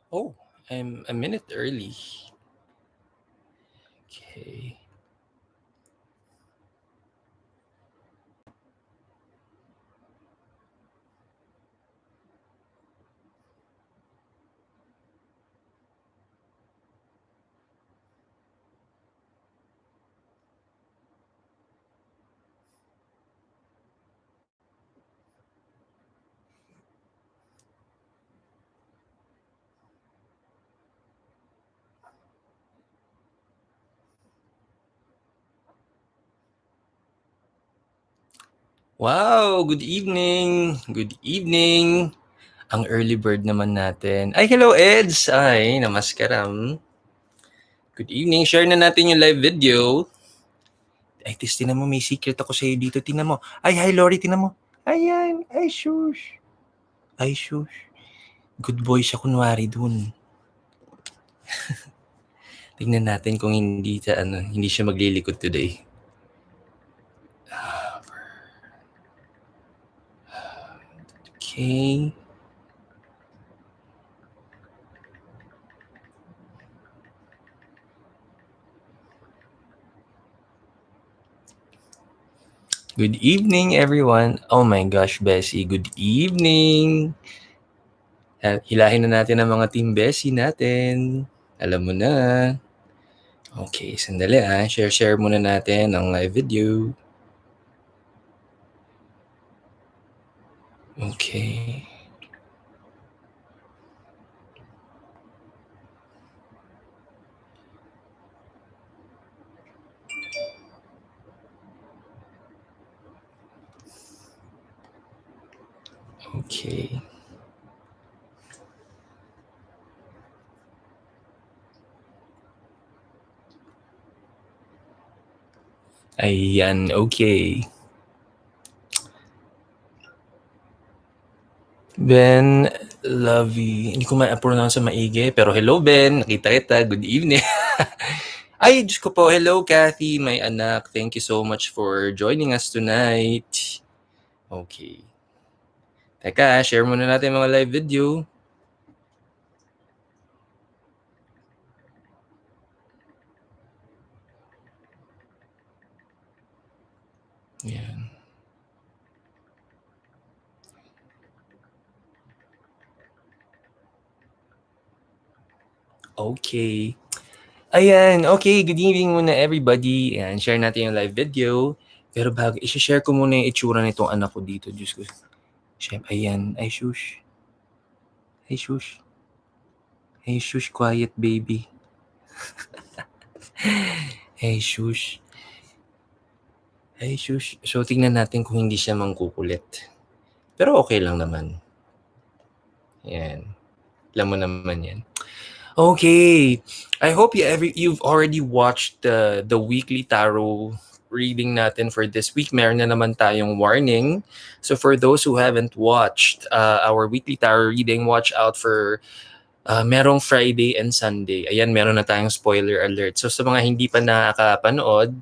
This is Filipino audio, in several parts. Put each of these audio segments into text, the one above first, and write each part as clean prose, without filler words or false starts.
Oh, I'm a minute early. Okay. Wow, good evening. Good evening. Ang early bird naman natin. Ay, hello Eds. Ay, namaskaram. Good evening. Share na natin yung live video. Ay, tis, tinan mo, may secret ako sa'yo dito. Tinan mo. Ay, hi Lori, tinan mo. Ayan. Ay, shush. Ay, shush. Good boy siya kunwari dun. Tingnan natin kung hindi siya maglilikod today. Okay. Good evening, everyone. Oh my gosh, Bessie. Good evening. Hilahin na natin ang mga team Bessie natin. Alam mo na. Okay, sandali Share muna natin ang live video. Okay. Okay. Ayan, okay. Ben, Lovey. Hindi ko ma-pronounce maigi, pero hello Ben, nakita kita. Good evening. Ay, Diyos ko po. Hello, Kathy, my anak. Thank you so much for joining us tonight. Okay. Teka, share muna natin mga live video. Yan. Okay. Ayan, okay. Good evening muna everybody. Ayan, share natin yung live video. Pero bago, isi-share ko muna yung itsura nitong anak ko dito. Diyos ko. Siyempre, ayan. Ay, shush. Ay, shush. Ay, shush. Quiet, baby. Ay, shush. Ay, shush. So, tingnan natin kung hindi siya mangkukulit. Pero okay lang naman. Ayan. Alam mo naman yan. Okay. I hope you've already watched the weekly tarot reading natin for this week. Meron na naman tayong warning. So for those who haven't watched our weekly tarot reading, watch out for merong Friday and Sunday. Ayan, meron na tayong spoiler alert. So sa mga hindi pa nakakapanood,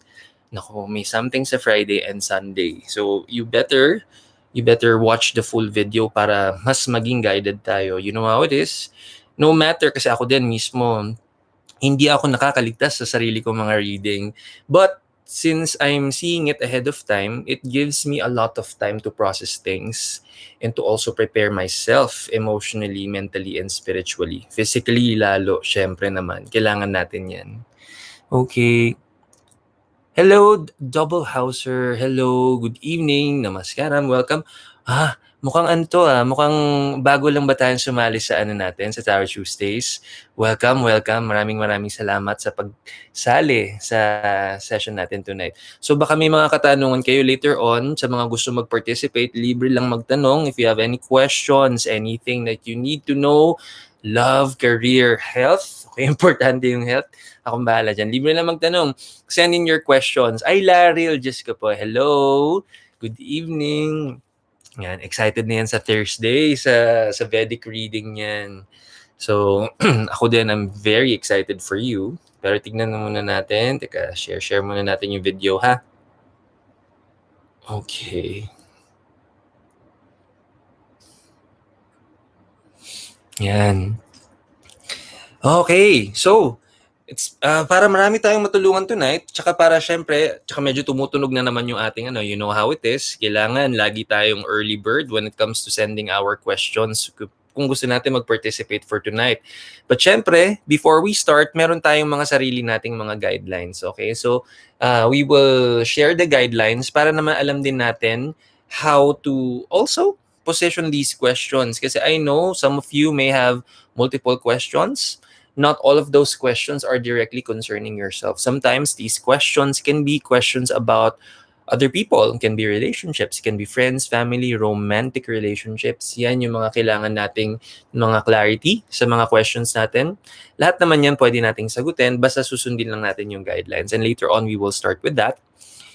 nako, may something sa Friday and Sunday. So you better watch the full video para mas maging guided tayo. You know how it is? No matter, kasi ako din mismo, hindi ako nakakaligtas sa sarili kong mga reading. But since I'm seeing it ahead of time, it gives me a lot of time to process things and to also prepare myself emotionally, mentally, and spiritually. Physically, lalo, syempre naman. Kailangan natin yan. Okay. Hello, Double Houser. Hello, good evening. Namaskaram. Welcome. Mukhang mukhang bago lang ba tayong sumali sa natin, sa Tarot Tuesdays. Welcome, welcome. Maraming maraming salamat sa pagsali sa session natin tonight. So baka may mga katanungan kayo later on sa mga gusto mag-participate, libre lang magtanong. If you have any questions, anything that you need to know, love, career, health. Okay, importante yung health. Akong bahala dyan. Libre lang magtanong. Send in your questions. Ay, Laril, Diyos ko po. Hello. Good evening. Yan, excited na yan sa Thursday, sa Vedic reading yan. So, ako din, I'm very excited for you. Pero tignan na muna natin. Teka, share muna natin yung video, ha? Okay. Yan. Okay, so it's para marami tayong matulungan tonight, tsaka para siyempre, tsaka medyo tumutunog na naman yung ating you know how it is. Kailangan lagi tayong early bird when it comes to sending our questions kung gusto natin mag-participate for tonight. But syempre, before we start, meron tayong mga sarili nating mga guidelines, okay? So, we will share the guidelines para naman alam din natin how to also position these questions. Kasi I know some of you may have multiple questions. Not all of those questions are directly concerning yourself. Sometimes these questions can be questions about other people, can be relationships, can be friends, family, romantic relationships. Yan yung mga kailangan nating mga clarity sa mga questions natin. Lahat naman yan pwede nating sagutin, basta susundin lang natin yung guidelines. And later on, we will start with that.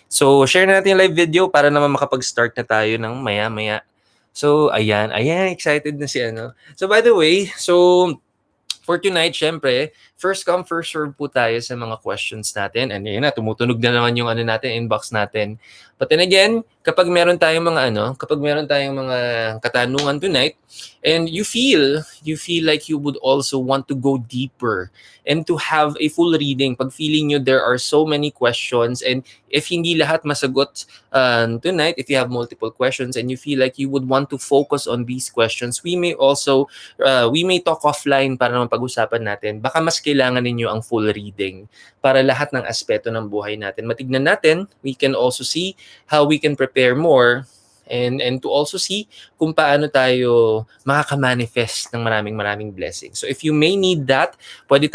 So, share na natin yung live video para naman makapag-start na tayo ng maya-maya. So, ayan, excited na si ano. So, by the way, for tonight, syempre, first come, first serve po tayo sa mga questions natin. And yun na, tumutunog na naman yung natin, inbox natin. But then again, kapag meron tayong mga katanungan tonight, and you feel like you would also want to go deeper and to have a full reading, pag feeling nyo there are so many questions, and if hindi lahat masagot tonight, if you have multiple questions and you feel like you would want to focus on these questions, we may talk offline para naman pag-usapan natin. Baka mas kailangan ninyo ang full reading para lahat ng aspeto ng buhay natin matignan natin. We can also see how we can prepare more and to also see kung paano tayo makaka-manifest ng maraming blessings. So if you may need that, pwede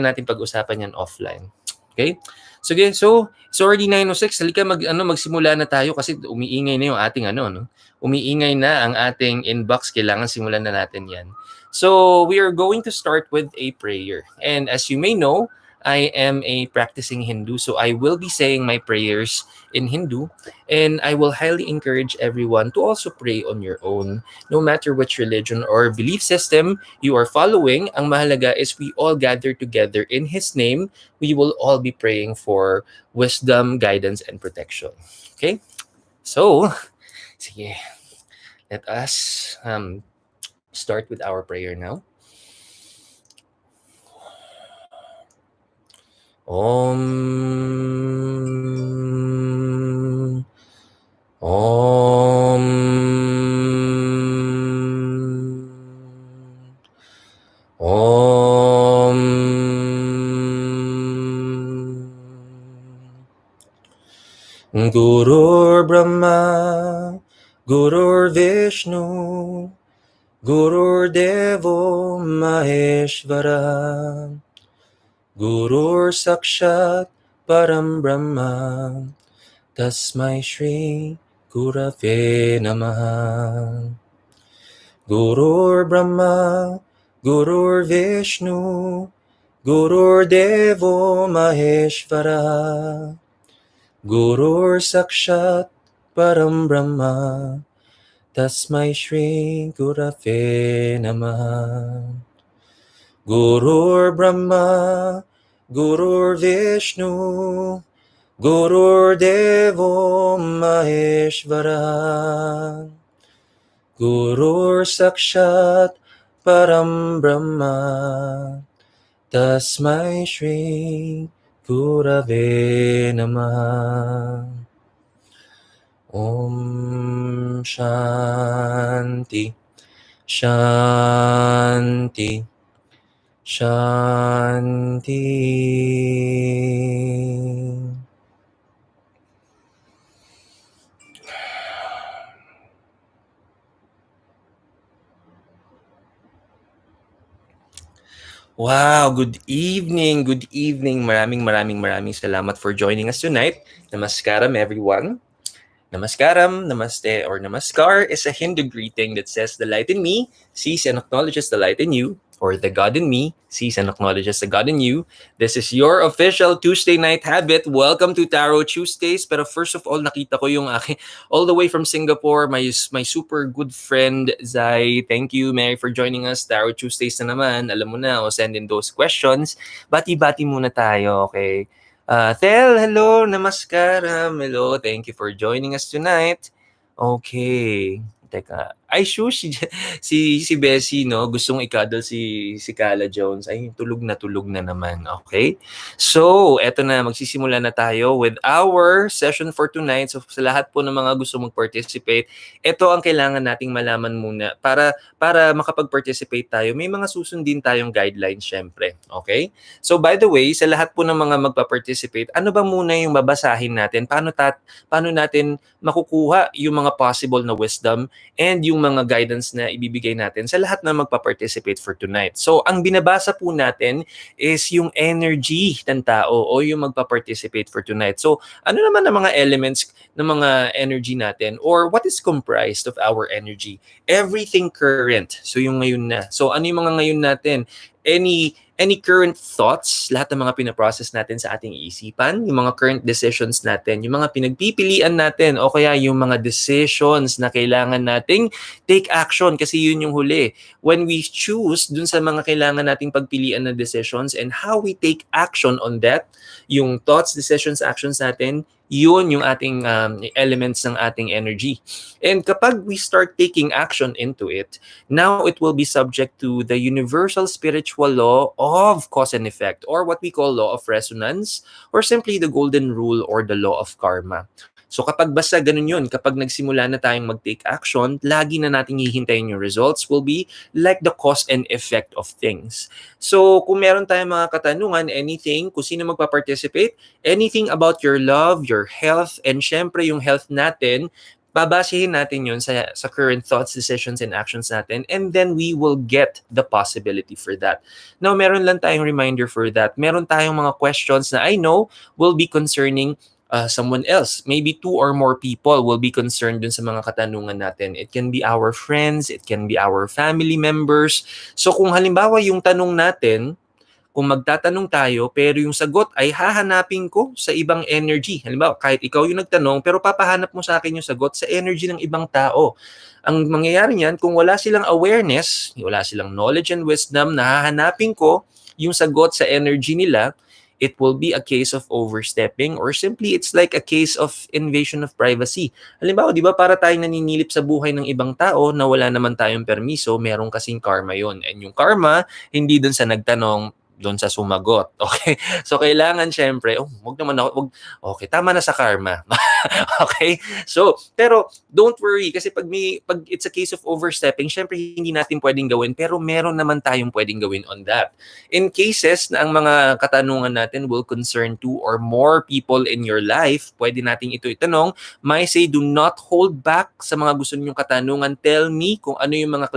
natin pag-usapan yan offline. Okay? So already 9:06, halika magsimula na tayo kasi umiingay na yung ating umiingay na ang ating inbox, kailangan simulan na natin yan. So we are going to start with a prayer. And as you may know, I am a practicing Hindu, so I will be saying my prayers in Hindu, and I will highly encourage everyone to also pray on your own, no matter which religion or belief system you are following. Ang mahalaga is we all gather together in His name. We will all be praying for wisdom, guidance, and protection. Okay? So, sige, let us start with our prayer now. Om. Om. Om. Gurur Brahma, Gurur Vishnu, Gurur Devo Maheshvara, Gurur Sakshat Param Brahma, Tasmai Shri Gurave Namaha. Gurur Brahma, Gurur Vishnu, Gurur Devo Maheshvara, Gurur Sakshat Param Brahma, Tasmai Shri Gurave Namaha. Gurur Brahma, Gurur Vishnu, Gurur Devo Maheshvara, Gurur Sakshat Param Brahma, Tasmai Shri Gurave Namaha. Om Shanti, Shanti, Shanti. Wow, good evening, good evening. Maraming salamat for joining us tonight. Namaskaram everyone. Namaskaram, namaste, or namaskar is a Hindu greeting that says the light in me sees and acknowledges the light in you, or the God in me sees and acknowledges the God in you. This is your official Tuesday night habit. Welcome to Tarot Tuesdays. Pero first of all, nakita ko yung aking, all the way from Singapore, my super good friend, Zai. Thank you, Mary, for joining us. Tarot Tuesdays na naman. Alam mo na, send in those questions. Bati-bati muna tayo, okay? Tel, hello, namaskaram. Hello, thank you for joining us tonight. Okay. Teka, Ay shush, si Bessie 'no, gustong i-cuddle si Kala Jones. Ay tulog na naman, okay. So eto na, magsisimula na tayo with our session for tonight. So sa lahat po ng mga gusto mag-participate, eto ang kailangan nating malaman muna para makapag-participate tayo. May mga susundin tayong guidelines siyempre, okay. So by the way, sa lahat po ng mga magpa-participate, ano ba muna yung babasahin natin? Paano natin makukuha yung mga possible na wisdom and yung mga guidance na ibibigay natin sa lahat na magpa-participate for tonight. So, ang binabasa po natin is yung energy ng tao o yung magpa-participate for tonight. So, ano naman ang mga elements ng mga energy natin or what is comprised of our energy? Everything current. So, yung ngayon na. So, ano yung mga ngayon natin? Any current thoughts, lahat ng mga pinaprocess natin sa ating isipan, yung mga current decisions natin, yung mga pinagpipilian natin, o kaya yung mga decisions na kailangan nating take action kasi yun yung huli. When we choose dun sa mga kailangan nating pagpilian na decisions and how we take action on that, yung thoughts, decisions, actions natin, yun yung ating elements ng ating energy. And kapag we start taking action into it, now it will be subject to the universal spiritual law of cause and effect, or what we call law of resonance, or simply the golden rule or the law of karma. So kapag basta ganun yun, kapag nagsimula na tayong mag-take action, lagi na nating hihintayin yung results will be like the cause and effect of things. So kung meron tayong mga katanungan, anything, kung sino magpa-participate, anything about your love, your health, and syempre yung health natin, babasehin natin yun sa current thoughts, decisions, and actions natin, and then we will get the possibility for that. Now, meron lang tayong reminder for that. Meron tayong mga questions na I know will be concerning someone else. Maybe 2 or more people will be concerned dun sa mga katanungan natin. It can be our friends, it can be our family members. So kung halimbawa yung tanong natin, kung magtatanong tayo pero yung sagot ay hahanapin ko sa ibang energy. Halimbawa, kahit ikaw yung nagtanong pero papahanap mo sa akin yung sagot sa energy ng ibang tao. Ang mangyayari niyan, kung wala silang awareness, wala silang knowledge and wisdom, na hahanapin ko yung sagot sa energy nila, it will be a case of overstepping or simply it's like a case of invasion of privacy. Halimbawa, di ba para tayong naninilip sa buhay ng ibang tao na wala naman tayong permiso, meron kasing karma yon. And yung karma, hindi dun sa nagtanong, doon sa sumagot. Okay? So, kailangan syempre, wag naman ako, okay, tama na sa karma. Okay? So, pero don't worry kasi pag it's a case of overstepping, syempre hindi natin pwedeng gawin pero meron naman tayong pwedeng gawin on that. In cases na ang mga katanungan natin will concern 2 or more people in your life, pwede nating ito itanong. May say, do not hold back sa mga gusto ninyong katanungan. Tell me kung ano yung mga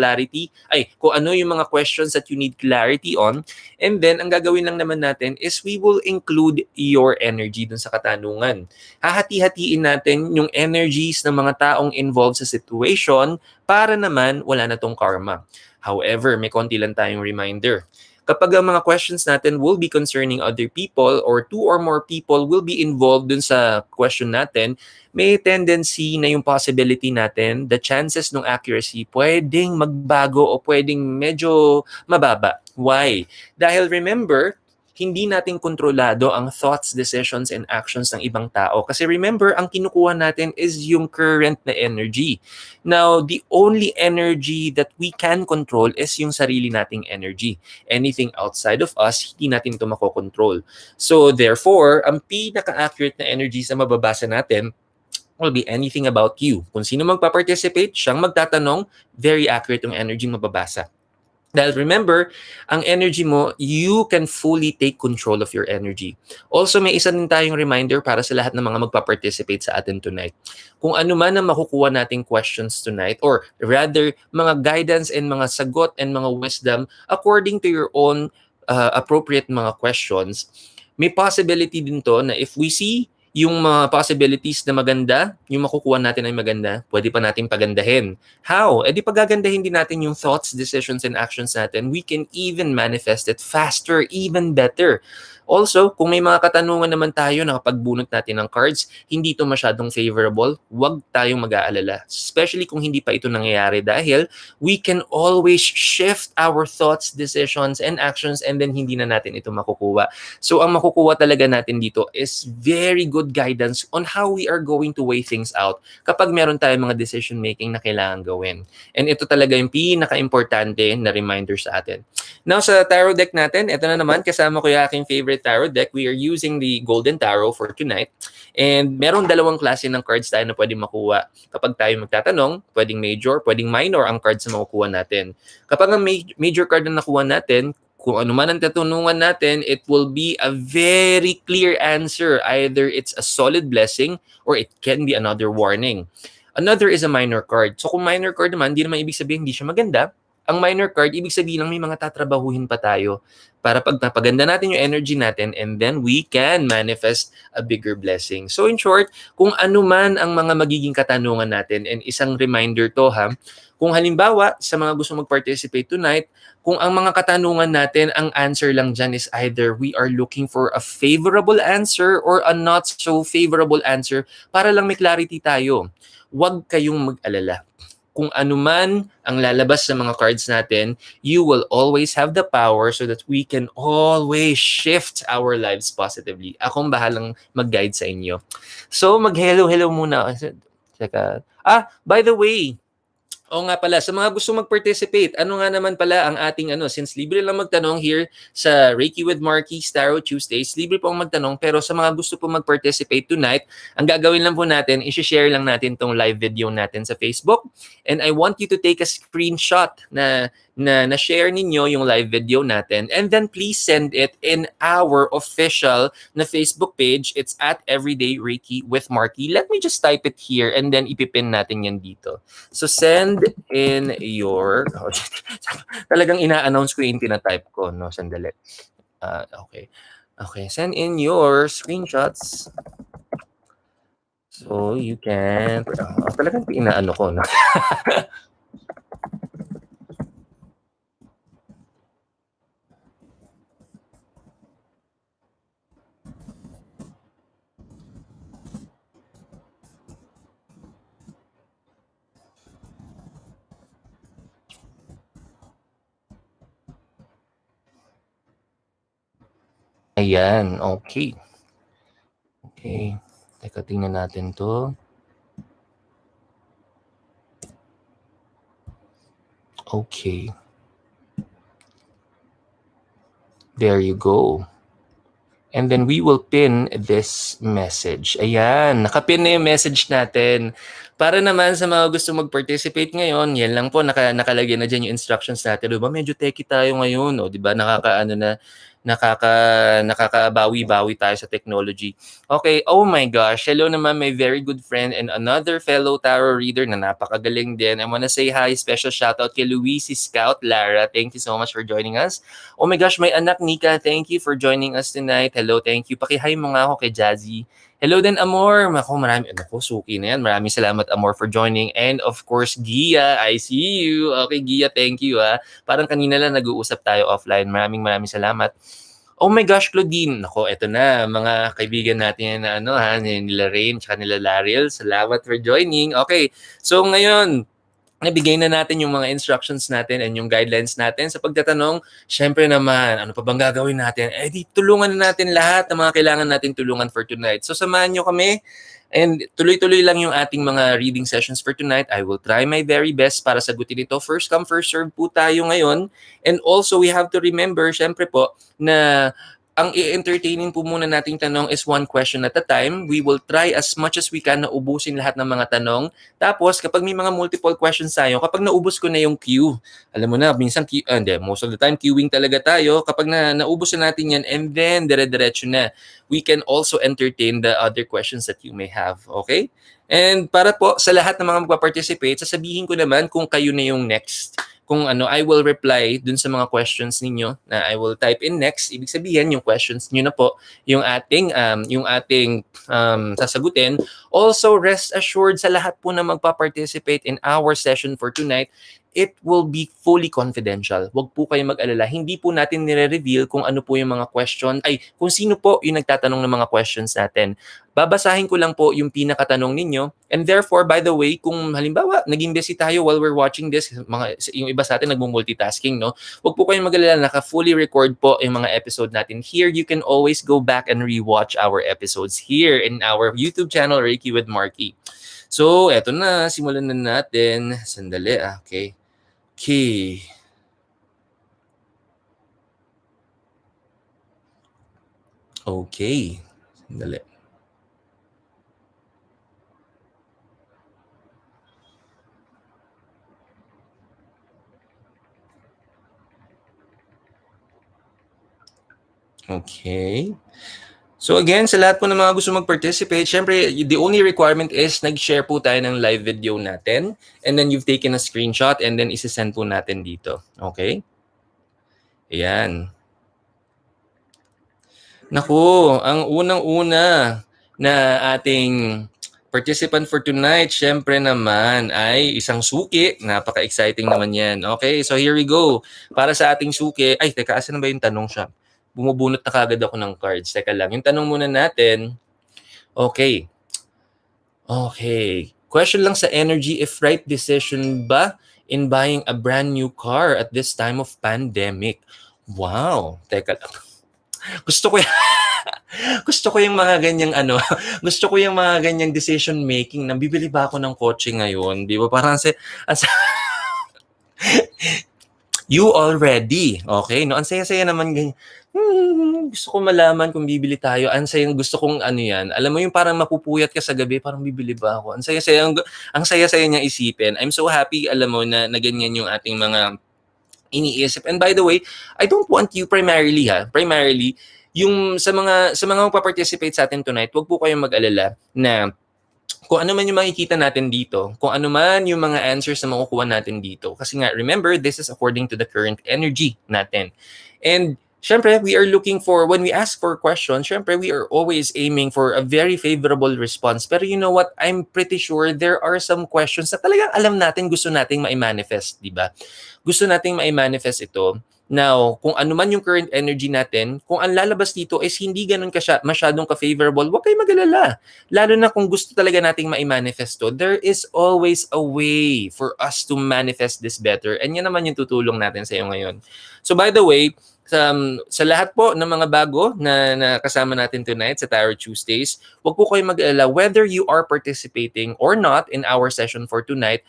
kung ano yung mga questions that you need clarity on. And then, ang gagawin lang naman natin is we will include your energy dun sa katanungan. Hahati-hatiin natin yung energies ng mga taong involved sa situation para naman wala na tong karma. However, may konti lang tayong reminder. Kapag ang mga questions natin will be concerning other people or 2 or more people will be involved dun sa question natin, may tendency na yung possibility natin, the chances ng accuracy, pwedeng magbago o pwedeng medyo mababa. Why? Dahil remember, hindi natin kontrolado ang thoughts, decisions, and actions ng ibang tao. Kasi remember, ang kinukuha natin is yung current na energy. Now, the only energy that we can control is yung sarili nating energy. Anything outside of us, hindi natin ito makokontrol. So, therefore, ang pinaka-accurate na energy sa mababasa natin will be anything about you. Kung sino magpa-participate, siyang magtatanong, very accurate yung energy mababasa. Dahil remember, ang energy mo, you can fully take control of your energy. Also, may isa din tayong reminder para sa lahat ng mga magpa-participate sa atin tonight. Kung ano man ang makukuha nating questions tonight, or rather, mga guidance and mga sagot and mga wisdom according to your own appropriate mga questions, may possibility din to na if we see yung mga possibilities na maganda, yung makukuha natin ay maganda, pwede pa natin pagandahin. How? Di pagagandahin din natin yung thoughts, decisions, and actions natin. We can even manifest it faster, even better. Also, kung may mga katanungan naman tayo na kapag bunot natin ng cards, hindi ito masyadong favorable, huwag tayong mag-aalala. Especially kung hindi pa ito nangyayari dahil we can always shift our thoughts, decisions, and actions and then hindi na natin ito makukuha. So ang makukuha talaga natin dito is very good guidance on how we are going to weigh things out kapag meron tayong mga decision making na kailangan gawin. And ito talaga yung pinaka-importante na reminder sa atin. Now sa tarot deck natin, ito na naman, kasama ko yung aking favorite tarot deck. We are using the Golden Tarot for tonight. And meron dalawang klase ng cards tayo na pwedeng makuha. Kapag tayo magtatanong, pwedeng major, pwedeng minor ang cards na makukuha natin. Kapag ang major card na nakuha natin, kung ano man ang tatanungan natin, it will be a very clear answer. Either it's a solid blessing or it can be another warning. Another is a minor card. So kung minor card naman, hindi naman ibig sabihin hindi siya maganda. Ang minor card, ibig sabihin lang may mga tatrabahuhin pa tayo para pag napaganda natin yung energy natin and then we can manifest a bigger blessing. So in short, kung ano man ang mga magiging katanungan natin, and isang reminder to ha, kung halimbawa sa mga gusto mag-participate tonight, kung ang mga katanungan natin, ang answer lang dyan is either we are looking for a favorable answer or a not so favorable answer para lang may clarity tayo. Huwag kayong mag-alala. Kung ano man ang lalabas sa mga cards natin, you will always have the power so that we can always shift our lives positively. Akong bahalang mag-guide sa inyo. So, mag-hello-hello muna. Teka. By the way, oo nga pala, sa mga gusto mag-participate, ano nga naman pala ang ating since libre lang magtanong here sa Reiki with Marky Tarot Tuesdays, libre po ang magtanong, pero sa mga gusto po mag-participate tonight, ang gagawin lang po natin, i-share lang natin tong live video natin sa Facebook, and I want you to take a screenshot na share ninyo yung live video natin, and then please send it in our official na Facebook page. It's at Everyday Reiki with Marky. Let me just type it here and then ipipin natin yan dito. So send in your talagang ina-announce ko yung tina-type ko, no? Sandali. Okay, send in your screenshots. So you can talagang inaano ko, no? Ayan, okay. Okay. Teka, tingnan natin to. Okay. There you go. And then we will pin this message. Ayan, nakapin na yung message natin. Para naman sa mga gusto mag-participate ngayon, yan lang po, nakalagay na dyan yung instructions natin. Diba, medyo techie tayo ngayon. O, diba, nakakabawi-bawi tayo sa technology. Okay, oh my gosh. Hello naman, my very good friend and another fellow tarot reader na napakagaling din. I wanna say hi, special shoutout kay Luisi Scout Lara. Thank you so much for joining us. Oh my gosh, my anak Nika, thank you for joining us tonight. Hello, thank you. Paki-hi mo nga ako kay Jazzy. Hello din, Amor. Suki na yan. Maraming salamat, Amor, for joining. And of course, Gia, I see you. Okay, Gia, thank you. Parang kanina lang nag-uusap tayo offline. Maraming salamat. Oh my gosh, Claudine. Nako, eto na. Mga kaibigan natin na nila Rain, tsaka nila Lariel. Salamat for joining. Okay, so ngayon, nabigay na natin yung mga instructions natin and yung guidelines natin sa pagtatanong. Syempre naman, ano pa bang gagawin natin? Di tulungan na natin lahat ng mga kailangan natin tulungan for tonight. So samahan nyo kami and tuloy-tuloy lang yung ating mga reading sessions for tonight. I will try my very best para sagutin ito. First come, first serve po tayo ngayon. And also, we have to remember, syempre po, na ang i-entertaining po muna nating tanong is one question at a time. We will try as much as we can na ubusin lahat ng mga tanong. Tapos, kapag may mga multiple questions tayo, kapag naubos ko na yung queue, alam mo na, minsan, most of the time, queuing talaga tayo. Kapag naubos na natin yan, and then, dire-diretso na, we can also entertain the other questions that you may have. Okay? And para po sa lahat ng mga magpa-participate, sasabihin ko naman kung kayo na yung next. Kung I will reply dun sa mga questions ninyo na I will type in next. Ibig sabihin, yung questions nyo na po, yung ating sasagutin. Also, rest assured sa lahat po na magpa-participate in our session for tonight, it will be fully confidential. Huwag po kayong mag-alala. Hindi po natin nire-reveal kung ano po yung mga question, ay kung sino po yung nagtatanong ng mga questions natin. Babasahin ko lang po yung pinakatanong ninyo. And therefore, by the way, kung halimbawa, naging busy tayo while we're watching this, yung iba sa atin nagmo-multitasking, no? Huwag po kayong mag-alala, naka-fully record po yung mga episode natin here. You can always go back and rewatch our episodes here in our YouTube channel, Reiki with Marky. So, eto na. Simulan na natin. Sandali, okay. Okay. Okay. Sandali. Okay. So again, sa lahat po ng mga gusto mag-participate, syempre, the only requirement is nag-share po tayo ng live video natin and then you've taken a screenshot and then isi-send po natin dito. Okay? Ayan. Naku, ang unang-una na ating participant for tonight, syempre naman ay isang suki. Napaka-exciting naman yan. Okay, so here we go. Para sa ating suki, ay teka, asan na ba yung tanong siya? Bumubunot na kagad ako ng cards. Teka lang, yung tanong muna natin, okay. Okay. Question lang sa energy, if right decision ba in buying a brand new car at this time of pandemic? Wow. Teka lang. Gusto ko gusto ko yung mga ganyang gusto ko yung mga ganyang decision making. Nabibili ba ako ng kotse ngayon? Di ba? Parang you already. Okay? No, ang saya-saya naman ganyan. Gusto ko malaman kung bibili tayo. Ang sayang gusto kong yan. Alam mo yung parang mapupuyat ka sa gabi, parang bibili ba ako? Ang saya-saya niyang isipin. I'm so happy, alam mo, na ganyan yung ating mga iniisip. And by the way, I don't want you primarily yung sa mga magpa-participate sa atin tonight, wag po kayong mag-alala na kung ano man yung makikita natin dito, kung ano man yung mga answers na makukuha natin dito. Kasi nga, remember, this is according to the current energy natin. And syempre, we are looking for, when we ask for questions, syempre, we are always aiming for a very favorable response. Pero you know what? I'm pretty sure there are some questions na talagang alam natin gusto nating ma-manifest, di ba? Gusto nating ma-manifest ito. Now, kung ano man yung current energy natin, kung ang lalabas dito is hindi ganun masyadong ka-favorable, huwag kayong mag-alala. Lalo na kung gusto talaga nating ma-manifest to, there is always a way for us to manifest this better. And yan naman yung tutulong natin sa iyo ngayon. So by the way, sa lahat po ng mga bago na kasama natin tonight sa Tarot Tuesdays, huwag po kayong mag-alala whether you are participating or not in our session for tonight.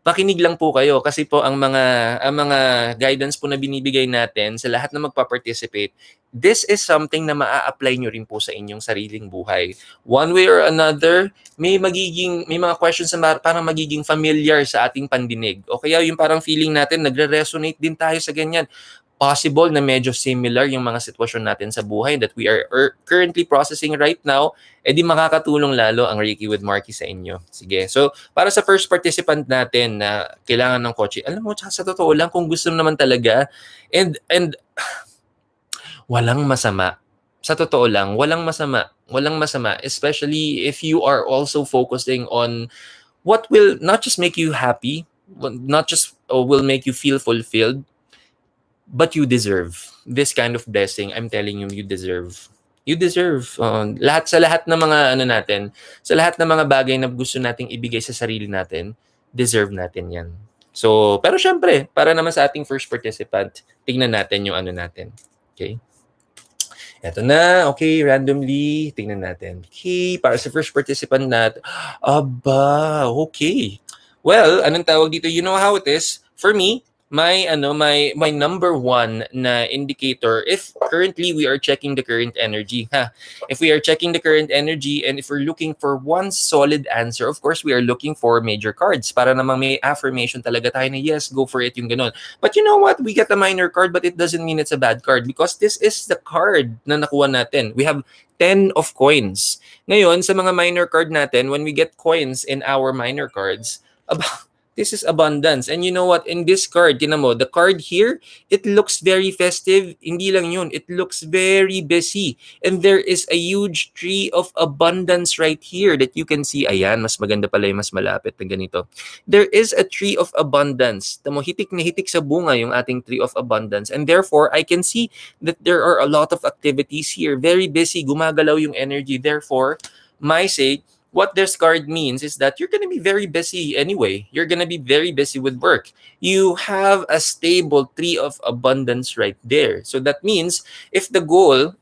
Makinig lang po kayo kasi po ang mga guidance po na binibigay natin sa lahat na magpa-participate, this is something na maa-apply nyo rin po sa inyong sariling buhay. One way or another, may mga questions na parang magiging familiar sa ating pandinig. O kaya yung parang feeling natin, nagre-resonate din tayo sa ganyan. Possible na medyo similar yung mga sitwasyon natin sa buhay that we are currently processing right now, di makakatulong lalo ang Reiki with Marky sa inyo. Sige. So, para sa first participant natin na kailangan ng kotse, alam mo, sa totoo lang, kung gusto naman talaga, and walang masama. Sa totoo lang, walang masama. Walang masama. Especially if you are also focusing on what will not just make you happy, not just will make you feel fulfilled, but you deserve this kind of blessing. I'm telling you, you deserve. You deserve. Sa lahat ng mga natin, sa lahat ng mga bagay na gusto nating ibigay sa sarili natin, deserve natin yan. So, pero syempre, para naman sa ating first participant, tingnan natin yung natin. Okay? Eto na. Okay, randomly, tingnan natin. Okay, para sa first participant natin. Aba, okay. Well, anong tawag dito? You know how it is. For me, my number one na indicator, if currently we are checking the current energy, if we are checking the current energy and if we're looking for one solid answer, of course we are looking for major cards para namang may affirmation talaga tayo na yes, go for it, yung ganun. But you know what, we get a minor card but it doesn't mean it's a bad card because this is the card na nakuha natin. We have 10 of coins. Ngayon, sa mga minor card natin, when we get coins in our minor cards, This is abundance. And you know what? In this card, tinan mo, the card here, it looks very festive. Hindi lang yun. It looks very busy. And there is a huge tree of abundance right here that you can see. Ayan, mas maganda pala yung mas malapit na ganito. There is a tree of abundance. Tamo, hitik na hitik sa bunga yung ating tree of abundance. And therefore, I can see that there are a lot of activities here. Very busy. Gumagalaw yung energy. Therefore, my say, what this card means is that you're going to be very busy anyway. You're going to be very busy with work. You have a stable tree of abundance right there. So that means if the goal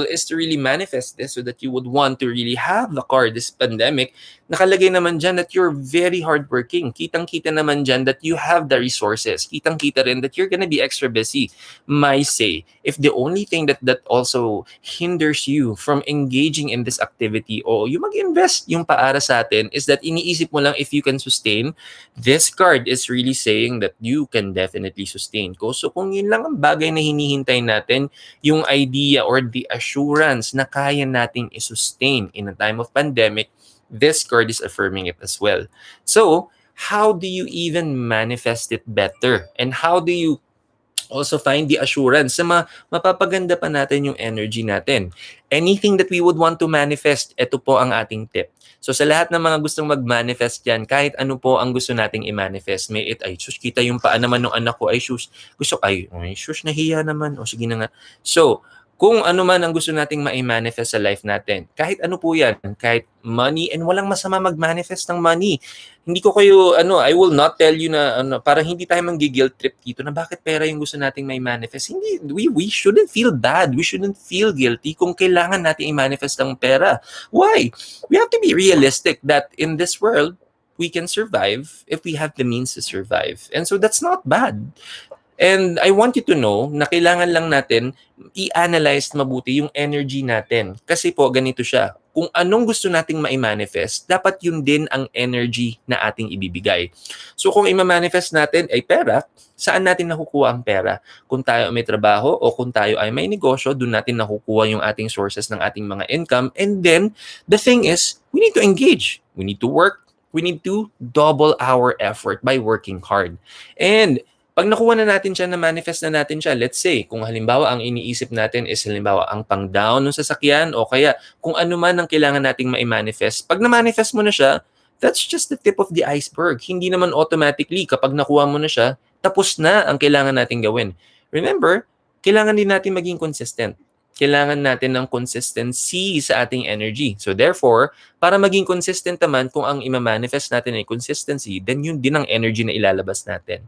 is to really manifest this so that you would want to really have the card this pandemic, nakalagay naman dyan that you're very hardworking. Kitang-kita naman dyan that you have the resources. Kitang-kita rin that you're going to be extra busy. My say, if the only thing that also hinders you from engaging in this activity o yung mag-invest yung paara sa atin is that iniisip mo lang if you can sustain, this card is really saying that you can definitely sustain. So kung yun lang ang bagay na hinihintay natin, yung idea or the assurance na kaya nating i-sustain in a time of pandemic, this card is affirming it as well. So, how do you even manifest it better? And how do you also find the assurance na mapapaganda pa natin yung energy natin? Anything that we would want to manifest, ito po ang ating tip. So sa lahat ng mga gustong mag-manifest dyan, kahit ano po ang gusto nating i-manifest, may ay, shush, kita yung paa naman ng anak ko, ay, shush, shush, nahiya naman, o sige na nga. So, kung ano man ang gusto nating ma-manifest sa life natin, kahit ano po yan, kahit money, and walang masama mag-manifest ng money. Hindi ko kayo, I will not tell you na, parang hindi tayo mang-guilt trip dito na bakit pera yung gusto nating may manifest. Hindi, we shouldn't feel bad. We shouldn't feel guilty kung kailangan nating i-manifest ng pera. Why? We have to be realistic that in this world, we can survive if we have the means to survive. And so that's not bad. And I want you to know na kailangan lang natin i-analyze mabuti yung energy natin. Kasi po, ganito siya. Kung anong gusto nating ma-manifest, dapat yun din ang energy na ating ibibigay. So kung i-manifest natin ay pera, saan natin nakukuha ang pera? Kung tayo may trabaho o kung tayo ay may negosyo, doon natin nakukuha yung ating sources ng ating mga income. And then, the thing is, we need to engage. We need to work. We need to double our effort by working hard. And pag nakuha na natin siya, na-manifest na natin siya, let's say, kung halimbawa ang iniisip natin is halimbawa ang pang-down ng sasakyan o kaya kung ano man ang kailangan nating ma-manifest, pag na-manifest mo na siya, that's just the tip of the iceberg. Hindi naman automatically kapag nakuha mo na siya, tapos na ang kailangan nating gawin. Remember, kailangan din natin maging consistent. Kailangan natin ng consistency sa ating energy. So therefore, para maging consistent naman, kung ang ima-manifest natin ay consistency, then yun din ang energy na ilalabas natin.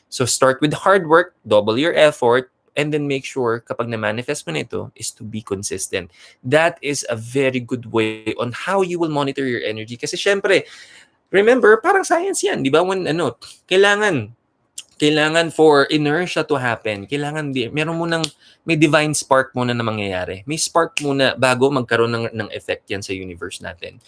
So start with hard work, double your effort, and then make sure kapag na-manifest mo na ito is to be consistent. That is a very good way on how you will monitor your energy. Kasi syempre, remember, parang science yan, di ba? When kailangan for inertia to happen, kailangan meron mo may divine spark muna na mangyayari. May spark muna bago magkaroon ng effect yan sa universe natin.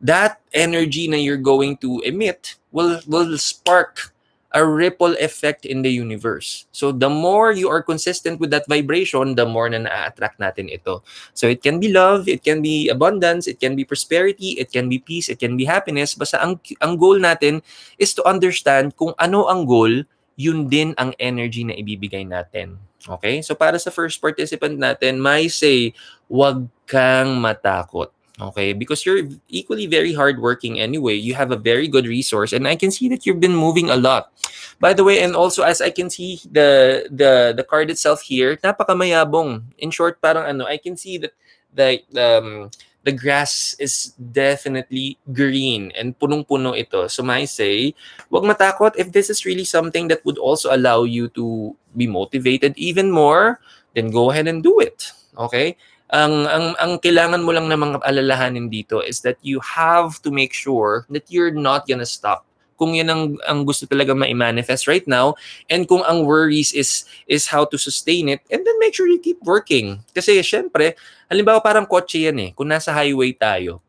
That energy na you're going to emit will spark a ripple effect in the universe. So the more you are consistent with that vibration, the more na na-attract natin ito. So it can be love, it can be abundance, it can be prosperity, it can be peace, it can be happiness. Basta ang goal natin is to understand kung ano ang goal, yun din ang energy na ibibigay natin. Okay? So para sa first participant natin, may say, wag kang matakot. Okay, because you're equally very hardworking anyway. You have a very good resource, and I can see that you've been moving a lot. By the way, and also as I can see the card itself here, napakamayabong. In short, parang I can see that the grass is definitely green and punong-puno ito. So I say, wag matakot if this is really something that would also allow you to be motivated even more, then go ahead and do it. Okay? Ang kailangan mo lang namang alalahanin dito is that you have to make sure that you're not gonna stop. Kung yan ang gusto talaga ma-manifest right now, and kung ang worries is how to sustain it, and then make sure you keep working. Kasi syempre, halimbawa parang kotse yan eh. Kung nasa highway tayo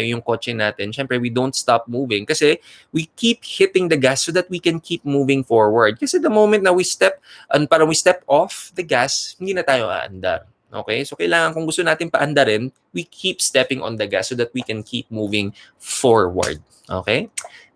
yung kotse natin, syempre we don't stop moving kasi we keep hitting the gas so that we can keep moving forward. Kasi the moment na we step off the gas, hindi na tayo aandar. Okay? So, kailangan kung gusto natin paandarin, we keep stepping on the gas so that we can keep moving forward. Okay?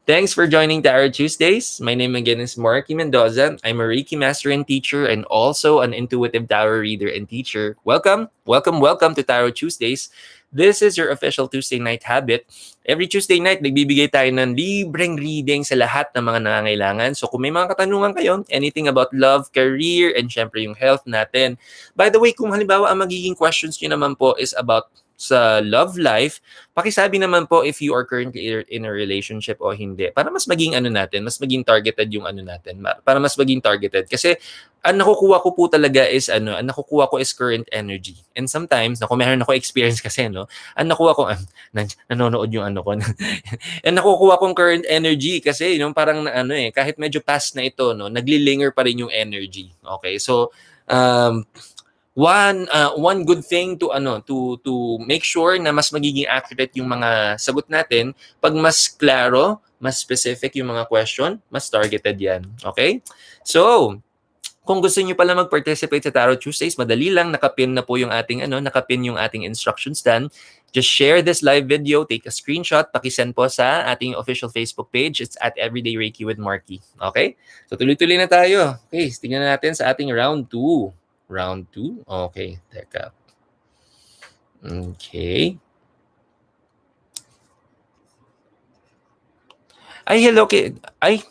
Thanks for joining Tarot Tuesdays. My name again is Marky Mendoza. I'm a Reiki master and teacher and also an intuitive tarot reader and teacher. Welcome, welcome, welcome to Tarot Tuesdays. This is your official Tuesday night habit. Every Tuesday night, nagbibigay tayo ng libreng reading sa lahat ng mga nangangailangan. So kung may mga katanungan kayo, anything about love, career, and syempre yung health natin. By the way, kung halimbawa ang magiging questions nyo naman po is about sa love life, pakisabi naman po if you are currently in a relationship o hindi. Para mas maging ano natin, mas maging targeted yung ano natin. Para mas maging targeted. Kasi ang nakukuha ko po talaga is ang nakukuha ko is current energy. And sometimes, meron ako experience kasi, no? Ang nakuha ko, nanonood yung ano ko. And nakukuha kong current energy kasi, parang kahit medyo past na ito, no? Naglilinger pa rin yung energy. Okay? So, one good thing to make sure na mas magiging accurate yung mga sagot natin, pag mas klaro, mas specific yung mga question, mas targeted yan. Okay? So, kung gusto niyo pala mag-participate sa Tarot Tuesdays, madali lang, nakapin na po yung ating nakapin yung ating instructions dyan. Just share this live video, take a screenshot, pakisend po sa ating official Facebook page. It's at Everyday Reiki with Marky. Okay? So tuloy-tuloy na tayo. Okay, tingnan natin sa ating round 2. Round 2? Okay, teka. Okay. Ay, hello kid. Ay,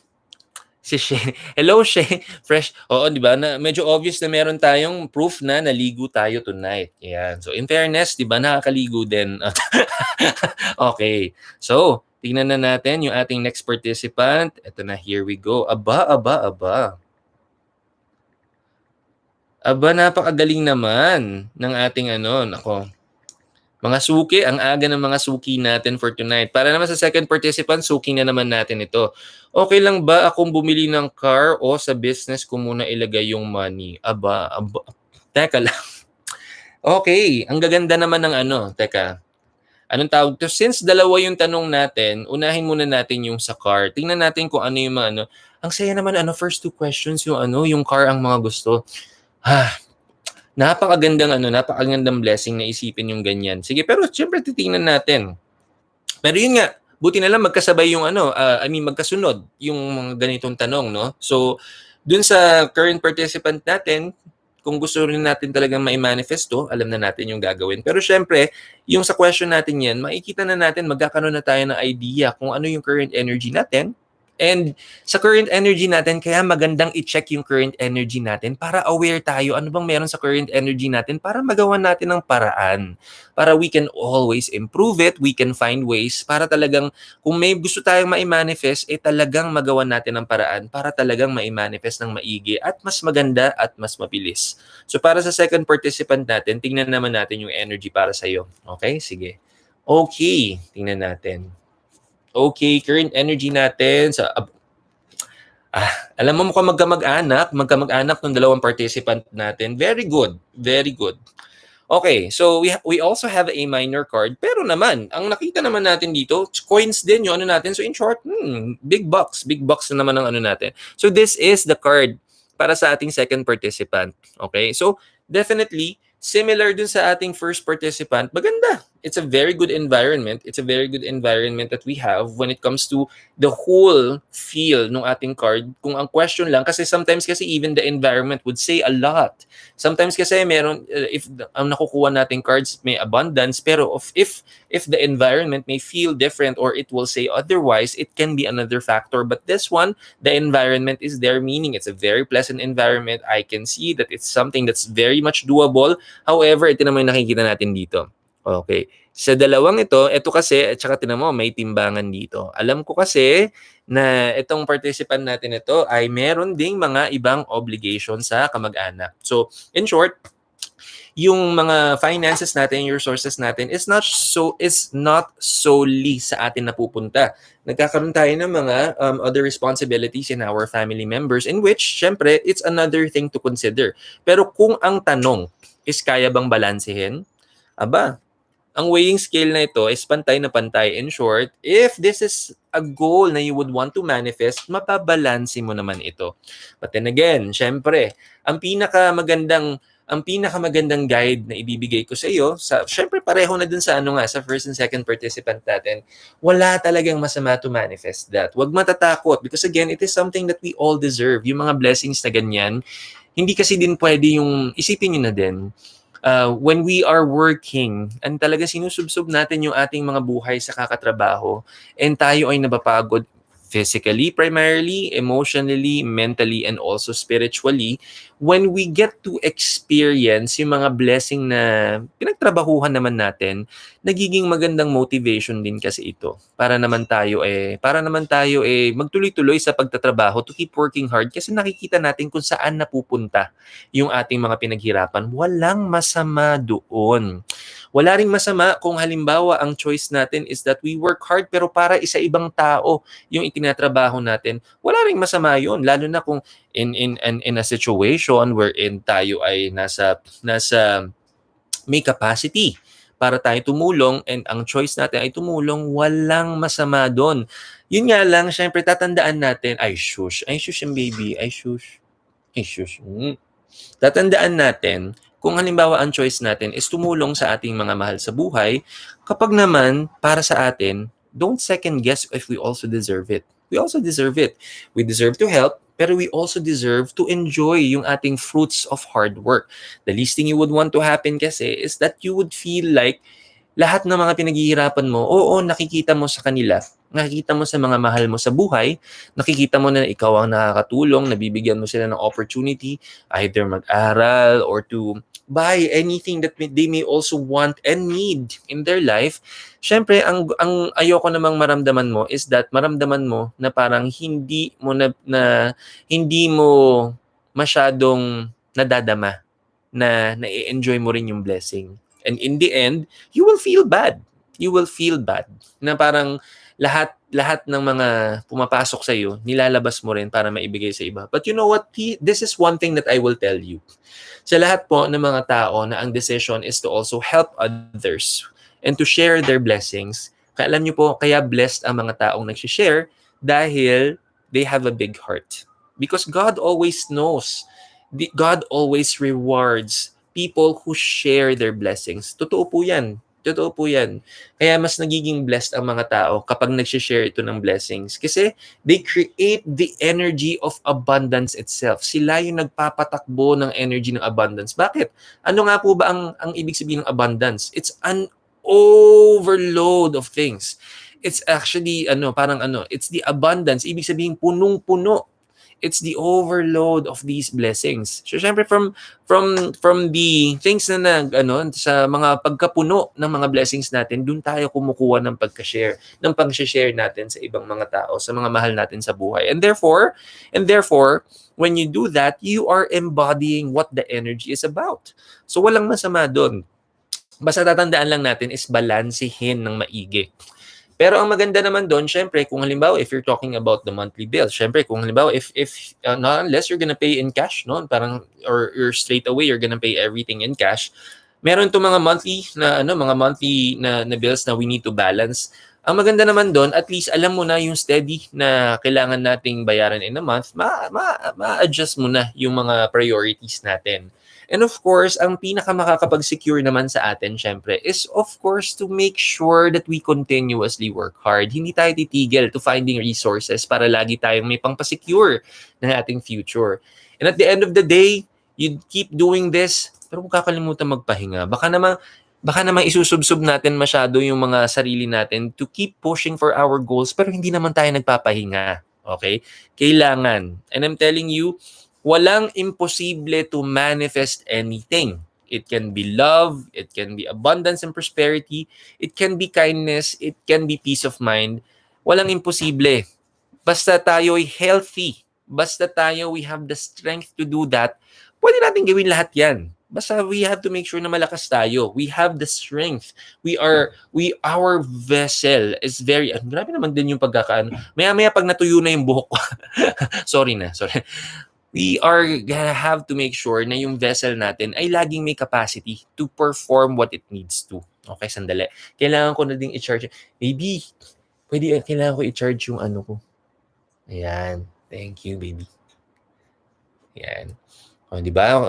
si Shay. Hello, Shay. Fresh. Oo, di ba? Na, medyo obvious na meron tayong proof na naligo tayo tonight. Yan. So, in fairness, di ba, nakakaligo din. Okay. So, tingnan na natin yung ating next participant. Ito na, here we go. Aba. Aba, napakagaling naman ng ating nako. Mga suki, ang aga ng mga suki natin for tonight. Para naman sa second participant, suki na naman natin ito. Okay lang ba akong bumili ng car o sa business ko muna ilagay yung money? Aba. Teka lang. Okay, ang gaganda naman ng teka. Anong tawag to? Since dalawa yung tanong natin, unahin muna natin yung sa car. Tingnan natin kung ano yung mga Ang saya naman first two questions yung yung car ang mga gusto. Napakagandang blessing na isipin yung ganyan. Sige, pero syempre titingnan natin. Pero yun nga, buti na lang magkasabay yung magkasunod yung mga ganitong tanong, no? So, dun sa current participant natin, kung gusto rin natin talagang ma-manifesto, alam na natin yung gagawin. Pero syempre, yung sa question natin yan, makikita na natin, magkakaroon na tayo ng idea kung ano yung current energy natin. And sa current energy natin, kaya magandang i-check yung current energy natin para aware tayo ano bang meron sa current energy natin para magawa natin ng paraan. Para we can always improve it, we can find ways para talagang kung may gusto tayong ma-manifest, talagang magawa natin ng paraan para talagang ma-manifest ng maigi at mas maganda at mas mabilis. So para sa second participant natin, tingnan naman natin yung energy para sa'yo. Okay? Sige. Okay. Tingnan natin. Okay, current energy natin sa alam mo mukhang magkamag-anak ng dalawang participant natin. Very good. Very good. Okay, so we also have a minor card. Pero naman, ang nakita naman natin dito, coins din yung natin. So in short, big bucks. Big bucks na naman ang natin. So this is the card para sa ating second participant. Okay, so definitely, similar dun sa ating first participant, maganda. It's a very good environment. It's a very good environment that we have when it comes to the whole feel ng ating card. Kung ang question lang, kasi sometimes kasi even the environment would say a lot. Sometimes kasi meron, if ang nakukuha nating cards may abundance, pero if the environment may feel different or it will say otherwise, it can be another factor. But this one, the environment is there, meaning it's a very pleasant environment. I can see that it's something that's very much doable. However, ito naman yung nakikita natin dito. Okay. Sa dalawang ito kasi, at saka tinan mo, may timbangan dito. Alam ko kasi na itong participant natin ito ay meron ding mga ibang obligation sa kamag-anak. So, in short, yung mga finances natin, your resources natin is not solely sa atin napupunta. Nagkakaroon tayo ng mga other responsibilities in our family members in which, syempre, it's another thing to consider. Pero kung ang tanong is kaya bang balansehin? Aba, ang weighing scale na ito is pantay na pantay. In short, if this is a goal na you would want to manifest, mapabalansi mo naman ito. But then again, syempre, ang pinakamagandang ang pinakamagandang guide na ibibigay ko sa iyo, syempre pareho na dun sa sa first and second participant natin, wala talagang masama to manifest that. Huwag matatakot because again, it is something that we all deserve. Yung mga blessings na ganyan, hindi kasi din pwede yung, isipin nyo na din, when we are working, and talaga sinusubsob natin yung ating mga buhay sa kakatrabaho, and tayo ay napapagod physically primarily, emotionally, mentally, and also spiritually, when we get to experience yung mga blessing na pinagtrabahuhan naman natin, nagiging magandang motivation din kasi ito para naman tayo magtuloy-tuloy sa pagtatrabaho to keep working hard kasi nakikita natin kung saan napupunta yung ating mga pinaghirapan. Walang masama doon. Wala ring masama kung halimbawa ang choice natin is that we work hard pero para isa ibang tao yung itinatrabaho natin. Wala ring masama yun, lalo na kung in a situation wherein tayo ay nasa may capacity para tayo tumulong and ang choice natin ay tumulong, walang masama doon. Yun nga lang, syempre tatandaan natin, ay shush yung baby, ay shush. Tatandaan natin, kung halimbawa ang choice natin is tumulong sa ating mga mahal sa buhay, kapag naman para sa atin, don't second guess if we also deserve it. We also deserve it. We deserve to help, pero we also deserve to enjoy yung ating fruits of hard work. The least thing you would want to happen kasi is that you would feel like lahat ng mga pinaghihirapan mo, oo, nakikita mo sa kanila. Nakikita mo sa mga mahal mo sa buhay, nakikita mo na ikaw ang nakakatulong, nabibigyan mo sila ng opportunity, either mag-aral or to buy anything that they may also want and need in their life. Siyempre, ang ayoko namang maramdaman mo is that maramdaman mo na parang hindi mo masyadong nadadama na nai-enjoy mo rin yung blessing. And in the end, you will feel bad. You will feel bad. Na parang lahat ng mga pumapasok sa iyo, nilalabas mo rin para maibigay sa iba. But you know what? This is one thing that I will tell you. Sa lahat po ng mga tao na ang decision is to also help others and to share their blessings, alam niyo po, kaya blessed ang mga taong nag-share dahil they have a big heart. Because God always knows. God always rewards people who share their blessings. Totoo po yan. Totoo po yan. Kaya mas nagiging blessed ang mga tao kapag nag-share ito ng blessings. Kasi they create the energy of abundance itself. Sila yung nagpapatakbo ng energy ng abundance. Bakit? Ano nga po ba ang ibig sabihin ng abundance? It's an overload of things. It's actually, it's the abundance. Ibig sabihin, punong-puno. It's the overload of these blessings. So syempre from the things na sa mga pagkapuno ng mga blessings natin, doon tayo kumukuha ng pag-share natin sa ibang mga tao, sa mga mahal natin sa buhay. And therefore, when you do that, you are embodying what the energy is about. So walang masama doon. Basta tatandaan lang natin is balansehin ng maigi. Pero ang maganda naman doon, syempre, kung halimbawa, if you're talking about the monthly bill, syempre, kung halimbawa, if not unless you're gonna pay in cash, no? Parang, or you're straight away, you're gonna pay everything in cash. Meron to mga monthly na bills na we need to balance. Ang maganda naman doon, at least alam mo na yung steady na kailangan nating bayaran in a month, ma-adjust mo na yung mga priorities natin. And of course, ang pinaka-makakapag-secure naman sa atin, syempre, is of course to make sure that we continuously work hard. Hindi tayo titigil to finding resources para lagi tayong may pang-secure ng ating future. And at the end of the day, you keep doing this, pero kung kakalimutan magpahinga, baka naman isusubsob natin masyado yung mga sarili natin to keep pushing for our goals, pero hindi naman tayo nagpapahinga. Okay? Kailangan. And I'm telling you, walang imposible to manifest anything. It can be love, it can be abundance and prosperity, it can be kindness, it can be peace of mind. Walang imposible. Basta tayo'y healthy, basta we have the strength to do that, pwede natin gawin lahat yan. Basta we have to make sure na malakas tayo. We have the strength. Our vessel is very, grabe naman din yung pagkakaano. Maya-maya pag natuyo na yung buhok ko. sorry. We are gonna have to make sure na yung vessel natin ay laging may capacity to perform what it needs to. Okay, sandali. Kailangan ko na ding i-charge. Baby, kailangan ko i-charge yung ano ko. Ayan. Thank you, baby. Ayan. di ba?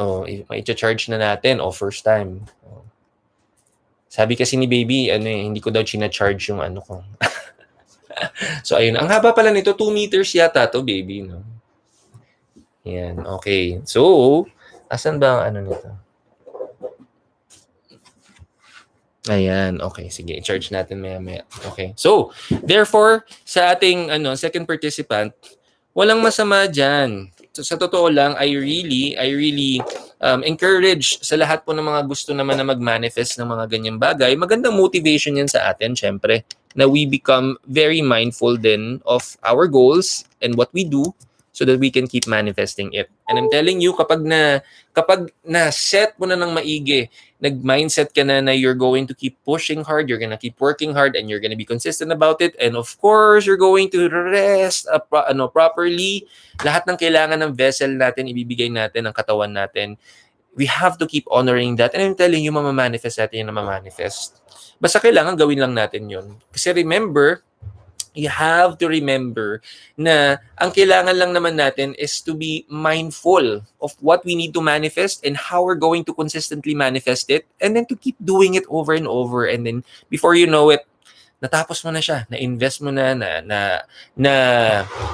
I-charge na natin. First time. Sabi kasi ni baby, hindi ko daw china-charge yung ano ko. So, ayun. Ang haba pala nito, 2 meters yata to, baby, no? Yan, okay. So, asan ba ang ano nito? Ayan, okay. Sige, i-charge natin maya-maya. Okay. So, therefore, sa ating second participant, walang masama dyan. So, sa totoo lang, I really encourage sa lahat po ng mga gusto naman na mag-manifest ng mga ganyang bagay. Magandang motivation yan sa atin, syempre, na we become very mindful din of our goals and what we do so that we can keep manifesting it. And I'm telling you, kapag na set mo na ng maigi, nag-mindset ka na you're going to keep pushing hard, you're gonna keep working hard, and you're gonna be consistent about it, and of course, you're going to rest properly. Lahat ng kailangan ng vessel natin, ibibigay natin, ng katawan natin. We have to keep honoring that. And I'm telling you, mamamanifest natin yung namamanifest. Basta kailangan gawin lang natin yun. Kasi remember, you have to remember na ang kailangan lang naman natin is to be mindful of what we need to manifest and how we're going to consistently manifest it, and then to keep doing it over and over, and then before you know it, natapos mo na siya, na-invest mo na,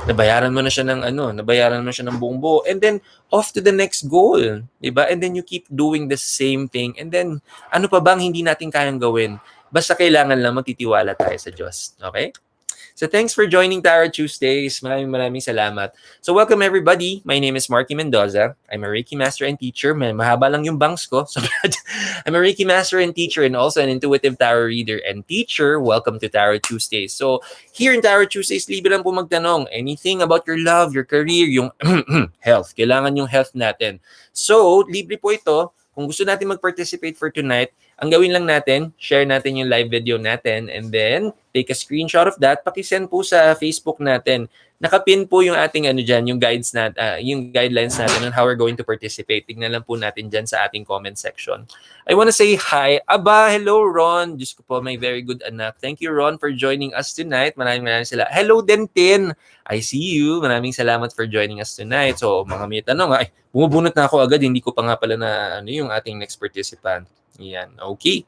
nabayaran mo na siya nabayaran mo siya ng buong buo, and then off to the next goal, diba? And then you keep doing the same thing, and then ano pa bang hindi natin kayang gawin? Basta kailangan lang magtitiwala tayo sa Diyos. Okay? So thanks for joining Tarot Tuesdays. Maraming salamat. So welcome everybody. My name is Marky Mendoza. I'm a Reiki master and teacher. Mahaba lang yung bangs ko. So I'm a Reiki master and teacher, and also an intuitive tarot reader and teacher. Welcome to Tarot Tuesdays. So here in Tarot Tuesdays, libre lang po magtanong. Anything about your love, your career, yung health. Kailangan yung health natin. So libre po ito. Kung gusto natin mag-participate for tonight, ang gawin lang natin, share natin yung live video natin, and then take a screenshot of that, pakisend po sa Facebook natin. Nakapin po yung ating dyan, yung guides yung guidelines natin on how we're going to participate. Tingnan lang po natin dyan sa ating comment section. I want to say hi. Hello Ron. Diyos ko po, my very good anak. Thank you Ron for joining us tonight. Maraming salamat. Hello Dentin. I see you. Maraming salamat for joining us tonight. So, mga may tanong, bumubunot na ako agad. Hindi ko pa nga pala na yung ating next participant. Yan. Okay.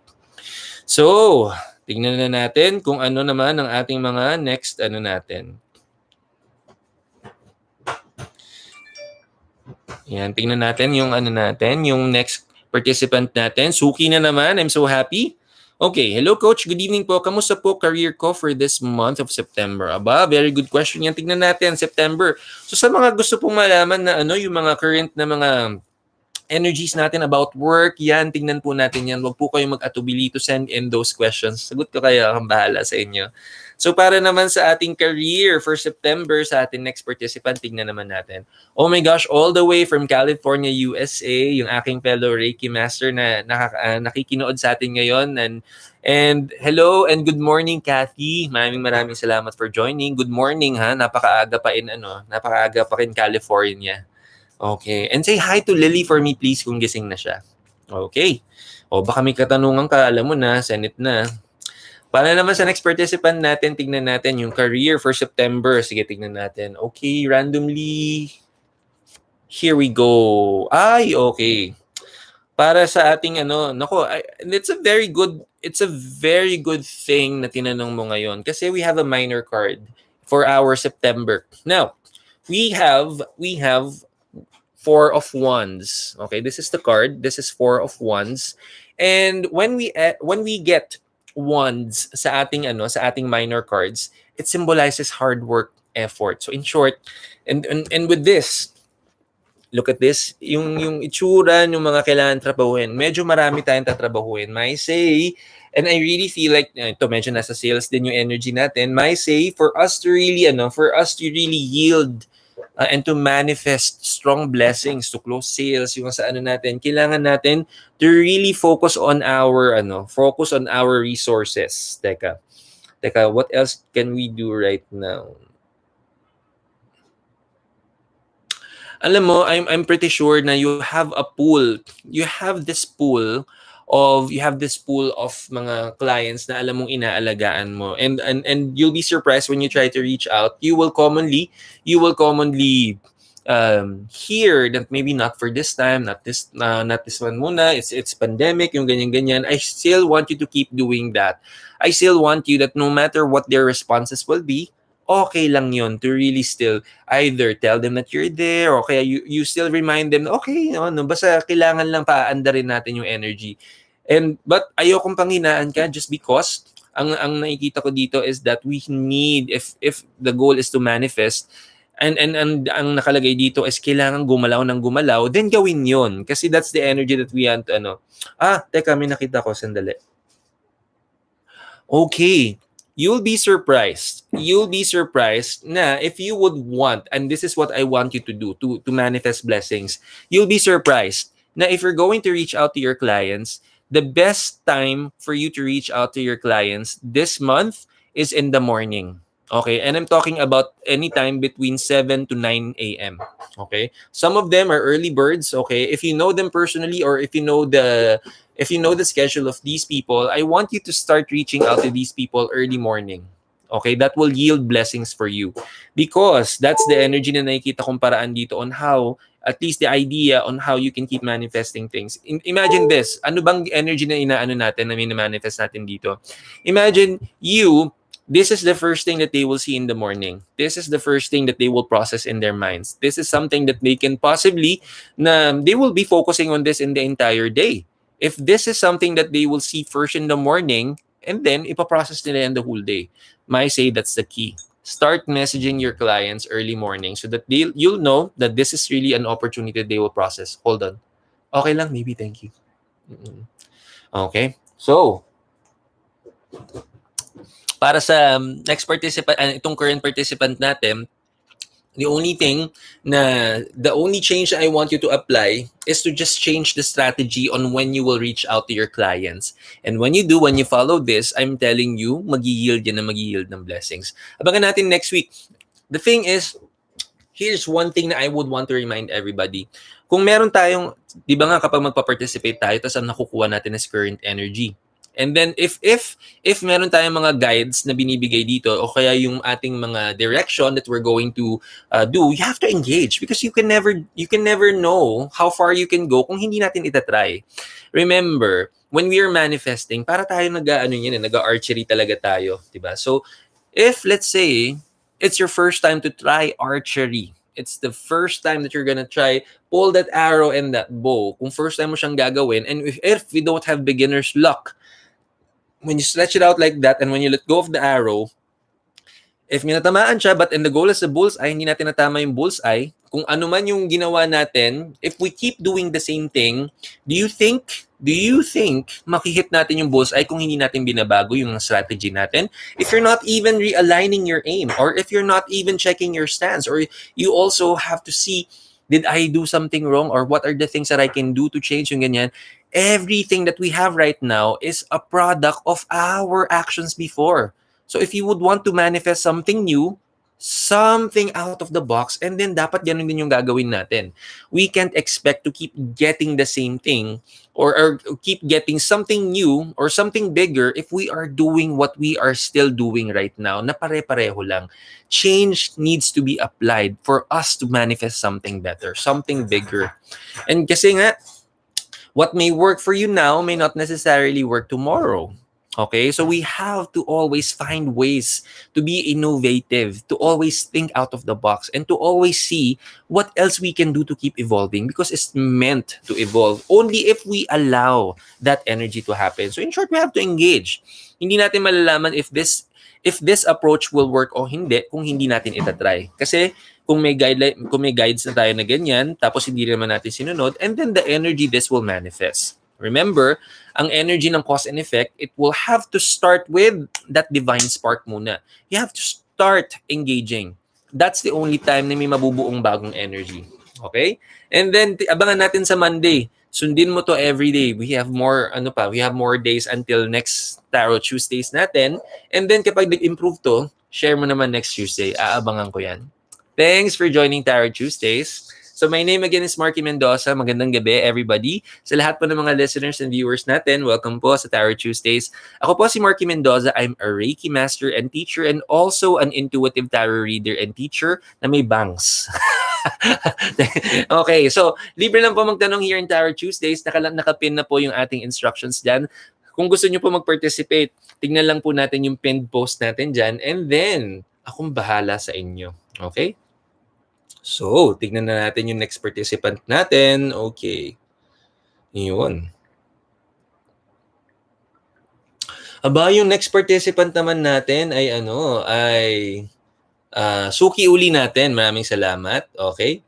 So, tingnan na natin kung ano naman ang ating mga next natin. Yan, tingnan natin yung yung next participant natin. Suki na naman. I'm so happy. Okay, hello coach. Good evening po. Kamusta po career ko for this month of September? Very good question yan. Tingnan natin, September. So sa mga gusto pong malaman na yung mga current na mga energies natin about work, yan, tingnan po natin yan. Huwag po kayong mag-atubili to send in those questions. Sagot ko kayo, akong bahala sa inyo. So para naman sa ating career for September, sa ating next participant, tingnan naman natin. Oh my gosh, all the way from California, USA, yung aking fellow Reiki master na nakikinood sa atin ngayon. And hello and good morning, Kathy. Maraming salamat for joining. Good morning ha, napakaaga pa rin California. Okay. And say hi to Lily for me, please, kung gising na siya. Okay. Baka may katanungan ka, alam mo na, send it na. Para naman sa next participant natin, tignan natin yung career for September. Sige, tignan natin. Okay, randomly. Here we go. Okay. Para sa ating it's a very good thing na tinanong mo ngayon kasi we have a minor card for our September. Now, we have 4 of Wands. Okay, this is the card. This is 4 of Wands. And when we get Wands sa ating minor cards, it symbolizes hard work, effort. So in short, and with this, look at this, yung itsura ng mga kailangan trabahuin. Medyo marami tayong tatrabahuin. May say, and I really feel like ito medyo nasa sales din yung energy natin. May say for us to really yield and to manifest strong blessings, to close sales, yung sa natin, kailangan natin to really focus on our resources. Teka, what else can we do right now? Alam mo, I'm pretty sure na you have a pool. You have this pool of mga clients na alam mong inaalagaan mo, and you'll be surprised when you try to reach out. You will commonly hear that maybe not for this time, not this one muna, it's pandemic, yung ganyan-ganyan, I still want you to keep doing that. I still want you that no matter what their responses will be, okay lang yun to really still either tell them that you're there or kaya you still remind them, okay, no, basta kailangan lang paanda rin natin yung energy. But ayokong panghinaan ka just because ang nakikita ko dito is that we need, if the goal is to manifest, and ang nakalagay dito is kailangan gumalaw ng gumalaw, then gawin yon. Kasi that's the energy that we want, teka, may nakita ko, sandali. Okay. You'll be surprised. You'll be surprised na if you would want, and this is what I want you to do to manifest blessings, you'll be surprised na if you're going to reach out to your clients, the best time for you to reach out to your clients this month is in the morning. Okay? And I'm talking about anytime between 7 to 9 a.m. Okay? Some of them are early birds. Okay? If you know them personally or if you know the schedule of these people, I want you to start reaching out to these people early morning. Okay? That will yield blessings for you. Because that's the energy na nakikita kong paraan dito on how, at least the idea on how you can keep manifesting things. Imagine this. Ano bang energy na inaano natin na manifest natin dito? Imagine this is the first thing that they will see in the morning. This is the first thing that they will process in their minds. This is something that they can possibly, they will be focusing on this in the entire day. If this is something that they will see first in the morning, and then ipaprocess nila in the whole day, I say that's the key. Start messaging your clients early morning so that you'll know that this is really an opportunity that they will process. Hold on. Okay lang, maybe, thank you. Okay. So, para sa next participant, itong current participant natin, the only change I want you to apply is to just change the strategy on when you will reach out to your clients. And when you follow this, I'm telling you, mag-yield ng blessings. Abangan natin next week. The thing is, here's one thing na I would want to remind everybody. Kung meron tayong, di ba nga kapag magpa-participate tayo, tapos ang nakukuha natin is current energy. And then if meron tayong mga guides na binibigay dito o kaya yung ating mga direction that we're going to do, you have to engage because you can never know how far you can go kung hindi natin itatry. Remember, when we are manifesting, para tayo nag-archery talaga tayo, diba? So, if let's say it's your first time to try archery, it's the first time that you're gonna try pull that arrow and that bow. Kung first time mo siyang gagawin, and if we don't have beginner's luck, when you stretch it out like that and when you let go of the arrow, if minatamaan siya but the goal is the bullseye, hindi natin natama yung bullseye, kung ano man yung ginawa natin, if we keep doing the same thing, do you think makihit natin yung bullseye kung hindi natin binabago yung strategy natin? If you're not even realigning your aim or if you're not even checking your stance, or you also have to see, did I do something wrong or what are the things that I can do to change yung ganyan? Everything that we have right now is a product of our actions before. So if you would want to manifest something new, something out of the box, and then dapat ganun din yung gagawin natin. We can't expect to keep getting the same thing or keep getting something new or something bigger if we are doing what we are still doing right now na pare-pareho lang. Change needs to be applied for us to manifest something better, something bigger. And kasi nga, what may work for you now may not necessarily work tomorrow. Okay? So we have to always find ways to be innovative, to always think out of the box, and to always see what else we can do to keep evolving because it's meant to evolve only if we allow that energy to happen. So in short, we have to engage. Hindi natin malalaman if this approach will work o hindi kung hindi natin itatry. Kasi kung may guides na tayo na ganyan, tapos hindi naman natin sinunod, and then the energy this will manifest. Remember, ang energy ng cause and effect, it will have to start with that divine spark muna. You have to start engaging. That's the only time na may mabubuong bagong energy. Okay? And then, abangan natin sa Monday. Sundin mo to every day. We have more days until next Tarot Tuesdays natin. And then, kapag nag-improve to, share mo naman next Tuesday. Aabangan ko yan. Thanks for joining Tarot Tuesdays. So my name again is Marky Mendoza. Magandang gabi, everybody. Sa lahat po ng mga listeners and viewers natin, welcome po sa Tarot Tuesdays. Ako po si Marky Mendoza. I'm a Reiki master and teacher and also an intuitive tarot reader and teacher na may bangs. Okay, so libre lang po magtanong here in Tarot Tuesdays. Nakapin na po yung ating instructions dyan. Kung gusto nyo po mag-participate, tignan lang po natin yung pinned post natin dyan and then akong bahala sa inyo. Okay? So, tignan na natin yung next participant natin. Okay. Yun. Aba, yung next participant naman natin ay Suki uli natin. Maraming salamat. Okay?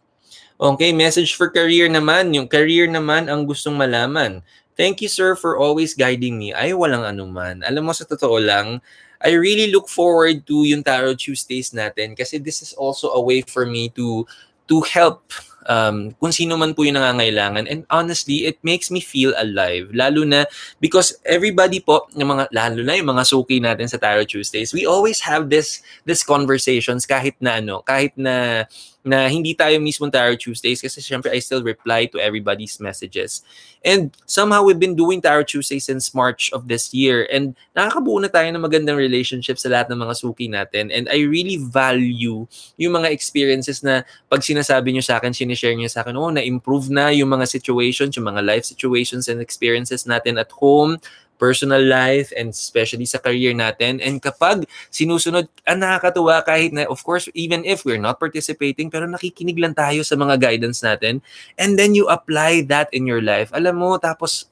Okay, message for career naman. Yung career naman ang gustong malaman. Thank you, sir, for always guiding me. Ay, walang anuman. Alam mo, sa totoo lang, I really look forward to yung Tarot Tuesdays natin kasi this is also a way for me to help kung sino man po yung nangangailangan. And honestly, it makes me feel alive. Lalo na because everybody po, lalo na yung mga suki natin sa Tarot Tuesdays, we always have this conversations kahit na hindi tayo mismo Tarot Tuesdays kasi syempre I still reply to everybody's messages. And somehow we've been doing Tarot Tuesdays since March of this year and nakakabuo na tayo ng magandang relationship sa lahat ng mga suki natin. And I really value yung mga experiences na pag sinasabi nyo sa akin, sinishare nyo sa akin, na-improve na yung mga situations, yung mga life situations and experiences natin at home, personal life, and especially sa career natin. And kapag sinusunod, nakakatuwa kahit na, of course, even if we're not participating, pero nakikinig lang tayo sa mga guidance natin. And then you apply that in your life. Alam mo, tapos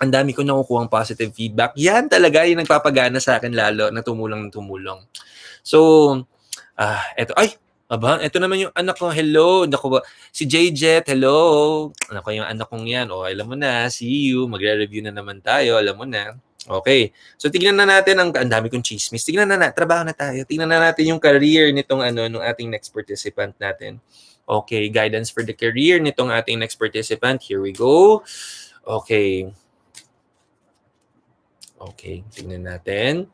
ang dami ko nakukuhang positive feedback. Yan talaga yung nagpapagana sa akin lalo na tumulong ng tumulong. So, ito naman yung anak ko. Hello. Naku, si JJet, hello. Naku, yung anak kong yan. Alam mo na, see you. Magre-review na naman tayo. Alam mo na. Okay. So, tignan na natin ang dami kong chismis. Tignan na trabaho na tayo. Tignan na natin yung career nitong nung ating next participant natin. Okay, guidance for the career nitong ating next participant. Here we go. Okay. Okay, tignan natin.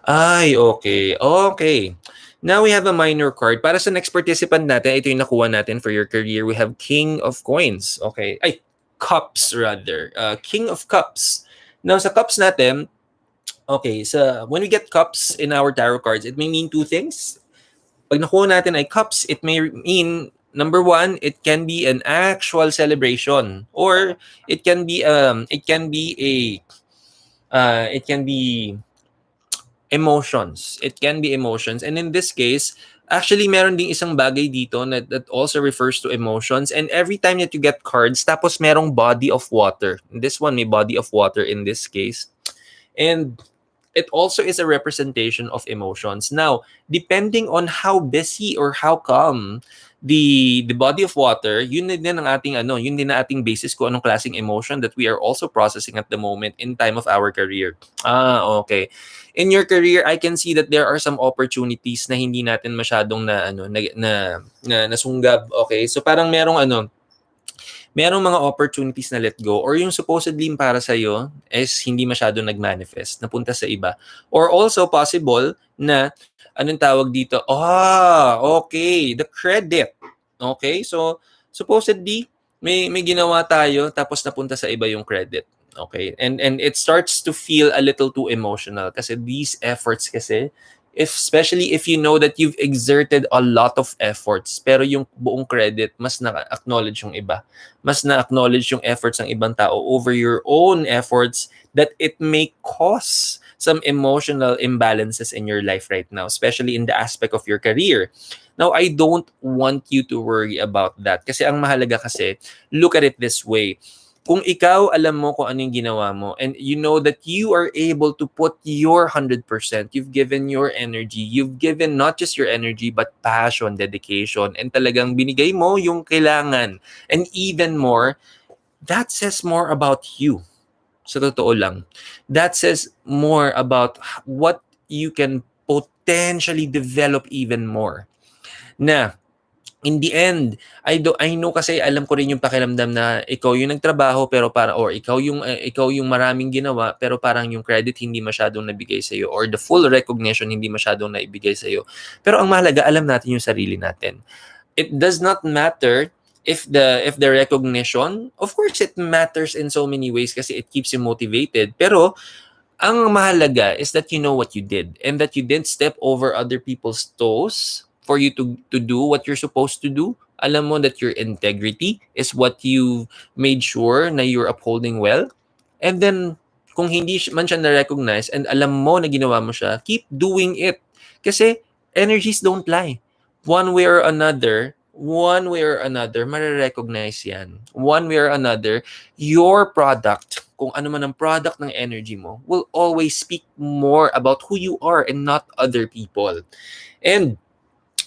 Ay, okay. Okay. Now we have a minor card. Para sa next participant natin, ito yung nakuha natin for your career. We have King of Coins. Okay. Cups rather. King of Cups. Now, sa cups natin, okay, when we get cups in our tarot cards, it may mean two things. Pag nakuha natin ay cups, it may mean, number one, it can be an actual celebration. Or it can be emotions. It can be emotions. And in this case, actually, meron ding isang bagay dito that also refers to emotions. And every time that you get cards, tapos merong body of water. This one, may body of water in this case. And it also is a representation of emotions. Now, depending on how busy or how calm the body of water, yun din ang ating yun din ang ating basis kung anong klaseng emotion that we are also processing at the moment in time of our career. Okay. In your career, I can see that there are some opportunities na hindi natin masyadong nasunggab. Okay? So parang merong mga opportunities na let go or yung supposedly para sa iyo is hindi masyadong nagmanifest, napunta sa iba. Or also possible na anong tawag dito? Okay, the credit. Okay? So supposedly may ginawa tayo tapos napunta sa iba yung credit. Okay? And it starts to feel a little too emotional kasi these efforts kasi especially if you know that you've exerted a lot of efforts pero yung buong credit mas na-acknowledge yung iba. Mas na-acknowledge yung efforts ng ibang tao over your own efforts that it may cause some emotional imbalances in your life right now, especially in the aspect of your career. Now, I don't want you to worry about that kasi ang mahalaga kasi, look at it this way. Kung ikaw alam mo kung ano yung ginawa mo and you know that you are able to put your 100%, you've given your energy, you've given not just your energy but passion, dedication, and talagang binigay mo yung kailangan. And even more, that says more about you. Sa totoo lang. That says more about what you can potentially develop even more. Na in the end, I know kasi alam ko rin yung pakiramdam na ikaw yung nagtrabaho pero ikaw yung maraming ginawa pero parang yung credit hindi masyadong nabigay sa iyo or the full recognition hindi masyadong naibigay sa iyo. Pero ang mahalaga, alam natin yung sarili natin. It does not matter if the recognition, of course it matters in so many ways kasi it keeps you motivated. Pero ang mahalaga is that you know what you did and that you didn't step over other people's toes for you to do what you're supposed to do. Alam mo that your integrity is what you made sure na you're upholding well. And then, kung hindi man siya na-recognize and alam mo na ginawa mo siya, keep doing it. Kasi energies don't lie. One way or another, marirecognize yan. One way or another, your product, kung ano man ang product ng energy mo, will always speak more about who you are and not other people. And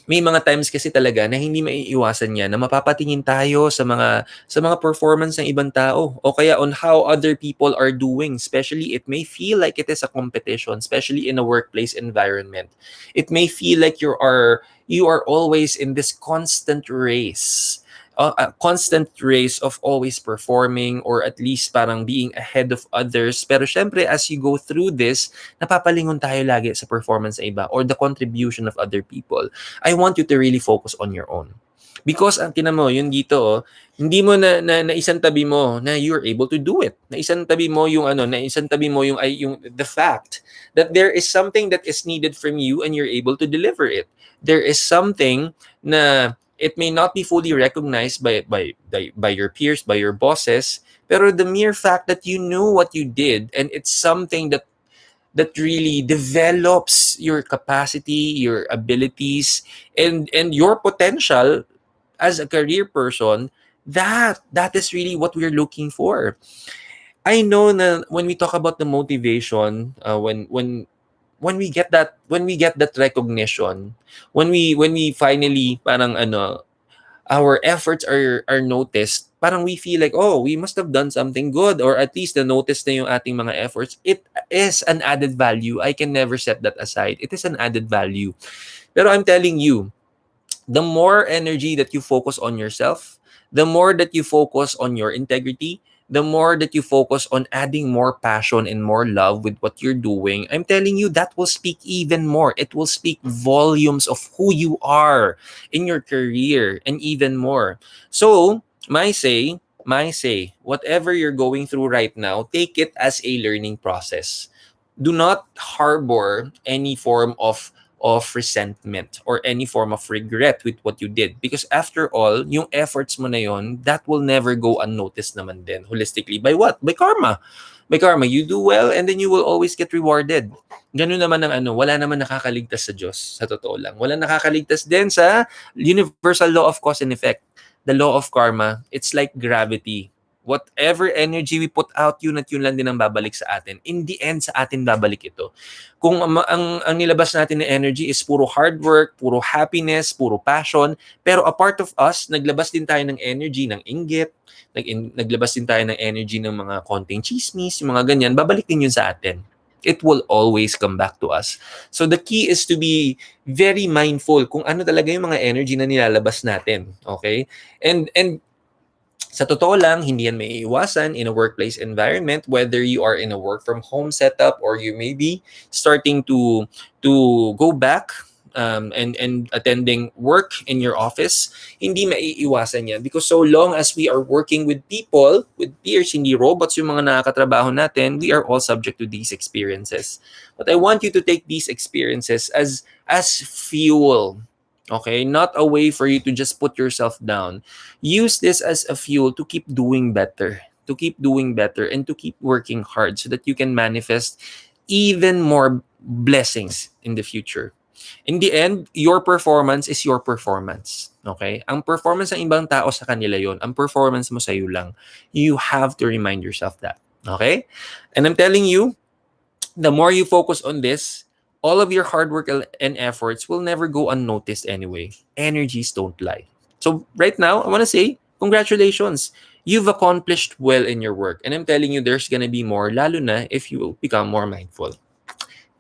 may mga times kasi talaga na hindi maiiwasan yan na mapapatingin tayo sa mga performance ng ibang tao o kaya on how other people are doing. Especially, it may feel like it is a competition, especially in a workplace environment. It may feel like you are always in this constant race. A constant race of always performing or at least parang being ahead of others. Pero syempre, as you go through this, napapalingon tayo lagi sa performance ng iba or the contribution of other people. I want you to really focus on your own. Because ang tinan mo, yun dito, hindi mo naisantabi mo na you're able to do it. Naisantabi mo yung the fact that there is something that is needed from you and you're able to deliver it. There is something na it may not be fully recognized by your peers, by your bosses, pero the mere fact that you knew what you did and it's something that really develops your capacity, your abilities, and your potential as a career person, that is really what we're looking for. I know na when we talk about the motivation, when we get that recognition, when we finally parang our efforts are noticed, parang we feel like, oh, we must have done something good or at least na-notice na yung ating mga efforts. It is an added value. I can never set that aside. It is an added value. Pero I'm telling you, the more energy that you focus on yourself, the more that you focus on your integrity, the more that you focus on adding more passion and more love with what you're doing, I'm telling you that will speak even more. It will speak volumes of who you are in your career and even more. So, my say, whatever you're going through right now, take it as a learning process. Do not harbor any form of resentment or any form of regret with what you did. Because after all, yung efforts mo na yon, that will never go unnoticed naman din holistically. By what? By karma. By karma. You do well and then you will always get rewarded. Ganun naman ang wala naman nakakaligtas sa Diyos, sa totoo lang. Wala nakakaligtas din sa universal law of cause and effect. The law of karma, it's like gravity. Whatever energy we put out, yun at yun lang din ang babalik sa atin. In the end, sa atin babalik ito. Kung ang nilabas natin na energy is puro hard work, puro happiness, puro passion, pero a part of us, naglabas din tayo ng energy ng inggit, naglabas din tayo ng energy ng mga konting chismis, yung mga ganyan, babalik din yun sa atin. It will always come back to us. So the key is to be very mindful kung ano talaga yung mga energy na nilalabas natin. Okay? And sa totoo lang, hindi yan maiiwasan in a workplace environment, whether you are in a work from home setup or you may be starting to go back and attending work in your office, hindi maiiwasan yan. Because so long as we are working with people, with peers, hindi robots yung mga nakakatrabaho natin, we are all subject to these experiences. But I want you to take these experiences as fuel. Okay? Not a way for you to just put yourself down. Use this as a fuel to keep doing better, and to keep working hard so that you can manifest even more blessings in the future. In the end, your performance is your performance. Okay? Ang performance ng ibang tao sa kanila yon. Ang performance mo sa iyo lang. You have to remind yourself that. Okay? And I'm telling you, the more you focus on this, all of your hard work and efforts will never go unnoticed anyway. Energies don't lie. So right now, I want to say, congratulations. You've accomplished well in your work. And I'm telling you, there's gonna be more, lalo na if you become more mindful.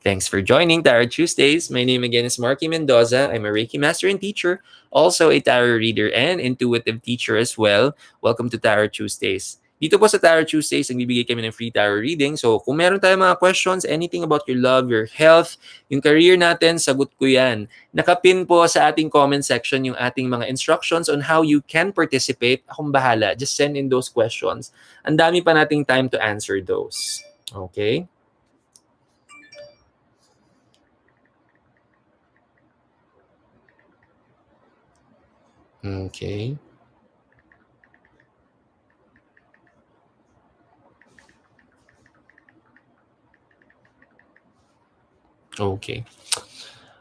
Thanks for joining Tarot Tuesdays. My name again is Marky Mendoza. I'm a Reiki master and teacher, also a tarot reader and intuitive teacher as well. Welcome to Tarot Tuesdays. Dito po sa Tarot Tuesdays, nagbibigay kami ng free tarot reading. So kung meron tayong mga questions, anything about your love, your health, yung career natin, sagot ko yan. Nakapin po sa ating comment section yung ating mga instructions on how you can participate. Akong bahala. Just send in those questions. Ang dami pa nating time to answer those. Okay? Okay. Okay.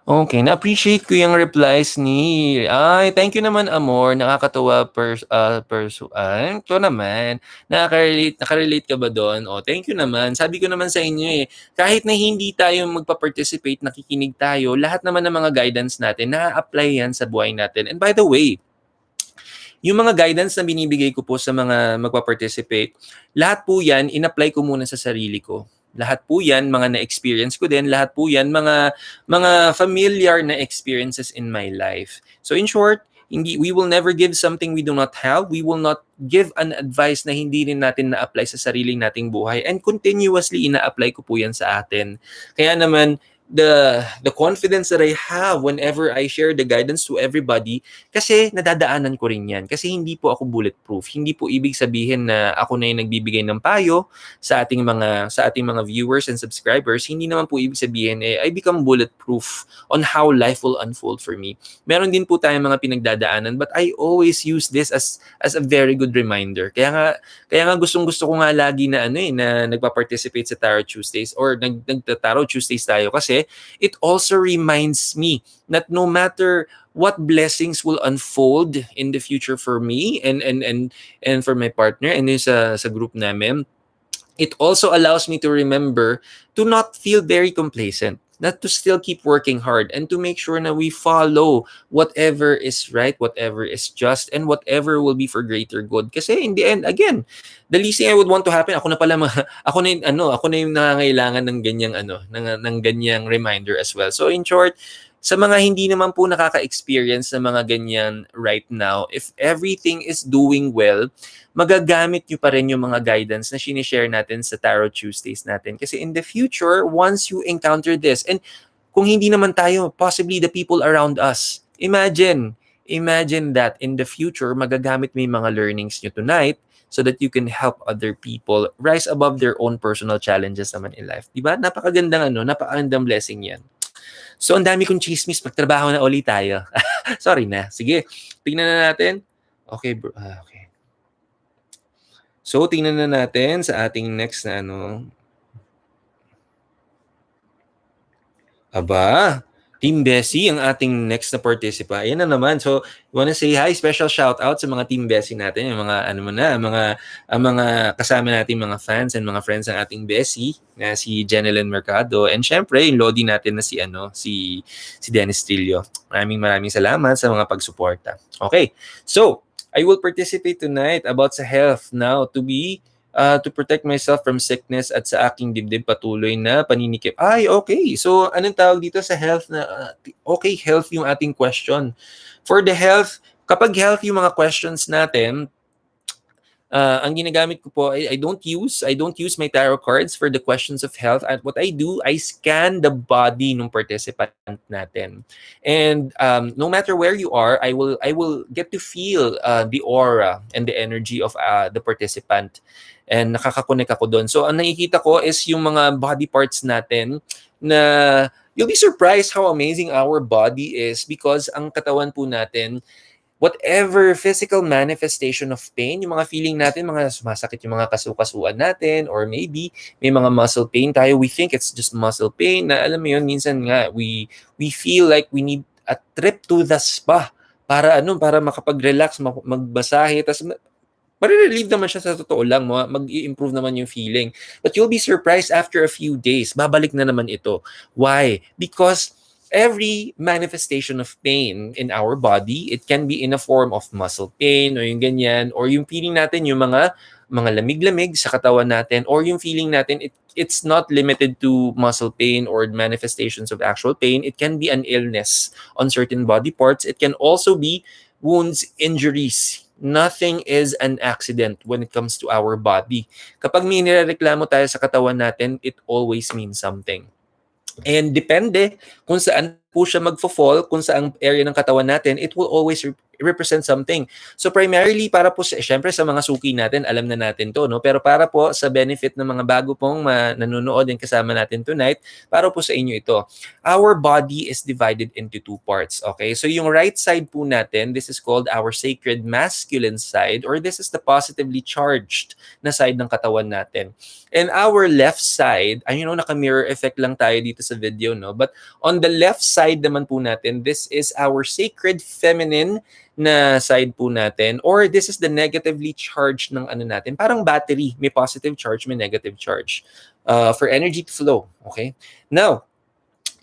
Okay, na-appreciate ko yung replies ay, thank you naman Amor, nakakatuwa ito naman, naka-relate ka ba dun? Oh, thank you naman. Sabi ko naman sa inyo, kahit na hindi tayo magpa-participate, nakikinig tayo, lahat naman ng mga guidance natin, naa-apply yan sa buhay natin. And by the way, yung mga guidance na binibigay ko po sa mga magpa-participate, lahat po yan, in-apply ko muna sa sarili ko. Lahat po yan, mga na-experience ko din. Lahat po yan, mga familiar na experiences in my life. So in short, we will never give something we do not have. We will not give an advice na hindi rin natin na-apply sa sariling nating buhay. And continuously, ina-apply ko po yan sa atin. Kaya naman, the confidence that I have whenever I share the guidance to everybody, kasi nadadaanan ko rin yan. Kasi hindi po ako bulletproof. Hindi po ibig sabihin na ako na yung nagbibigay ng payo sa ating mga viewers and subscribers. Hindi naman po ibig sabihin I become bulletproof on how life will unfold for me. Meron din po tayong mga pinagdadaanan, but I always use this as a very good reminder. Kaya nga gustong-gusto ko nga lagi na nagpa-participate sa Tarot Tuesdays or nagta-Tarot Tuesdays tayo kasi it also reminds me that no matter what blessings will unfold in the future for me and for my partner and sa group namin, it also allows me to remember to not feel very complacent, not to still keep working hard, and to make sure that we follow whatever is right, whatever is just, and whatever will be for greater good. Kasi in the end, again, the least thing I would want to happen, ako na pala, ako na yung nangangailangan ng ganyang, ng ganyang reminder as well. So in short, sa mga hindi naman po nakaka-experience ng mga ganyan right now, if everything is doing well, magagamit nyo pa rin yung mga guidance na sinishare natin sa Tarot Tuesdays natin. Kasi in the future, once you encounter this, and kung hindi naman tayo, possibly the people around us, imagine that in the future, magagamit mo yung mga learnings nyo tonight so that you can help other people rise above their own personal challenges naman in life. Diba? Napakagandang blessing yan. So, ang dami kong chismis. Magtrabaho na ulit tayo. Sorry na. Sige, tingnan na natin. Okay, bro. Okay. So, tingnan na natin sa ating next na Aba, Team Bessie, ang ating next na participant. Ayan na naman. So, you wanna say hi? Special shout out sa mga Team Bessie natin, yung mga mga kasama natin mga fans and mga friends ng ating Bessie na si Jenelyn Mercado, and syempre yung Lodi natin na si Dennis Trillo. Maraming salamat sa mga pagsuporta. Okay. So, I will participate tonight about sa health now to protect myself from sickness at sa aking dibdib patuloy na paninikip. Ay, okay. So, anong tawag dito sa health na, okay, health yung ating question. For the health, kapag health yung mga questions natin, ang ginagamit ko po, I don't use my tarot cards for the questions of health. At what I do, I scan the body ng participant natin. And no matter where you are, I will get to feel the aura and the energy of the participant. And nakakakonek ako doon. So, ang nakikita ko is yung mga body parts natin na you'll be surprised how amazing our body is because ang katawan po natin, whatever physical manifestation of pain, yung mga feeling natin, mga sumasakit yung mga kasukasuan natin, or maybe may mga muscle pain tayo, we think it's just muscle pain, na alam mo yun, minsan nga, we feel like we need a trip to the spa para makapag-relax, magmasahe, tas marirelieve naman siya sa totoo lang, mag-i-improve naman yung feeling. But you'll be surprised after a few days, babalik na naman ito. Why? Because every manifestation of pain in our body, it can be in a form of muscle pain or yung ganyan, or yung feeling natin yung mga lamig-lamig sa katawan natin, or yung feeling natin it's not limited to muscle pain or manifestations of actual pain. It can be an illness on certain body parts. It can also be wounds, injuries. Nothing is an accident when it comes to our body. Kapag may nirereklamo tayo sa katawan natin, it always means something. And depende kung saan po siya magfo-fall kung saang area ng katawan natin, it will always represent something. So primarily para po syempre sa mga suki natin, alam na natin 'to, no? Pero para po sa benefit ng mga bago pong nanonood and kasama natin tonight, para po sa inyo ito. Our body is divided into two parts, okay? So yung right side po natin, this is called our sacred masculine side, or this is the positively charged na side ng katawan natin. And our left side, naka-mirror effect lang tayo dito sa video, no? But on the left side naman po natin, this is our sacred feminine na side po natin, or this is the negatively charged ng natin. Parang battery, may positive charge, may negative charge. For energy to flow, okay? Now,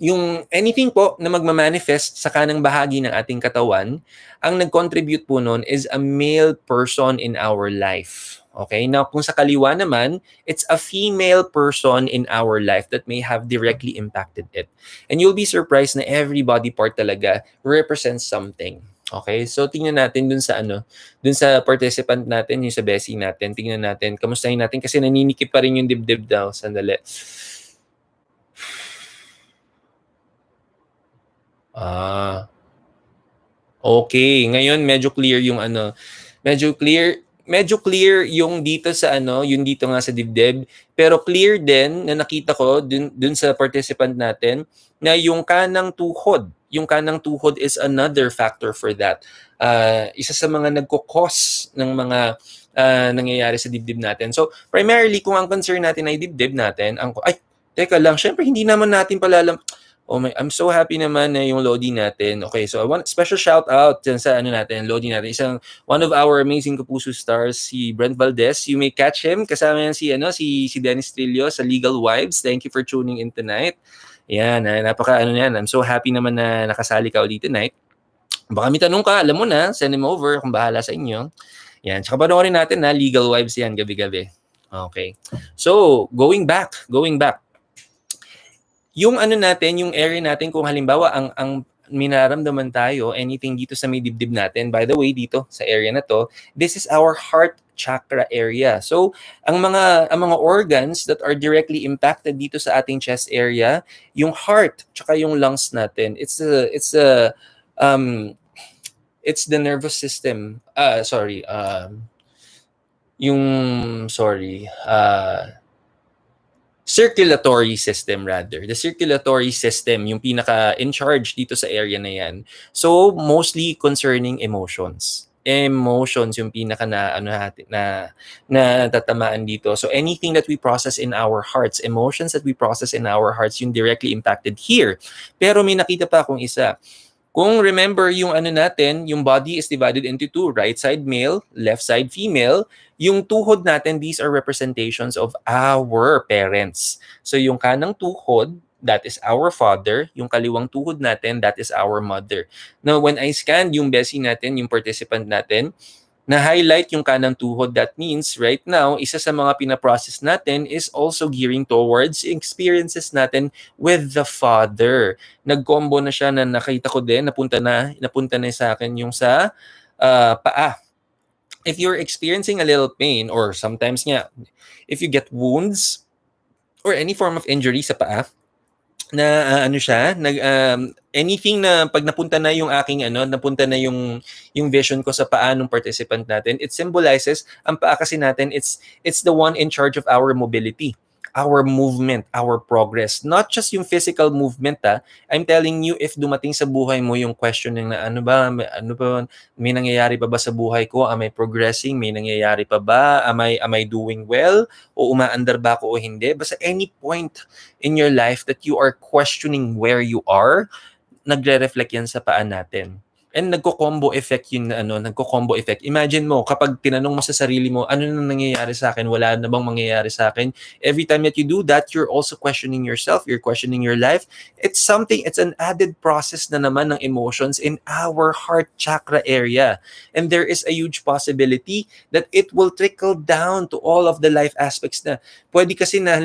yung anything po na magmamanifest sa kanang bahagi ng ating katawan, ang nag-contribute po nun is a male person in our life. Okay? Now, kung sa kaliwa naman, it's a female person in our life that may have directly impacted it. And you'll be surprised na every body part talaga represents something. Okay? So, tingnan natin dun sa participant natin, yung sa Bessie natin. Tingnan natin, kamustahin natin kasi naninikip pa rin yung dibdib daw. Sandali. Okay. Ngayon, medyo clear yung medyo clear yung dito sa yung dito nga sa dibdib. Pero clear din na nakita ko dun sa participant natin na yung kanang tuhod is another factor for that. Isa sa mga nagko-cause ng mga nangyayari sa dibdib natin. So, primarily, kung ang concern natin ay dibdib natin, teka lang, syempre hindi naman natin I'm so happy naman na yung Lodi natin. Okay, so I want special shout out dyan sa Lodi natin. One of our amazing Kapuso stars, si Brent Valdez. You may catch him. Kasama yan si Dennis Trillo sa Legal Wives. Thank you for tuning in tonight. Yan, yan. I'm so happy naman na nakasali ka ulit tonight. Baka may tanong ka, alam mo na, send him over kung bahala sa inyo. Yan, tsaka panoorin natin na Legal Wives yan, gabi-gabi. Okay. So, going back. Yung yung area natin, kung halimbawa ang minaramdaman tayo, anything dito sa may dibdib natin, by the way, dito sa area na to, this is our heart chakra area. So, ang mga organs that are directly impacted dito sa ating chest area, yung heart, tsaka yung lungs natin, it's the nervous system. Circulatory system rather. The circulatory system, yung pinaka in charge dito sa area na yan. So, mostly concerning emotions. Emotions yung pinaka na tatamaan dito. So, anything that we process in our hearts, emotions that we process in our hearts, yung directly impacted here. Pero may nakita pa akong isa. Kung remember yung natin, yung body is divided into two, right side male, left side female. Yung tuhod natin, these are representations of our parents. So yung kanang tuhod, that is our father. Yung kaliwang tuhod natin, that is our mother. Now, when I scanned yung Bessie natin, yung participant natin, na-highlight yung kanang tuhod. That means, right now, isa sa mga pinaprocess natin is also gearing towards experiences natin with the Father. Nag-combo na siya na nakita ko din, napunta na sa akin yung sa paa. If you're experiencing a little pain, or sometimes nga, if you get wounds, or any form of injury sa paa, na anything na pag napunta na yung aking napunta na yung vision ko sa paa ng participant natin, it symbolizes ang paa kasi natin, it's the one in charge of our mobility, our movement, our progress. Not just yung physical movement, I'm telling you, if dumating sa buhay mo yung questioning na ano ba, may nangyayari pa ba sa buhay ko? Am I progressing? May nangyayari pa ba? Am I doing well? O umaandar ba ako o hindi? Basta any point in your life that you are questioning where you are, nagre-reflect yan sa paa natin. And nagko-combo effect yun nagko-combo effect. Imagine mo, kapag tinanong mo sa sarili mo, ano na nangyayari sa akin? Wala na bang mangyayari sa akin? Every time that you do that, you're also questioning yourself, you're questioning your life. It's an added process na naman ng emotions in our heart chakra area. And there is a huge possibility that it will trickle down to all of the life aspects na. Pwede kasi na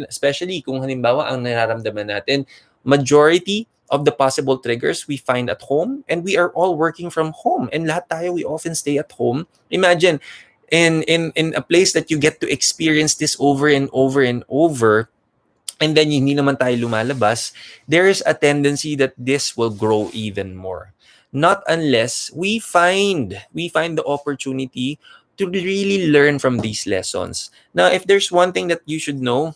especially kung halimbawa ang nararamdaman natin, majority of the possible triggers we find at home, and we are all working from home, and lahat tayo, we often stay at home. Imagine in a place that you get to experience this over and over and over, and then hindi naman tayo lumalabas, there is a tendency that this will grow even more. Not unless we find the opportunity to really learn from these lessons. Now, if there's one thing that you should know,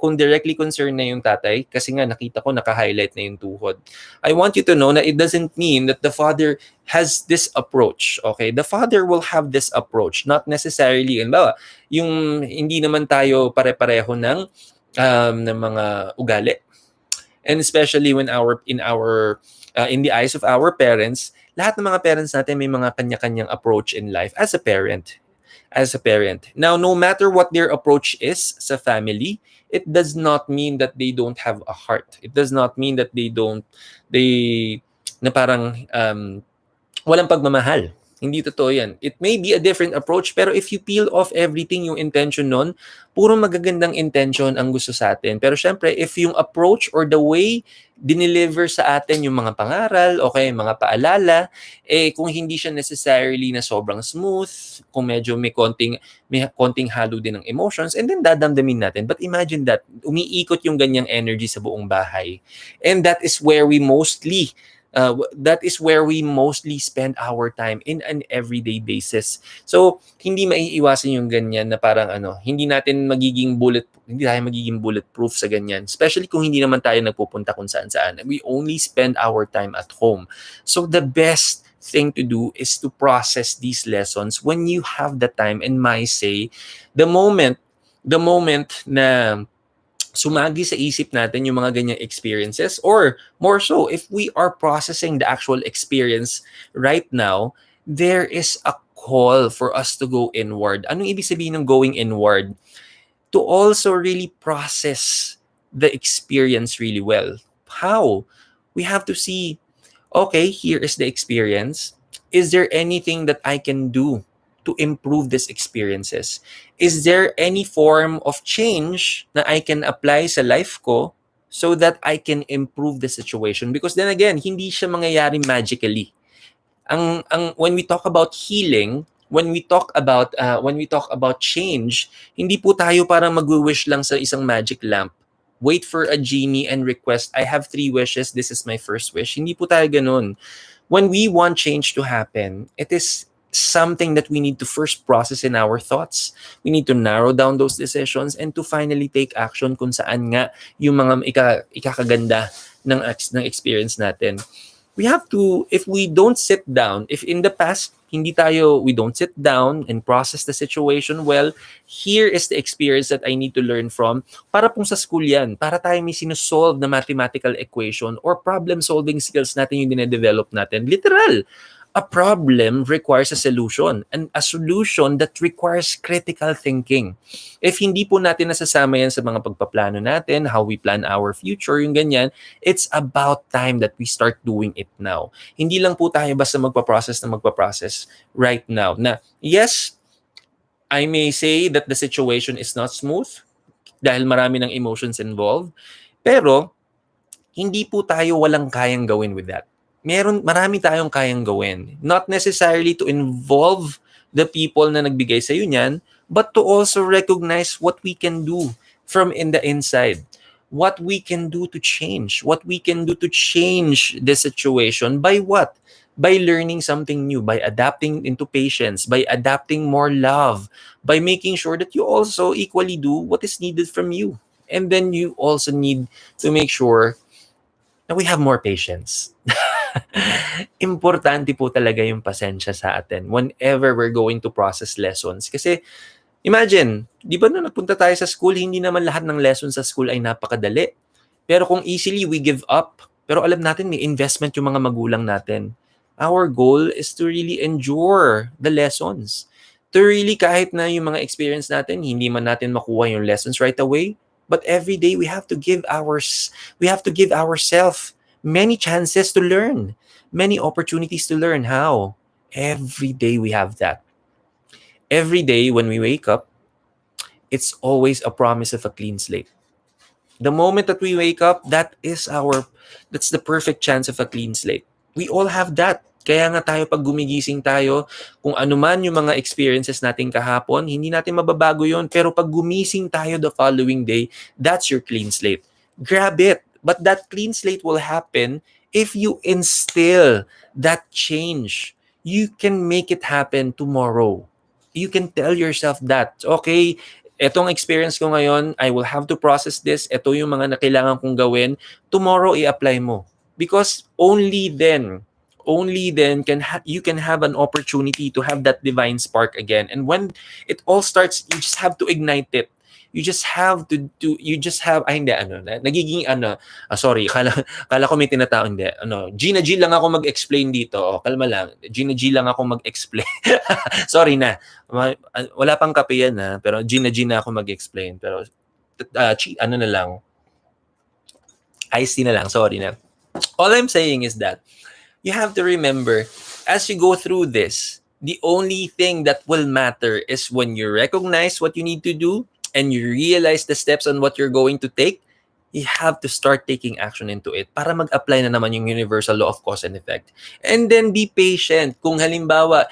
kung directly concerned na yung tatay, kasi nga nakita ko naka-highlight na yung tuhod, I want you to know that it doesn't mean that the father has this approach. Okay? The father will have this approach, not necessarily, yung hindi naman tayo pare-pareho ng mga ugali, and especially when in the eyes of our parents, lahat ng mga parents natin may mga kanya-kanyang approach in life as a parent. Now, no matter what their approach is sa family, it does not mean that they don't have a heart. It does not mean that they na parang walang pagmamahal. Hindi totoo yan. It may be a different approach, pero if you peel off everything, yung intention nun, puro magagandang intention ang gusto sa atin. Pero syempre, if yung approach or the way dineliver sa atin yung mga pangaral, okay, mga paalala, kung hindi siya necessarily na sobrang smooth, kung medyo may konting halo din ng emotions, and then dadamdamin natin. But imagine that, umiikot yung ganyang energy sa buong bahay. And that is where we mostly spend our time in an everyday basis. So, hindi maiiwasan yung ganyan na parang hindi tayo magiging bulletproof sa ganyan. Especially kung hindi naman tayo nagpupunta kung saan-saan. We only spend our time at home. So, the best thing to do is to process these lessons when you have the time. And my say, the moment na sumagi sa isip natin yung mga ganyang experiences, or more so, if we are processing the actual experience right now, there is a call for us to go inward. Anong ibig sabihin ng going inward? To also really process the experience really well. How? We have to see, okay, here is the experience. Is there anything that I can do to improve these experiences? Is there any form of change na I can apply sa life ko so that I can improve the situation? Because then again, hindi siya mangyayari magically. When we talk about healing, when we talk about change, hindi po tayo parang magwi-wish lang sa isang magic lamp. Wait for a genie and request, I have 3 wishes, this is my first wish. Hindi po tayo ganun. When we want change to happen, it is something that we need to first process in our thoughts. We need to narrow down those decisions and to finally take action kung saan nga yung mga ikakaganda ng experience natin. We have to, if we don't sit down, if in the past, we don't sit down and process the situation well, here is the experience that I need to learn from. Para pong sa school yan, para tayo may sinusolve na mathematical equation or problem-solving skills natin yung dinedevelop natin. Literal. A problem requires a solution, and a solution that requires critical thinking. If hindi po natin nasasama yan sa mga pagpaplano natin, how we plan our future, yung ganyan, it's about time that we start doing it now. Hindi lang po tayo basta magpaprocess right now. Na, yes, I may say that the situation is not smooth dahil marami ng emotions involved, pero hindi po tayo walang kayang gawin with that. Marami tayong kayang gawin. Not necessarily to involve the people na nagbigay sa'yo niyan, but to also recognize what we can do from in the inside. What we can do to change. What we can do to change the situation. By what? By learning something new. By adapting into patience. By adapting more love. By making sure that you also equally do what is needed from you. And then you also need to make sure that we have more patience. Importante po talaga yung pasensya sa atin whenever we're going to process lessons. Kasi, imagine, di ba nung nagpunta tayo sa school, hindi naman lahat ng lessons sa school ay napakadali. Pero kung easily we give up, pero alam natin may investment yung mga magulang natin. Our goal is to really endure the lessons. To really, kahit na yung mga experience natin, hindi man natin makuha yung lessons right away, but every day we have to give ourselves many chances to learn, many opportunities to learn. How? Every day we have that. Every day when we wake up, it's always a promise of a clean slate. The moment that we wake up, that's the perfect chance of a clean slate. We all have that. Kaya nga tayo pag gumigising tayo, kung ano man yung mga experiences natin kahapon, hindi natin mababago yon. Pero pag gumising tayo the following day, that's your clean slate. Grab it. But that clean slate will happen if you instill that change. You can make it happen tomorrow. You can tell yourself that, okay, etong experience ko ngayon, I will have to process this. Ito yung mga na kailangan kong gawin. Tomorrow, i-apply mo. Because only then you can have an opportunity to have that divine spark again. And when it all starts, you just have to ignite it. You just have to do, you just have, ay hindi, nagiging sorry, kala ko may tinatao, hindi, Gina G lang ako mag-explain dito, kalma lang, Gina G lang ako mag-explain, sorry na, wala pang kape yan pero Gina G na ako mag-explain, pero, na lang, iced tea na lang, sorry na. All I'm saying is that, you have to remember, as you go through this, the only thing that will matter is when you recognize what you need to do and you realize the steps on what you're going to take, you have to start taking action into it para mag-apply na naman yung universal law of cause and effect. And then be patient. Kung halimbawa,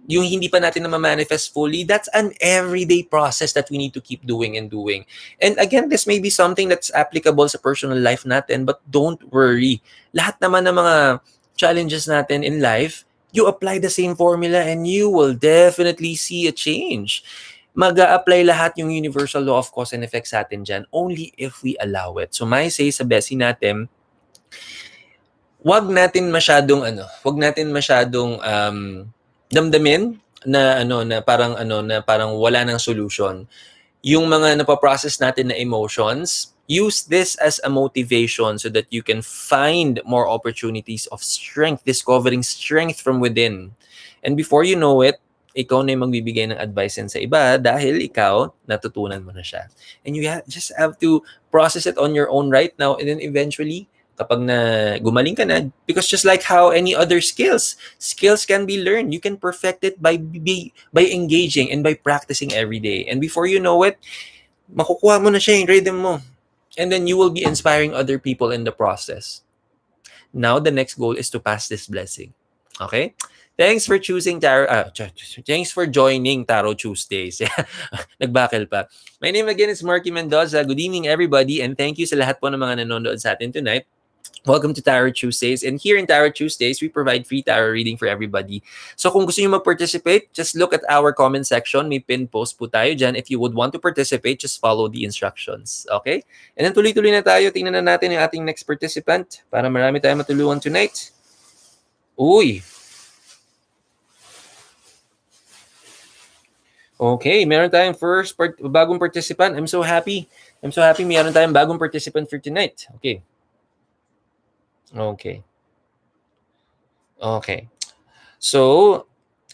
yung hindi pa natin na ma-manifest fully, that's an everyday process that we need to keep doing and doing. And again, this may be something that's applicable sa personal life natin, but don't worry. Lahat naman ng mga challenges natin in life, you apply the same formula and you will definitely see a change. Mag-a-apply lahat yung universal law of cause and effect sa atin dyan only if we allow it. So may say sa besi natin, wag natin masyadong damdamin na parang wala nang solution. Yung mga napaprocess natin na emotions, use this as a motivation so that you can find more opportunities of strength, discovering strength from within. And before you know it, ikaw na yung magbibigay ng advice sa iba dahil ikaw, natutunan mo na siya. And you just have to process it on your own right now, and then eventually, kapag na gumaling ka na, because just like how any other skills can be learned. You can perfect it by engaging and by practicing every day. And before you know it, makukuha mo na siya yung rhythm mo. And then you will be inspiring other people in the process. Now, the next goal is to pass this blessing. Okay? Thanks for choosing thanks for joining Tarot Tuesdays. Nagbakal pa. My name again is Marky Mendoza. Good evening, everybody, and thank you sa lahat po ng mga nanonood sa atin tonight. Welcome to Tarot Tuesdays. And here in Tarot Tuesdays, we provide free tarot reading for everybody. So kung gusto nyo mag-participate, just look at our comment section. May pin post po tayo dyan. If you would want to participate, just follow the instructions. Okay? And then tuloy-tuloy na tayo. Tingnan na natin yung ating next participant para marami tayong matulungan tonight. Uy! Okay, meron tayong bagong participant. I'm so happy. Meron tayong bagong participant for tonight. Okay. So,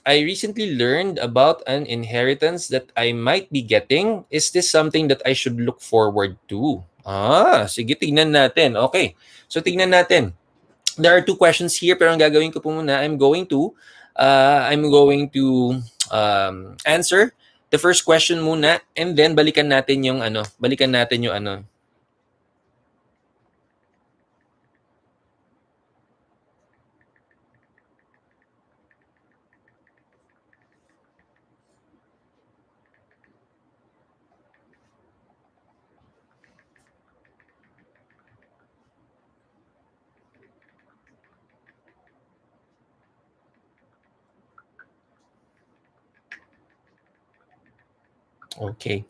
I recently learned about an inheritance that I might be getting. Is this something that I should look forward to? Sige, tignan natin. Okay. So, tignan natin. There are 2 questions here, pero ang gagawin ko po muna, I'm going to answer the first question muna, and then balikan natin yung Okay.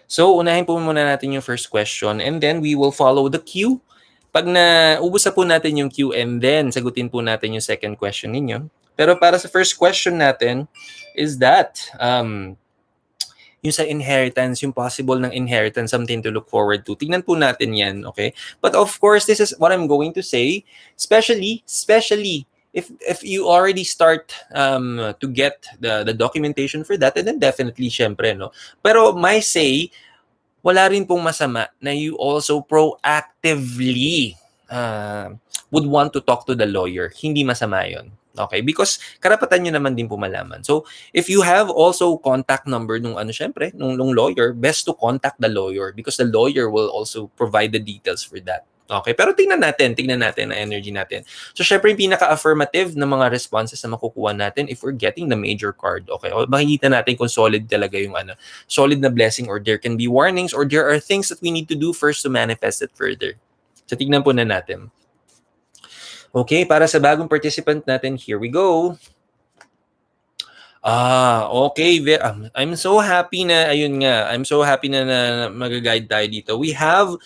So, unahin po muna natin yung first question, and then we will follow the cue. Pag naubos na po natin yung cue, and then sagutin po natin yung second question ninyo. Pero para sa first question natin is that, yung sa inheritance, yung possible ng inheritance, something to look forward to. Tignan po natin yan, okay? But of course, this is what I'm going to say, especially if you already start to get the documentation for that, and then definitely, syempre, no? Pero my say, wala rin pong masama na you also proactively would want to talk to the lawyer. Hindi masama yun. Okay? Because karapatan nyo naman din po malaman. So, if you have also contact number nung lawyer, best to contact the lawyer because the lawyer will also provide the details for that. Okay, pero tingnan natin ang energy natin. So, syempre yung pinaka-affirmative na mga responses na makukuha natin if we're getting the major card, okay? O makikita natin kung solid talaga yung solid na blessing, or there can be warnings, or there are things that we need to do first to manifest it further. So, tignan po na natin. Okay, para sa bagong participant natin, here we go. Okay. I'm so happy na, ayun nga, I'm so happy na mag-guide tayo dito. We have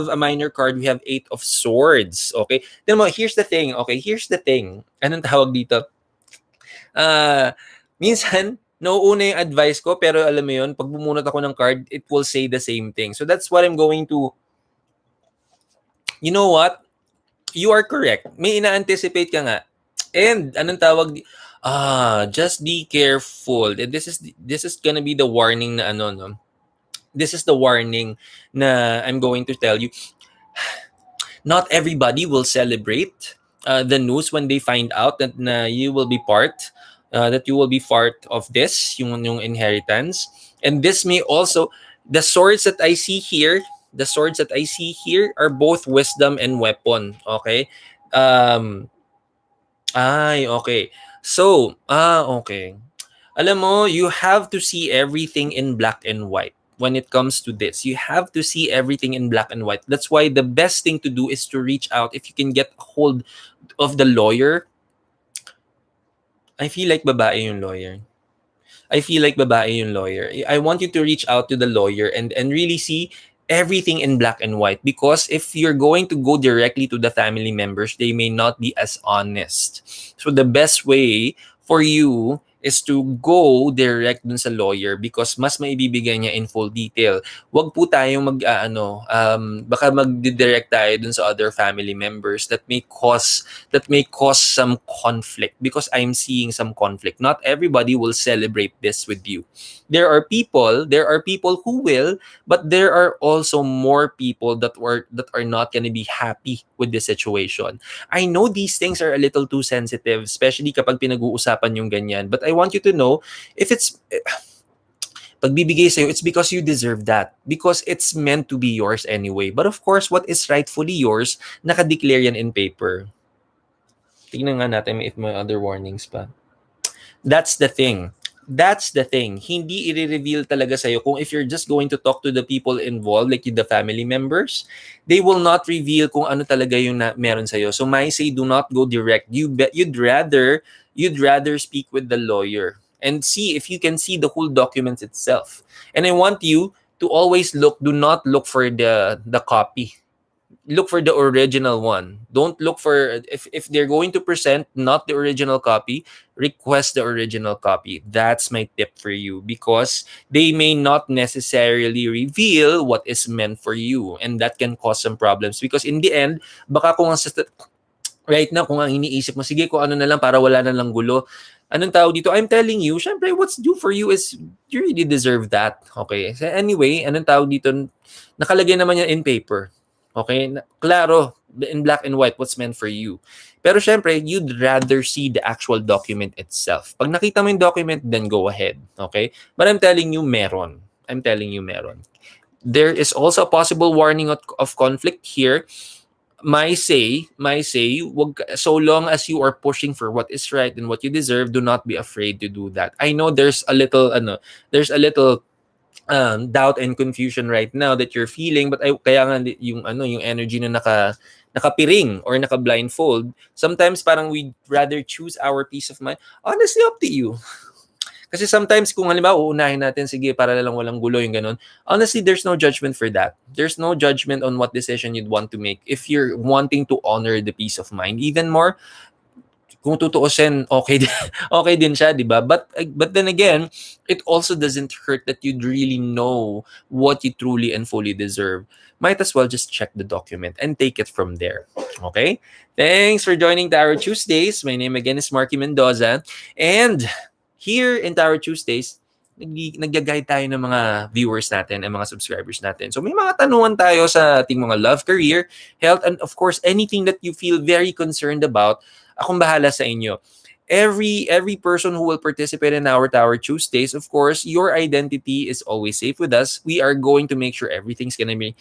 a minor card. We have 8 of Swords. Okay? Then mo, here's the thing. Okay, here's the thing. Anong tawag dito? Minsan, nauuna yung advice ko, pero alam mo yun, pag bumunot ako ng card, it will say the same thing. So that's what I'm going to, you know what? You are correct. May ina-anticipate ka nga. And anong tawag just be careful. This is gonna be the warning na no. This is the warning na I'm going to tell you. Not everybody will celebrate the news when they find out that you will be part of this, yung inheritance. And this may also, the swords that I see here are both wisdom and weapon. Okay? Okay. So, okay. Alam mo, you have to see everything in black and white when it comes to this. You have to see everything in black and white. That's why the best thing to do is to reach out. If you can get a hold of the lawyer, I feel like babae yung lawyer. I want you to reach out to the lawyer and really see everything in black and white, because if you're going to go directly to the family members, they may not be as honest. So the best way for you is to go direct dun sa lawyer, because mas maibibigay niya in full detail. Wag po tayong baka mag-direct tayo dun sa other family members that may cause some conflict, because I'm seeing some conflict. Not everybody will celebrate this with you. There are people who will, but there are also more people that are not going to be happy with the situation. I know these things are a little too sensitive, especially kapag pinag-uusapan yung ganyan. But I want you to know, if it's pagbibigay sa'yo, it's because you deserve that. Because it's meant to be yours anyway. But of course, what is rightfully yours, nakadeclare yan in paper. Tingnan nga natin if may other warnings pa. That's the thing. Hindi i-reveal talaga sa'yo kung if you're just going to talk to the people involved, like the family members, they will not reveal kung ano talaga yung meron sa'yo. So I say, do not go direct. You'd rather speak with the lawyer and see if you can see the whole document itself. And I want you to always do not look for the copy. Look for the original one. Don't look for, if they're going to present not the original copy, request the original copy. That's my tip for you, because they may not necessarily reveal what is meant for you, and that can cause some problems, because in the end, baka kung right now, kung ang iniisip mo, sige, kung ano na lang para wala na lang gulo. Anong tawag dito? I'm telling you, syempre, what's due for you is, you really deserve that. Okay? So anyway, anong tawag dito? Nakalagay naman yan in paper. Okay? Klaro, in black and white, what's meant for you. Pero syempre, you'd rather see the actual document itself. Pag nakita mo yung document, then go ahead. Okay? But I'm telling you, meron. There is also a possible warning of conflict here. My say, so long as you are pushing for what is right and what you deserve, do not be afraid to do that. I know there's a little doubt and confusion right now that you're feeling, but kaya nga yung energy na nakapiring or naka-blindfold, sometimes parang we'd rather choose our peace of mind. Honestly, up to you. Kasi sometimes kung halimbawa uunahin natin, sige, para lang walang gulo yung ganun. Honestly, there's no judgment for that. There's no judgment on what decision you'd want to make if you're wanting to honor the peace of mind. Even more, kung tutuusin, okay din siya, di ba? But then again, it also doesn't hurt that you'd really know what you truly and fully deserve. Might as well just check the document and take it from there. Okay? Thanks for joining Tarot Tuesdays. My name again is Marky Mendoza. And here in Tarot Tuesdays, nag-guide tayo ng mga viewers natin and mga subscribers natin. So may mga tanungan tayo sa ating mga love, career, health, and of course, anything that you feel very concerned about, akong bahala sa inyo. Every person who will participate in our Tarot Tuesdays, of course, your identity is always safe with us. We are going to make sure everything's gonna be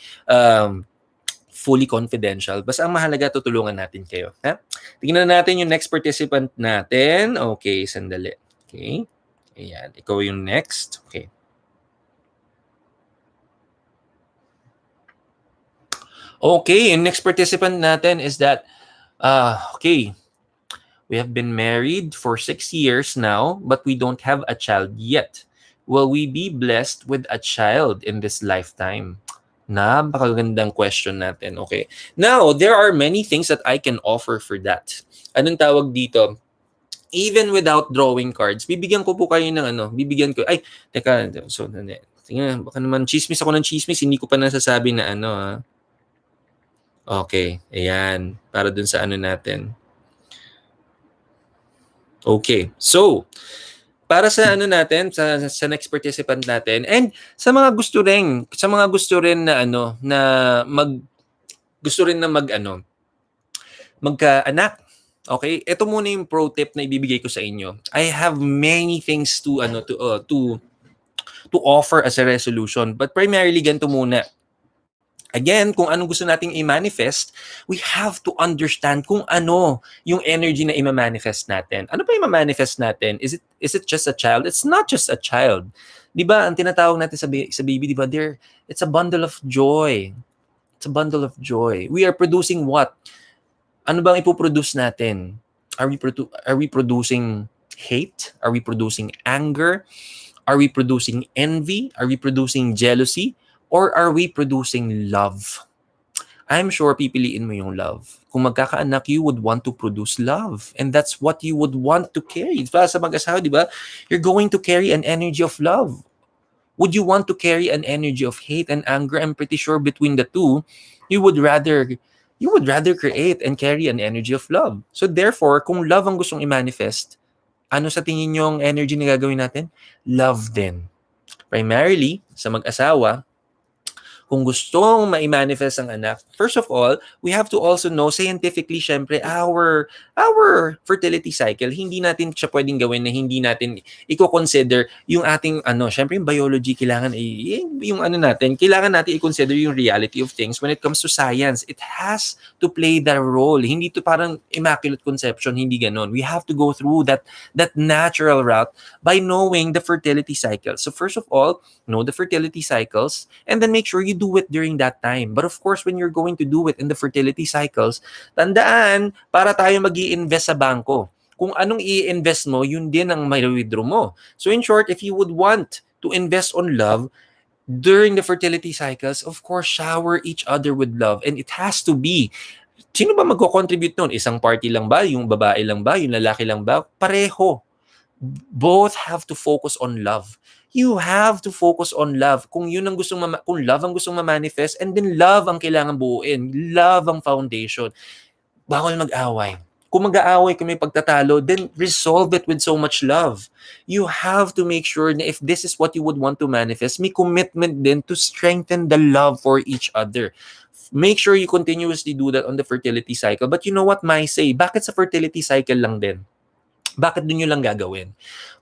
fully confidential. Basta ang mahalaga, tutulungan natin kayo. Ha? Tingnan natin yung next participant natin. Okay, sandali. Okay. Ayan, ikaw yung next. Okay. Okay, yung next participant natin is that, okay, we have been married for 6 years now, but we don't have a child yet. Will we be blessed with a child in this lifetime? Napakagandang question natin. Okay. Now, there are many things that I can offer for that. Anong tawag dito? Even without drawing cards, bibigyan ko po kayo ng bibigyan ko, ay, teka, so, tingnan, baka naman chismis ako ng chismis, hindi ko pa nasasabi na Okay, ayan, para dun sa natin. Okay, so, para sa natin, sa next participant natin, and sa mga gusto rin na na gusto rin na magkaanak. Okay? Ito muna yung pro tip na ibibigay ko sa inyo. I have many things to offer as a resolution, but primarily ganito muna. Again, kung anong gusto nating i-manifest, we have to understand kung ano yung energy na i-manifest natin. Ano pa i-manifest natin? Is it just a child? It's not just a child. 'Di ba? Ang tinatawag natin sa baby, 'di ba? It's a bundle of joy. It's a bundle of joy. We are producing what? Ano bang ipoproduce natin? Are we producing hate? Are we producing anger? Are we producing envy? Are we producing jealousy? Or are we producing love? I'm sure pipiliin mo yung love. Kung magkakaanak, you would want to produce love. And that's what you would want to carry. Para sa mag-asawa, di ba? You're going to carry an energy of love. Would you want to carry an energy of hate and anger? I'm pretty sure between the two, you would rather create and carry an energy of love. So therefore, kung love ang gustong i-manifest, ano sa tingin nyo ang energy na gagawin natin? Love din. Primarily, sa mag-asawa, kung gustong ma-manifest ang anak, first of all, we have to also know scientifically, syempre, our fertility cycle, hindi natin siya pwedeng gawin na hindi natin i-consider yung ating, syempre yung biology, kailangan, kailangan natin i-consider yung reality of things when it comes to science. It has to play that role. Hindi to parang immaculate conception, hindi ganon. We have to go through that natural route by knowing the fertility cycle. So first of all, know the fertility cycles, and then make sure you do it during that time. But of course, when you're going to do it in the fertility cycles, tandaan, para tayo mag-i-invest sa bangko. Kung anong i-invest mo, yun din ang may withdraw mo. So in short, if you would want to invest on love during the fertility cycles, of course, shower each other with love. And it has to be, sino ba magko-contribute nun? Isang party lang ba? Yung babae lang ba? Yung lalaki lang ba? Pareho. Both have to focus on love. You have to focus on love. Kung yun ang kung love ang gustong ma-manifest, and then love ang kailangan buuin. Love ang foundation. Bawal mag-away. Kung mag-aaway kung may pagtatalo, then resolve it with so much love. You have to make sure na if this is what you would want to manifest, may commitment din to strengthen the love for each other. Make sure you continuously do that on the fertility cycle. But you know what, Mai say? Bakit sa fertility cycle lang din? Bakit dun nyo lang gagawin?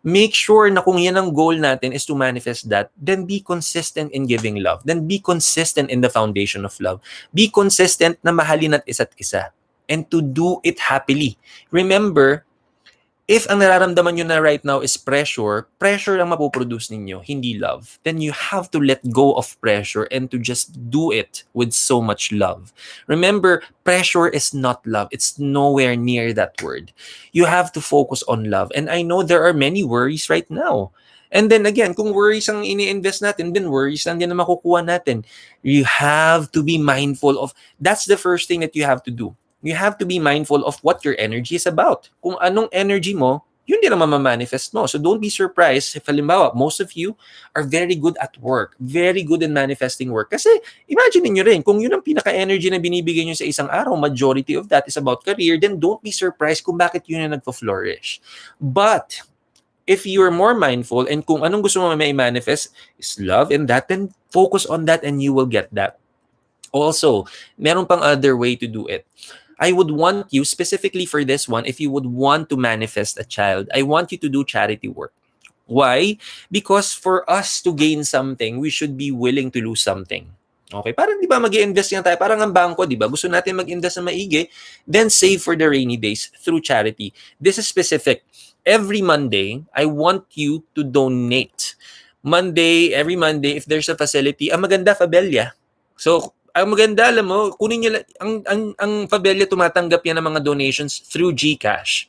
Make sure na kung yan ang goal natin is to manifest that, then be consistent in giving love. Then be consistent in the foundation of love. Be consistent na mahalin at isa't isa. And to do it happily. Remember, if ang nararamdaman nyo na right now is pressure ang mapoproduce ninyo, hindi love, then you have to let go of pressure and to just do it with so much love. Remember, pressure is not love. It's nowhere near that word. You have to focus on love. And I know there are many worries right now. And then again, kung worries ang ini-invest natin, then worries lang din na makukuha natin. You have to be mindful of, that's the first thing that you have to do. You have to be mindful of what your energy is about. Kung anong energy mo, yun din ang mamamanifest mo. So don't be surprised if halimbawa, most of you are very good at work, very good in manifesting work. Kasi imagine niyo rin, kung yun ang pinaka-energy na binibigay nyo sa isang araw, majority of that is about career, then don't be surprised kung bakit yun ang nagpo-flourish. But if you're more mindful and kung anong gusto mo may manifest is love and that, then focus on that and you will get that. Also, meron pang other way to do it. I would want you, specifically for this one, if you would want to manifest a child, I want you to do charity work. Why? Because for us to gain something, we should be willing to lose something. Okay, parang 'di ba mag-i-invest nga tayo, parang ang bangko 'di ba, gusto natin mag-invest na maigi, then save for the rainy days through charity. This is specific. Every Monday, I want you to donate. Every Monday, if there's a facility, ang maganda, Fabella. So, ang maganda, alam mo, kunin niyo ang Fabella tumatanggap yan ng mga donations through GCash.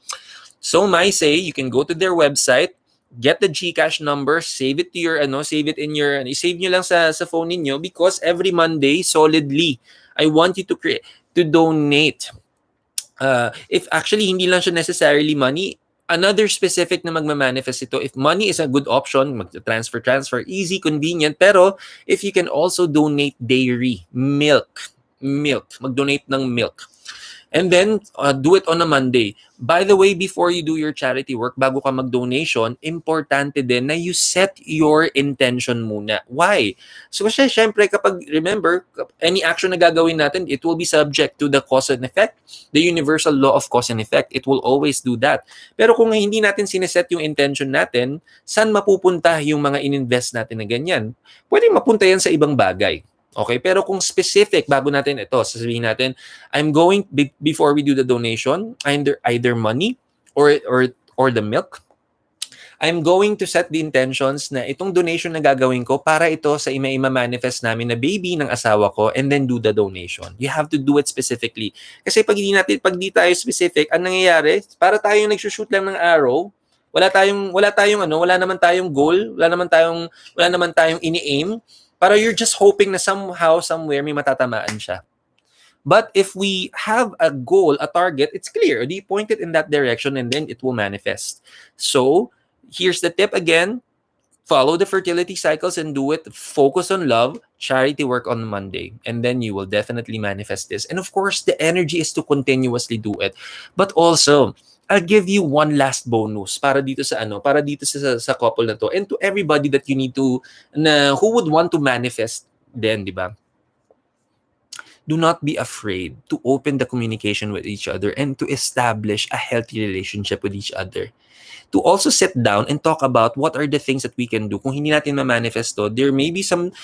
So, my say, you can go to their website, get the GCash number, save it to your save it in your save niyo lang sa phone niyo because every Monday solidly I want you to create to donate. If actually hindi lang siya necessarily money, another specific na magma-manifest ito. If money is a good option, transfer easy, convenient, pero if you can also donate dairy, milk, mag-donate ng milk. And then, do it on a Monday. By the way, before you do your charity work, bago ka mag-donation, importante din na you set your intention muna. Why? So, kasi syempre, remember, any action na gagawin natin, it will be subject to the cause and effect, the universal law of cause and effect. It will always do that. Pero kung hindi natin sineset yung intention natin, saan mapupunta yung mga ininvest natin na ganyan? Pwede mapunta yan sa ibang bagay. Okay, pero kung specific, bago natin ito, sasabihin natin, I'm going before we do the donation, either money or the milk. I'm going to set the intentions na itong donation na gagawin ko para ito sa ima-manifest namin na baby ng asawa ko and then do the donation. You have to do it specifically. Kasi pag di tayo specific, ang nangyayari, para tayong nagsushoot lang ng arrow, wala naman tayong goal, wala naman tayong ini-aim, para you're just hoping na somehow, somewhere, may matatamaan siya. But if we have a goal, a target, it's clear. You point it in that direction and then it will manifest. So, here's the tip again. Follow the fertility cycles and do it. Focus on love, charity work on Monday. And then you will definitely manifest this. And of course, the energy is to continuously do it. But also, I'll give you one last bonus para dito sa couple na to and to everybody that you need to who would want to manifest then, di ba? Do not be afraid to open the communication with each other and to establish a healthy relationship with each other. To also sit down and talk about what are the things that we can do. Kung hindi natin ma-manifesto, there may be some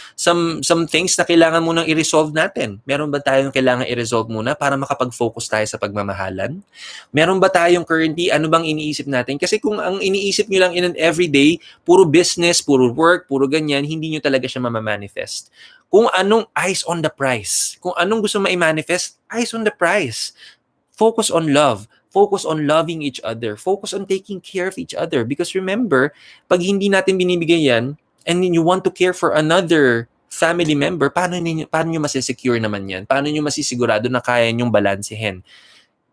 things na kailangan munang i-resolve natin. Meron ba tayong kailangan i-resolve muna para makapag-focus tayo sa pagmamahalan? Meron ba tayong currently, ano bang iniisip natin? Kasi kung ang iniisip nyo lang in an everyday, puro business, puro work, puro ganyan, hindi nyo talaga siya ma-manifest. Kung anong eyes on the prize, kung anong gusto ma-manifest, eyes on the prize. Focus on love. Focus on loving each other. Focus on taking care of each other. Because remember, pag hindi natin binibigay yan, and then you want to care for another family member, paano nyo masisecure naman yan? Paano nyo masisigurado na kaya nyong balansehin?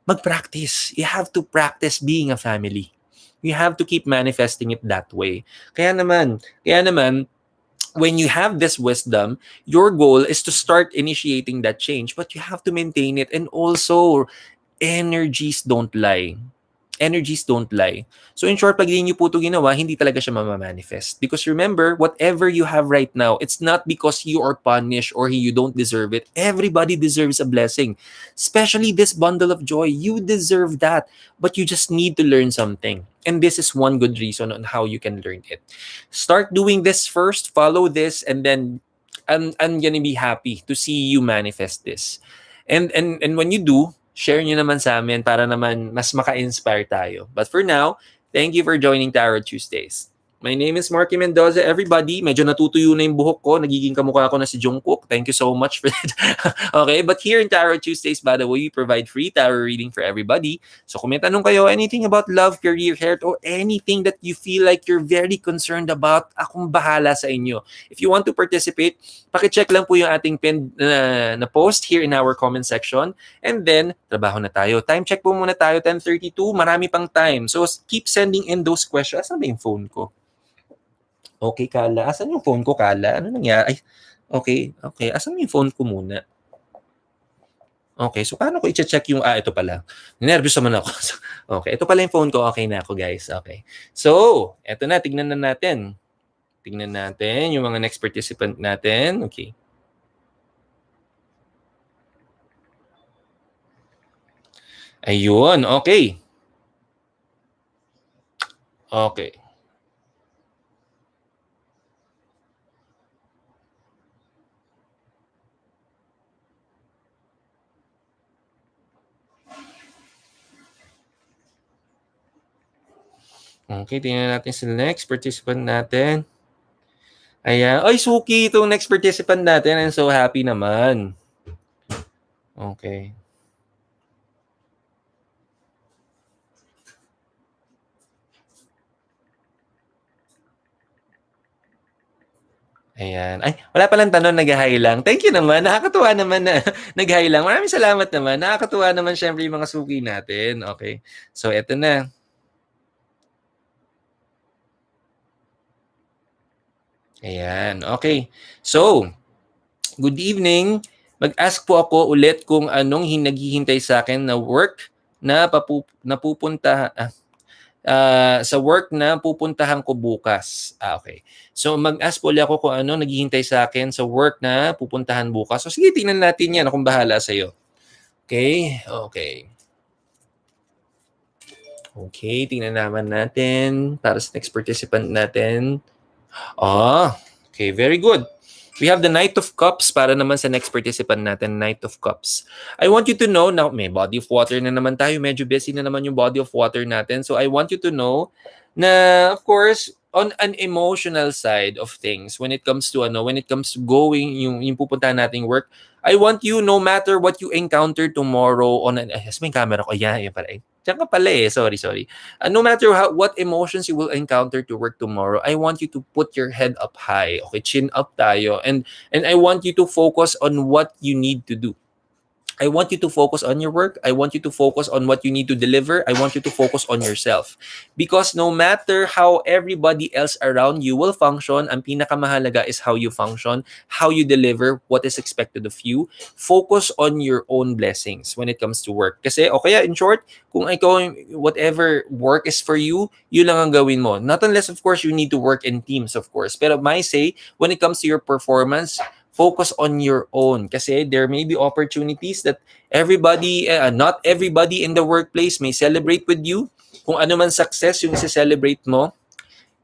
Mag-practice. You have to practice being a family. You have to keep manifesting it that way. Kaya naman, when you have this wisdom, your goal is to start initiating that change, but you have to maintain it. And also, energies don't lie. Energies don't lie. So in short, pag hindi nyo po ito ginawa, hindi talaga siya mamamanifest. Because remember, whatever you have right now, it's not because you are punished or you don't deserve it. Everybody deserves a blessing. Especially this bundle of joy. You deserve that. But you just need to learn something. And this is one good reason on how you can learn it. Start doing this first, follow this, and then I'm gonna be happy to see you manifest this. And when you do, share nyo naman sa amin para naman mas maka-inspire tayo. But for now, thank you for joining Tarot Tuesdays. My name is Marky Mendoza, everybody. Medyo natutuyo na yung buhok ko. Nagiging kamukha ko na si Jungkook. Thank you so much for that. Okay, but here in Tarot Tuesdays, by the way, we provide free tarot reading for everybody. So kung may tanong kayo, anything about love, career, health, or anything that you feel like you're very concerned about, akong bahala sa inyo. If you want to participate, pakicheck lang po yung ating pinned na post here in our comment section. And then, trabaho na tayo. Time check po muna tayo, 10:32. Marami pang time. So keep sending in those questions. Asan ba yung phone ko? Okay, Kala. Asan yung phone ko, Kala? Ano nangyari? Ay, okay. Asan yung phone ko muna? Okay, so paano ko i-check yung... ito pala. Nervous naman ako. Okay, ito pala yung phone ko. Okay na ako, guys. Okay. So, eto na. Tignan na natin. Tignan natin yung mga next participant natin. Okay. Ayun, okay. Okay. Okay, tingnan natin sa next participant natin. Ayan. Ay, suki itong next participant natin. I'm so happy naman. Okay. Ayan. Ay, wala palang tanong, nag-hi lang. Thank you naman. Nakakatuwa naman na nag-hi lang. Maraming salamat naman. Nakakatuwa naman syempre yung mga suki natin. Okay. So, eto na. Ayan. Okay. So, good evening. Mag-ask po ako ulit kung anong naghihintay sa akin na work na napupunta sa work na pupuntahan ko bukas. Okay. So mag-ask po ulit ako kung ano naghihintay sa akin sa work na pupuntahan bukas. So sige, tingnan natin yan. Akong bahala sa iyo. Okay? Okay. Okay, tingnan naman natin para sa next participant natin. Okay, very good. We have the Knight of Cups para naman sa next participant natin, Knight of Cups. I want you to know, now may body of water na naman tayo, medyo busy na naman yung body of water natin. So I want you to know na, of course, on an emotional side of things, when it comes to going, yung pupuntahan nating work, I want you, no matter what you encounter tomorrow on yes, may camera ko. Yan pala. Diyan ka pala eh. Sorry. No matter what emotions you will encounter to work tomorrow, I want you to put your head up high. Okay, chin up tayo. And I want you to focus on what you need to do. I want you to focus on your work. I want you to focus on what you need to deliver. I want you to focus on yourself. Because no matter how everybody else around you will function, ang pinakamahalaga is how you function, how you deliver, what is expected of you. Focus on your own blessings when it comes to work. Kasi, o kaya in short, kung ikaw, whatever work is for you, yun lang ang gawin mo. Not unless, of course, you need to work in teams, of course. Pero my say, when it comes to your performance, focus on your own kasi there may be opportunities that not everybody in the workplace may celebrate with you. Kung ano man success yung i-celebrate mo,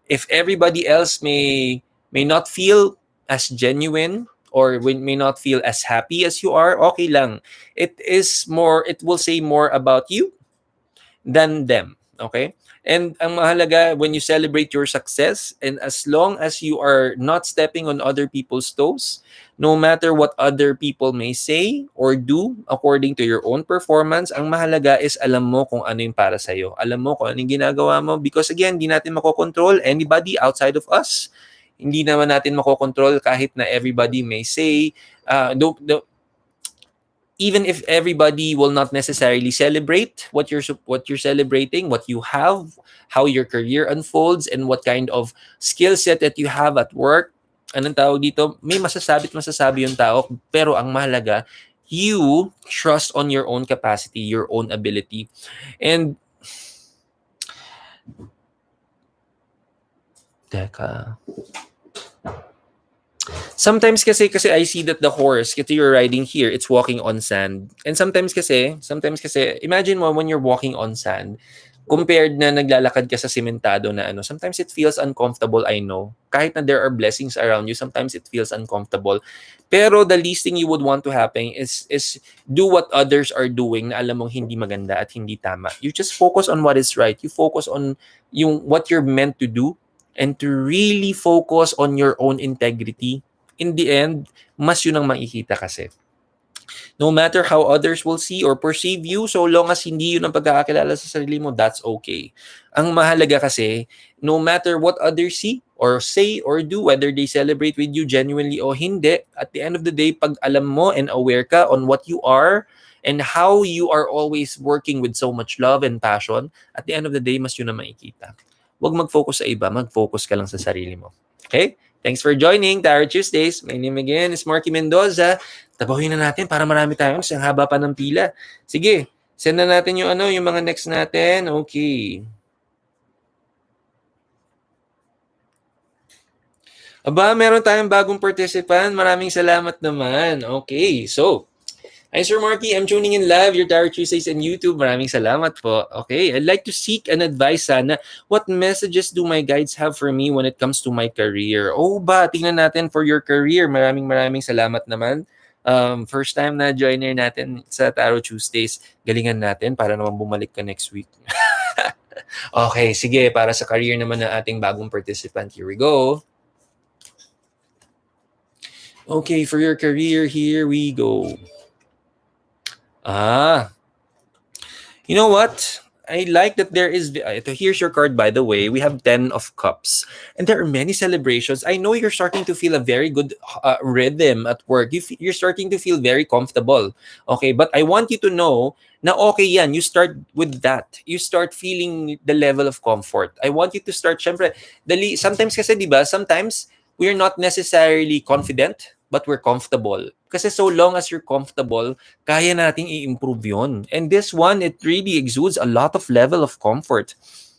if everybody else may not feel as genuine or may not feel as happy as you are, okay lang. It will say more about you than them. Okay? And ang mahalaga, when you celebrate your success, and as long as you are not stepping on other people's toes, no matter what other people may say or do according to your own performance, ang mahalaga is alam mo kung ano yung para sa'yo. Alam mo kung ano yung ginagawa mo. Because again, hindi natin makokontrol anybody outside of us. Hindi naman natin makokontrol kahit na everybody may say, even if everybody will not necessarily celebrate what you're celebrating, what you have, how your career unfolds, and what kind of skill set that you have at work, anong tawag dito, may masasabi yung tao, pero ang mahalaga, you trust on your own capacity, your own ability. And sometimes kasi I see that the horse that you're riding here, it's walking on sand. And sometimes kasi, imagine mo when you're walking on sand, compared na naglalakad ka sa sementado na sometimes it feels uncomfortable, I know. Kahit na there are blessings around you, sometimes it feels uncomfortable. Pero the least thing you would want to happen is do what others are doing na alam mong hindi maganda at hindi tama. You just focus on what is right. You focus on what you're meant to do, and to really focus on your own integrity. In the end, mas yun ang makikita kasi. No matter how others will see or perceive you, so long as hindi yun ang pagkakakilala sa sarili mo, that's okay. Ang mahalaga kasi, no matter what others see or say or do, whether they celebrate with you genuinely o hindi, at the end of the day, pag alam mo and aware ka on what you are and how you are always working with so much love and passion, at the end of the day, mas yun ang makikita. Huwag mag-focus sa iba, mag-focus ka lang sa sarili mo. Okay? Thanks for joining Tarot Tuesdays. My name again is Marky Mendoza. Tabahuin na natin para marami tayo. Ang haba pa ng pila. Sige, send na natin yung mga next natin. Okay. Aba, meron tayong bagong participant. Maraming salamat naman. Okay, so hi, Sir Marky. I'm tuning in live your Tarot Tuesdays on YouTube. Maraming salamat po. Okay, I'd like to seek an advice sana. What messages do my guides have for me when it comes to my career? Oh ba, tingnan natin for your career. Maraming salamat naman. First time na joiner natin sa Tarot Tuesdays. Galingan natin para naman bumalik ka next week. Okay, sige, para sa career naman ng ating bagong participant, here we go. Okay, for your career, here we go. Ah, you know what? I like that there is. Here's your card, by the way. We have 10 of Cups. And there are many celebrations. I know you're starting to feel a very good rhythm at work. You're starting to feel very comfortable. Okay, but I want you to know na okay yan. You start with that. You start feeling the level of comfort. I want you to start, syempre, sometimes kasi, di ba, sometimes we're not necessarily confident, but we're comfortable. Kasi so long as you're comfortable, kaya nating i-improve yon. And this one, it really exudes a lot of level of comfort.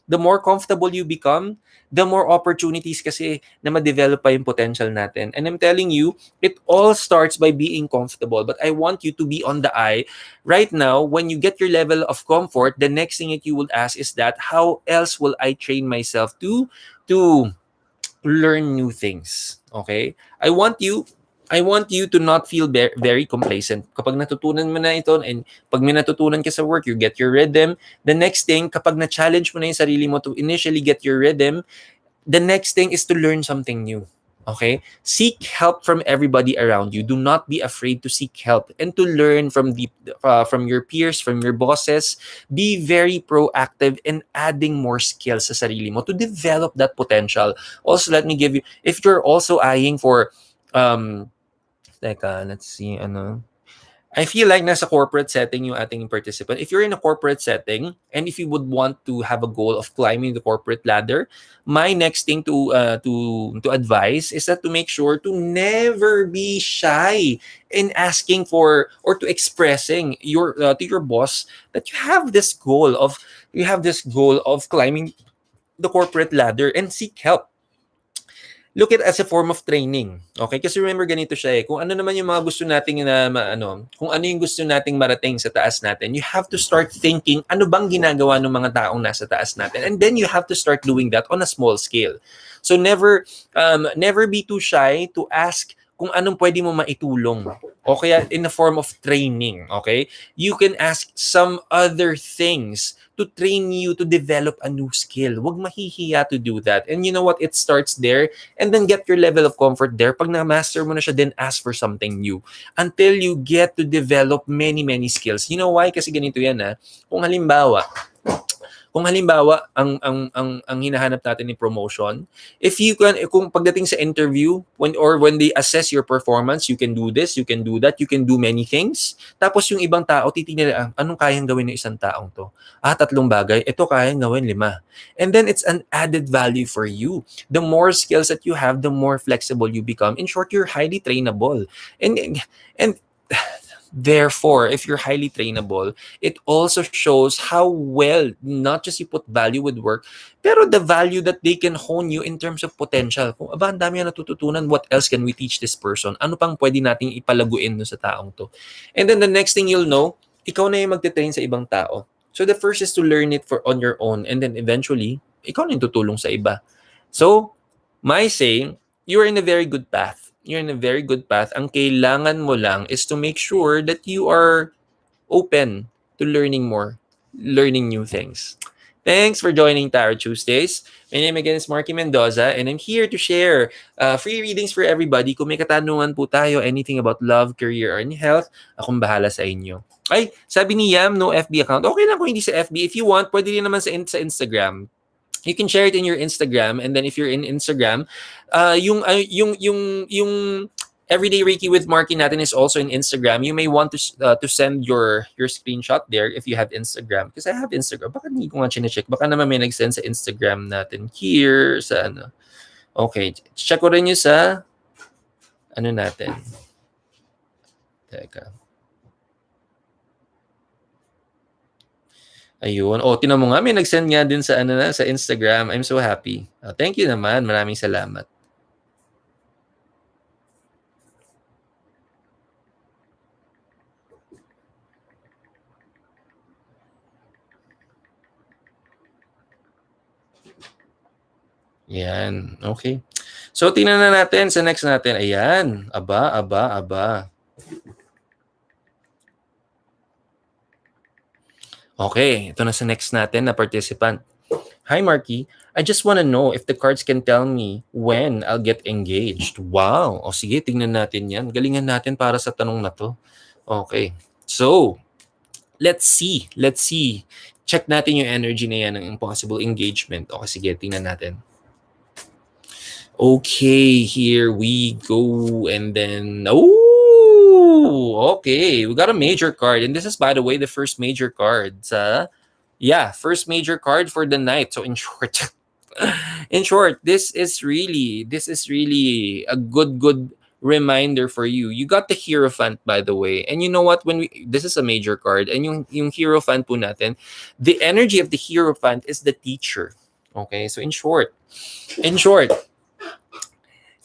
The more comfortable you become, the more opportunities kasi na ma-develop pa yung potential natin. And I'm telling you, it all starts by being comfortable. But I want you to be on the eye. Right now, when you get your level of comfort, the next thing that you will ask is that, how else will I train myself to learn new things? Okay? I want you to not feel very complacent. Kapag natutunan mo na ito, and pag may natutunan ka sa work, you get your rhythm. The next thing, kapag na-challenge mo na yung sarili mo to initially get your rhythm, the next thing is to learn something new. Okay? Seek help from everybody around you. Do not be afraid to seek help and to learn from your peers, from your bosses. Be very proactive in adding more skills sa sarili mo to develop that potential. Also, let me give you, if you're also eyeing for let's see, I feel like nasa corporate setting yung ating participant. If you're in a corporate setting, and if you would want to have a goal of climbing the corporate ladder, my next thing to advise is that to make sure to never be shy in asking for or to expressing your to your boss that you have this goal of climbing the corporate ladder and seek help. Look at it as a form of training. Okay? Kasi remember, ganito siya eh. Kung ano naman yung mga gusto nating kung ano yung gusto nating marating sa taas natin, you have to start thinking, ano bang ginagawa ng mga taong nasa taas natin? And then you have to start doing that on a small scale. So never be too shy to ask kung anong pwede mo maitulong. O kaya in the form of training. Okay? You can ask some other things to train you to develop a new skill. Huwag mahihiya to do that. And you know what? It starts there. And then get your level of comfort there. Pag na-master mo na siya, then ask for something new. Until you get to develop many, many skills. You know why? Kasi ganito yan ha. Kung halimbawa ang hinahanap natin ni promotion, kung pagdating sa interview when they assess your performance, you can do this, you can do that, you can do many things. Tapos yung ibang tao titingnan nila, anong kayang gawin ng isang taong to? 3 bagay, ito kayang gawin 5. And then it's an added value for you. The more skills that you have, the more flexible you become. In short, you're highly trainable. And therefore, if you're highly trainable, it also shows how well not just you put value with work, pero the value that they can hone you in terms of potential. Kung ang dami na natututunan, what else can we teach this person? Ano pang pwede nating ipalaguin no sa taong to? And then the next thing you'll know, ikaw na yung magte-train sa ibang tao. So the first is to learn it on your own, and then eventually, ikaw na yung tutulong sa iba. So, my saying, you're in a very good path. You're in a very good path. Ang kailangan mo lang is to make sure that you are open to learning more, learning new things. Thanks for joining Tarot Tuesdays. My name again is Marky Mendoza, and I'm here to share free readings for everybody. Kung may katanungan po tayo, anything about love, career, or any health, akong bahala sa inyo. Ay, sabi ni Yam, no FB account. Okay lang kung hindi sa FB. If you want, pwede rin naman sa Instagram. You can share it in your Instagram, and then if you're in Instagram, yung Everyday Reiki with Marky natin is also in Instagram. You may want to send your screenshot there if you have Instagram. Because I have Instagram. Baka hindi ko nga chinecheck. Baka naman may nag-send sa Instagram natin here sa ano. Okay, check ko rin yung sa ano natin. Teka. Ayun. Tinan mo nga, may nag-send nga din sa sa Instagram. I'm so happy. Thank you naman. Maraming salamat. Yan. Okay. So, tingnan na natin sa next natin. Ayan. Aba. Okay. Ito na sa next natin na participant. Hi, Marky. I just want to know if the cards can tell me when I'll get engaged. Wow. O sige, tingnan natin yan. Galingan natin para sa tanong na to. Okay. So, let's see. Let's see. Check natin yung energy na yan ng impossible engagement. Okay, sige, tingnan natin. Okay, here we go. And then, oh, okay. We got a major card. And this is, by the way, the first major card. First major card for the night. So in short, this is really a good reminder for you. You got the Hierophant, by the way. And you know what? This is a major card. And yung Hierophant po natin, the energy of the Hierophant is the teacher. Okay, so in short,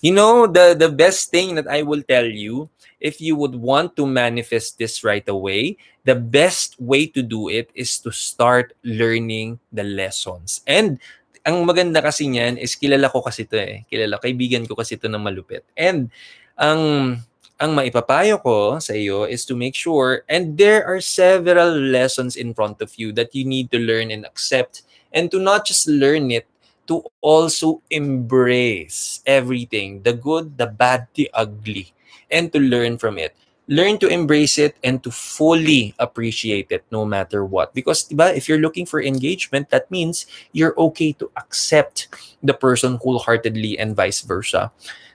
you know, the best thing that I will tell you, if you would want to manifest this right away, the best way to do it is to start learning the lessons. And ang maganda kasi niyan is kilala ko kasi to eh. Kaibigan ko kasi to ng malupit. And ang maipapayo ko sa iyo is to make sure, and there are several lessons in front of you that you need to learn and accept, and to not just learn it, to also embrace everything, the good, the bad, the ugly, and to learn from it. Learn to embrace it and to fully appreciate it no matter what. Because diba, if you're looking for engagement, that means you're okay to accept the person wholeheartedly and vice versa.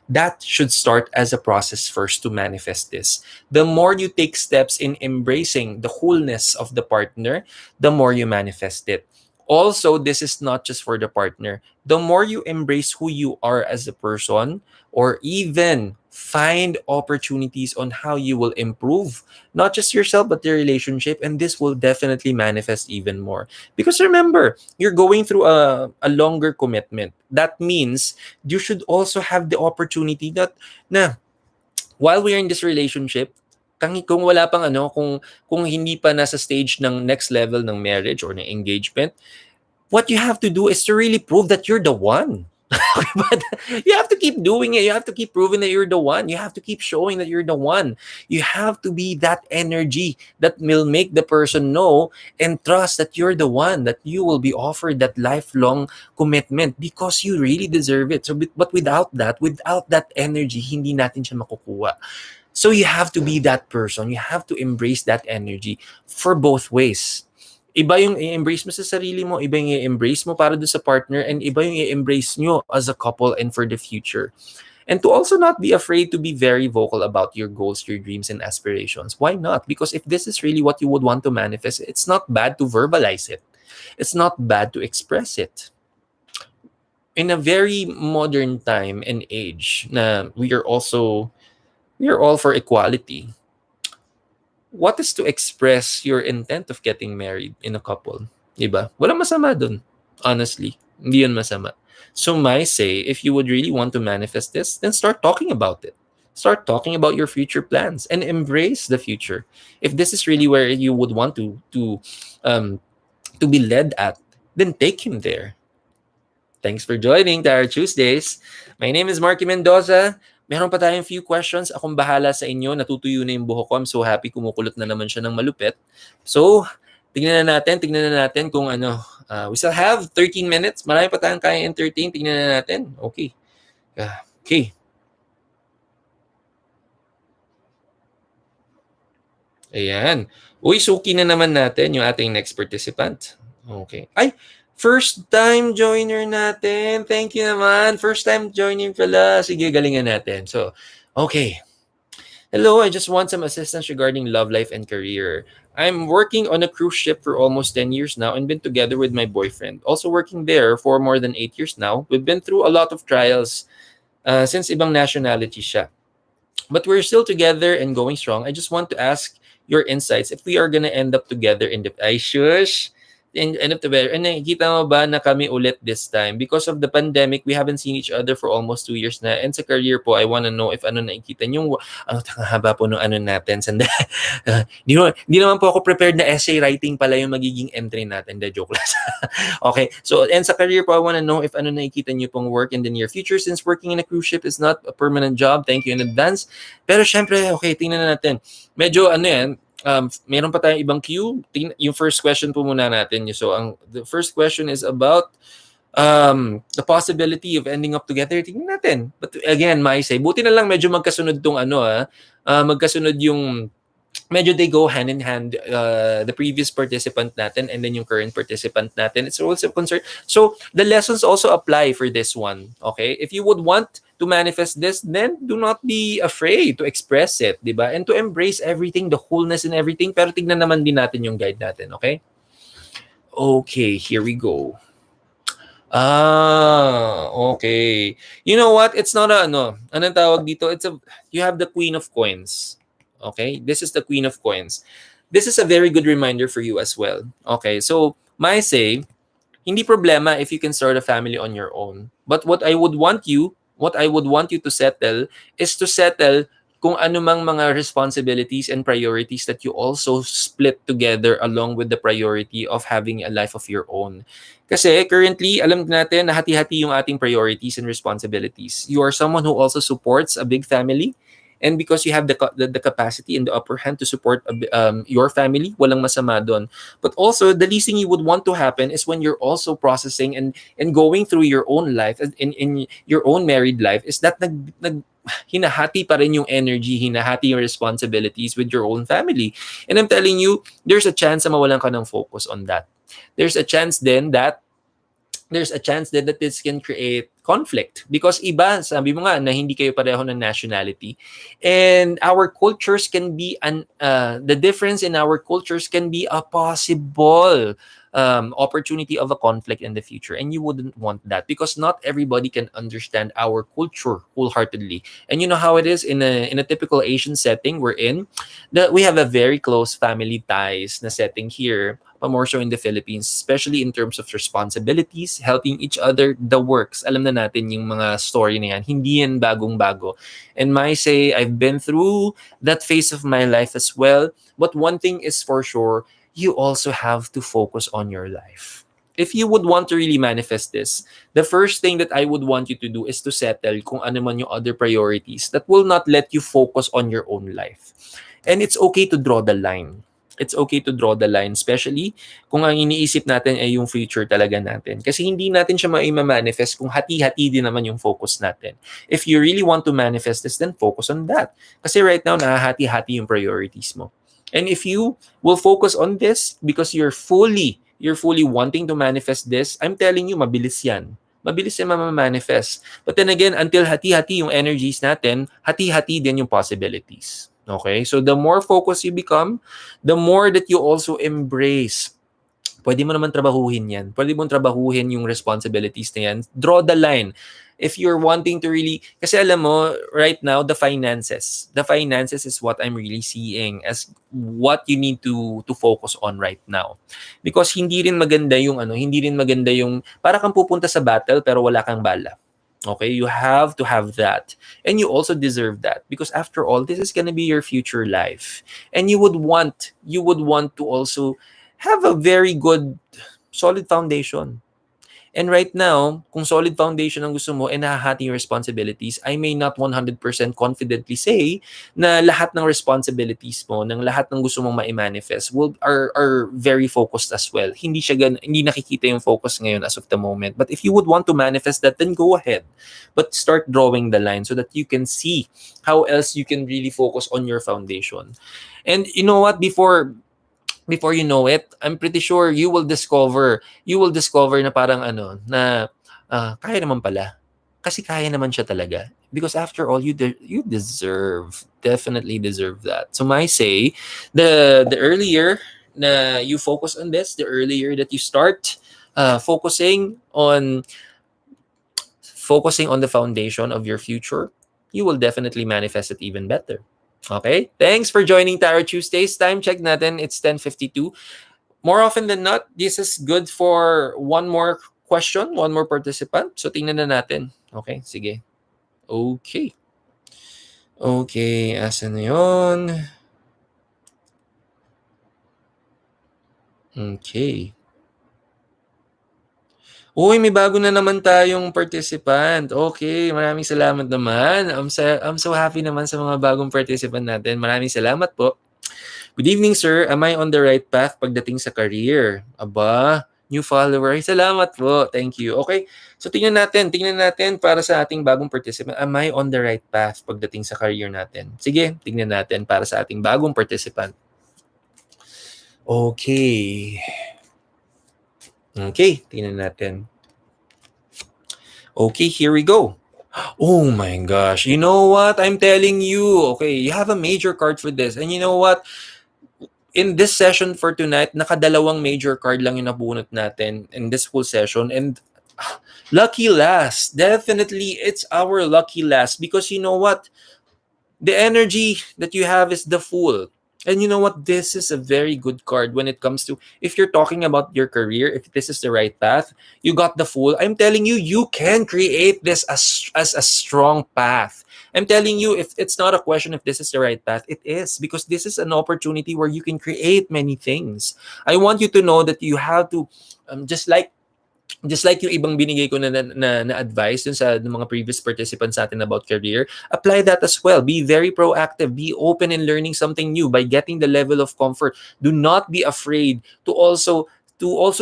That should start as a process first to manifest this. The more you take steps in embracing the wholeness of the partner, the more you manifest it. Also, this is not just for the partner. The more you embrace who you are as a person, or even find opportunities on how you will improve not just yourself but the relationship, and this will definitely manifest even more. Because remember, you're going through a longer commitment. That means you should also have the opportunity that na while we're in this relationship, kung wala pang kung hindi pa nasa stage ng next level ng marriage or ng engagement, what you have to do is to really prove that you're the one. But you have to keep doing it. You have to keep proving that you're the one. You have to keep showing that you're the one. You have to be that energy that will make the person know and trust that you're the one, that you will be offered that lifelong commitment because you really deserve it. So, but without that energy, hindi natin siya makukuha. So you have to be that person. You have to embrace that energy for both ways. Iba yung i-embrace mo sa sarili mo, iba yung i-embrace mo para doon sa partner, and iba yung i-embrace nyo as a couple and for the future. And to also not be afraid to be very vocal about your goals, your dreams, and aspirations. Why not? Because if this is really what you would want to manifest, it's not bad to verbalize it. It's not bad to express it. In a very modern time and age na we are all for equality, what is to express your intent of getting married in a couple? Diba? Walang masama dun. Honestly. Hindi yun masama. So my say, if you would really want to manifest this, then start talking about it. Start talking about your future plans and embrace the future. If this is really where you would want to be led at, then take him there. Thanks for joining Tarot Tuesdays. My name is Marky Mendoza. Meron pa tayong few questions. Akong bahala sa inyo. Natutuyo na yung buhok ko. I'm so happy. Kumukulot na naman siya ng malupit. So, tignan na natin kung ano. We still have 13 minutes. Marami pa tayong kaya entertain. Tignan na natin. Okay. Okay. Ayan. Uy, suki na naman natin yung ating next participant. Okay. Ay, first time joiner natin. Thank you naman. First time joiner pala. Sige, galingan natin. So, okay. Hello, I just want some assistance regarding love life and career. I'm working on a cruise ship for almost 10 years now and been together with my boyfriend. Also working there for more than 8 years now. We've been through a lot of trials since ibang nationality siya. But we're still together and going strong. I just want to ask your insights if we are gonna end up together in the... Ay, shush! End up together. And nakikita mo ba na kami ulit this time? Because of the pandemic, we haven't seen each other for almost 2 years na. And sa career po, I wanna know if ano nakikita nyo. Haba po nung ano natin. Di naman po ako prepared na essay writing pala yung magiging entry natin. De joke lang. Okay. So, and sa career po, I wanna know if ano nakikita nyo pong work in the near future, since working in a cruise ship is not a permanent job. Thank you in advance. Pero syempre, okay, tingnan na natin. Medyo ano yan, Meron pa tayong ibang cue. Yung first question po muna natin. So, the first question is about the possibility of ending up together. Tingnan natin. But again, may say, buti na lang medyo magkasunod tong magkasunod yung medyo they go hand in hand, the previous participant natin and then yung current participant natin. It's also concerned. So the lessons also apply for this one. Okay? If you would want to manifest this, then do not be afraid to express it, di ba? And to embrace everything, the wholeness and everything. Pero tignan naman din natin yung guide natin. Okay? Okay, here we go. Okay. You know what? It's not anong tawag dito? You have the Queen of Coins. Okay? This is the Queen of Coins. This is a very good reminder for you as well. Okay? So, my say, hindi problema if you can start a family on your own. But what I would want you to settle is to settle kung anumang mga responsibilities and priorities that you also split together along with the priority of having a life of your own. Kasi currently, alam natin na hati-hati yung ating priorities and responsibilities. You are someone who also supports a big family. And because you have the capacity and the upper hand to support your family, walang masama doon. But also, the least thing you would want to happen is when you're also processing and going through your own life, in your own married life, is that hinahati pa rin yung energy, hinahati yung responsibilities with your own family. And I'm telling you, there's a chance na mawalan ka ng focus on that. There's a chance then that this can create conflict because iba, sabi mo nga na hindi kayo pareho ng nationality, and our cultures can be the difference in our cultures can be a possible opportunity of a conflict in the future, and you wouldn't want that because not everybody can understand our culture wholeheartedly. And you know how it is in a typical Asian setting we're in, that we have a very close family ties na setting here, but more so in the Philippines, especially in terms of responsibilities, helping each other, the works. Alam na natin yung mga story na yan. Hindi yan bagong-bago. And my say, I've been through that phase of my life as well. But one thing is for sure, you also have to focus on your life. If you would want to really manifest this, the first thing that I would want you to do is to settle kung ano man yung other priorities that will not let you focus on your own life. And it's okay to draw the line. It's okay to draw the line, especially kung ang iniisip natin ay yung future talaga natin. Kasi hindi natin siya ma-manifest kung hati-hati din naman yung focus natin. If you really want to manifest this, then focus on that. Kasi right now, nahahati-hati yung priorities mo. And if you will focus on this because you're fully wanting to manifest this, I'm telling you, mabilis yan. Mabilis yan ma-manifest. But then again, until hati-hati yung energies natin, hati-hati din yung possibilities. Okay? So the more focused you become, the more that you also embrace. Pwede mo naman trabahuhin yan. Pwede mo trabahuhin yung responsibilities na yan. Draw the line. If you're wanting to really, kasi alam mo, right now, the finances is what I'm really seeing as what you need to focus on right now. Because hindi rin maganda yung para kang pupunta sa battle pero wala kang bala. Okay, you have to have that. And you also deserve that because after all, this is gonna be your future life. And you would want to also have a very good, solid foundation. And right now, kung solid foundation ang gusto mo and nahahati yung responsibilities, I may not 100% confidently say na lahat ng responsibilities mo, ng lahat ng gusto mong ma-manifest are very focused as well. Hindi nakikita yung focus ngayon as of the moment. But if you would want to manifest that, then go ahead. But start drawing the line so that you can see how else you can really focus on your foundation. And you know what? Before you know it, I'm pretty sure you will discover na parang kaya naman pala. Kasi kaya naman siya talaga. Because after all, you definitely deserve that. So my say, the earlier na you focus on this, the earlier that you start focusing on the foundation of your future, you will definitely manifest it even better. Okay? Thanks for joining Tarot Tuesdays. Time check natin, it's 10:52. More often than not, this is good for one more question, one more participant. So, tingnan na natin. Okay, sige. Okay, asan na yun? Okay. Uy, may bago na naman tayong participant. Okay, maraming salamat naman. I'm so happy naman sa mga bagong participant natin. Maraming salamat po. Good evening, sir. Am I on the right path pagdating sa career? Aba, new follower. Ay, salamat po. Thank you. Okay. So tingnan natin para sa ating bagong participant. Am I on the right path pagdating sa career natin? Sige, tingnan natin para sa ating bagong participant. Okay. Okay, tingnan natin. Okay, here we go. Oh my gosh. You know what? I'm telling you. Okay, you have a major card for this. And you know what? In this session for tonight, nakadalawang major card lang yung nabunot natin in this whole session. And lucky last. Definitely, it's our lucky last. Because you know what? The energy that you have is the Fool. And you know what? This is a very good card when it comes to, if you're talking about your career, if this is the right path, you got the Fool. I'm telling you, you can create this as a strong path. I'm telling you, if it's not a question if this is the right path, it is, because this is an opportunity where you can create many things. I want you to know that you have to, just like yung ibang binigay ko na advice dun sa mga previous participants natin about career, apply that as well. Be very proactive. Be open in learning something new by getting the level of comfort. Do not be afraid to also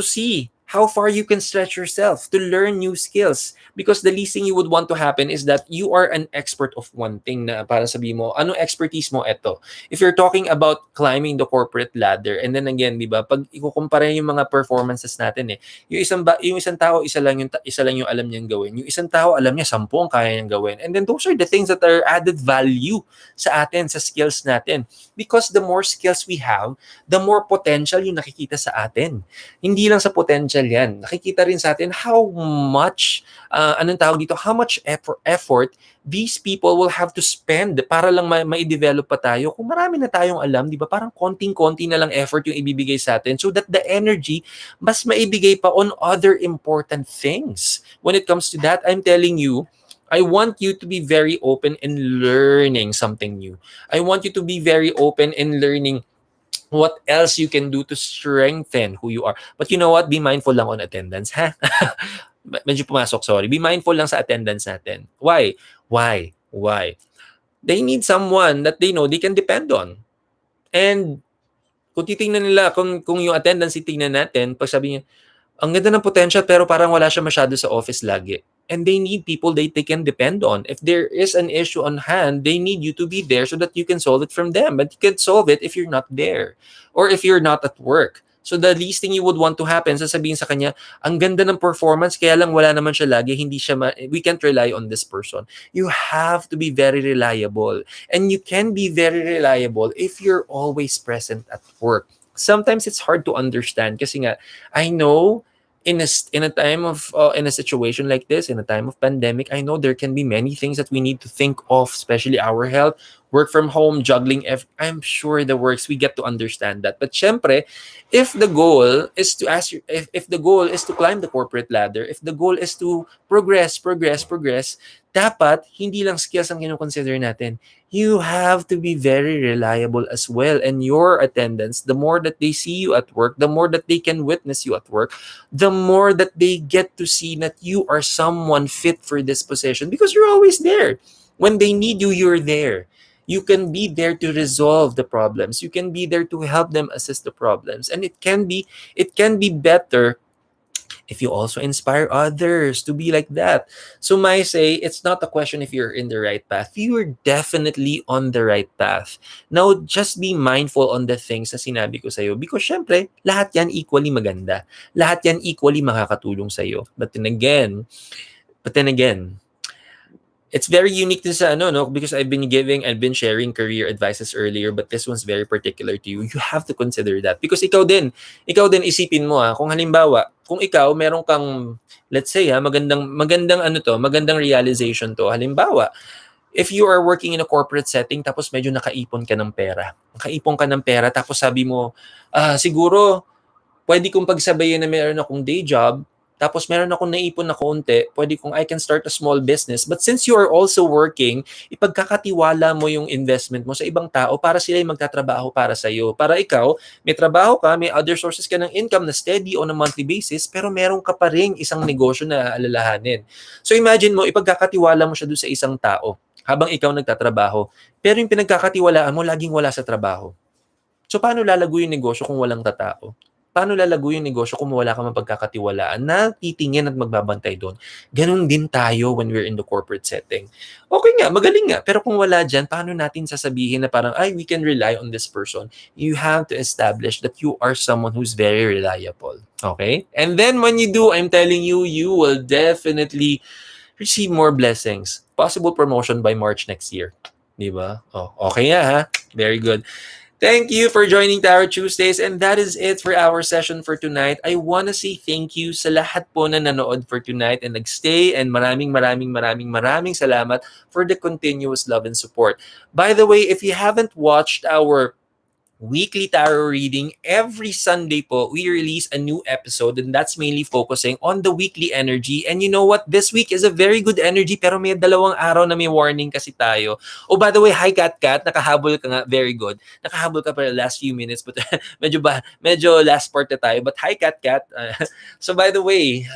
see how far you can stretch yourself to learn new skills. Because the least thing you would want to happen is that you are an expert of one thing na para sabihin mo, ano expertise mo eto? If you're talking about climbing the corporate ladder, and then again, di ba, pag ikukumpara yung mga performances natin yung isang tao isa lang yung alam niyang gawin. Yung isang tao alam niya 10 ang kaya niyang gawin. And then those are the things that are added value sa atin, sa skills natin. Because the more skills we have, the more potential yung nakikita sa atin. Hindi lang sa potential yan. Nakikita rin sa atin how much how much effort these people will have to spend para lang ma-develop pa tayo. Kung marami na tayong alam, di ba, parang konting-konti na lang effort yung ibibigay sa atin so that the energy mas maibigay pa on other important things. When it comes to that, I'm telling you, I want you to be very open in learning something new. I want you to be very open in learning what else you can do to strengthen who you are. But you know what? Be mindful lang on attendance, ha? Medyo pumasok, sorry. Be mindful lang sa attendance natin. Why? Why? They need someone that they know they can depend on. And kung titingnan nila, kung yung attendance titingnan natin, pag sabi niya, ang ganda ng potential pero parang wala siya masyado sa office lagi. And they need people they can depend on. If there is an issue on hand, they need you to be there so that you can solve it from them. But you can solve it if you're not there or if you're not at work. So the least thing you would want to happen, sasabihin sa kanya, ang ganda ng performance, kaya lang wala naman siya lagi, we can't rely on this person. You have to be very reliable. And you can be very reliable if you're always present at work. Sometimes it's hard to understand kasi nga, I know in a time of in a situation like this, in a time of pandemic, I know there can be many things that we need to think of, especially our health, work from home, juggling. I'm sure the works we get to understand that. But syempre, if the goal is to if the goal is to climb the corporate ladder, if the goal is to progress, dapat hindi lang skills ang kino-consider natin. You have to be very reliable as well. And your attendance, the more that they see you at work, the more that they can witness you at work, the more that they get to see that you are someone fit for this position because you're always there. When they need you, you're there. You can be there to resolve the problems. You can be there to help them assess the problems. And it can be better if you also inspire others to be like that. So I say, it's not a question if you're in the right path. You're definitely on the right path. Now, just be mindful on the things na sinabi ko sa'yo because syempre, lahat yan equally maganda. Lahat yan equally makakatulong sa'yo. But then again, it's very unique din sa because I've been sharing career advices earlier, but this one's very particular to you. You have to consider that because ikaw din isipin mo kung halimbawa, kung ikaw meron kang, let's say magandang realization to. Halimbawa, if you are working in a corporate setting tapos medyo nakaipon ka ng pera. Tapos sabi mo, siguro pwede kong pagsabayin na meron akong day job, tapos meron akong naipon na konti, I can start a small business. But since you are also working, ipagkakatiwala mo yung investment mo sa ibang tao para sila yung magtatrabaho para sa'yo. Para ikaw, may trabaho ka, may other sources ka ng income na steady on a monthly basis, pero meron ka pa rin isang negosyo na alalahanin. So imagine mo, ipagkakatiwala mo siya doon sa isang tao habang ikaw nagtatrabaho. Pero yung pinagkakatiwalaan mo, laging wala sa trabaho. So, paano lalago yung negosyo kung walang tatao? Paano lalago yung negosyo kung wala kang mapagkakatiwalaan na titingin at magbabantay do'n? Gano'n din tayo when we're in the corporate setting. Okay nga, magaling nga, pero kung wala diyan, paano natin sasabihin na parang, "Ay, we can rely on this person." You have to establish that you are someone who's very reliable, okay? And then when you do, I'm telling you, you will definitely receive more blessings. Possible promotion by March next year. 'Di ba? Oh, okay nga ha. Very good. Thank you for joining Tarot Tuesdays, and that is it for our session for tonight. I wanna say thank you sa lahat po na nanood for tonight and nagstay, and maraming salamat for the continuous love and support. By the way, if you haven't watched our weekly tarot reading, every Sunday po, we release a new episode, and that's mainly focusing on the weekly energy. And you know what? This week is a very good energy, pero may 2 araw na may warning kasi tayo. Oh, by the way, hi Kat Kat, nakahabol ka nga, very good. Nakahabol ka pa last few minutes, but medyo last part na tayo. But hi Kat Kat. So by the way,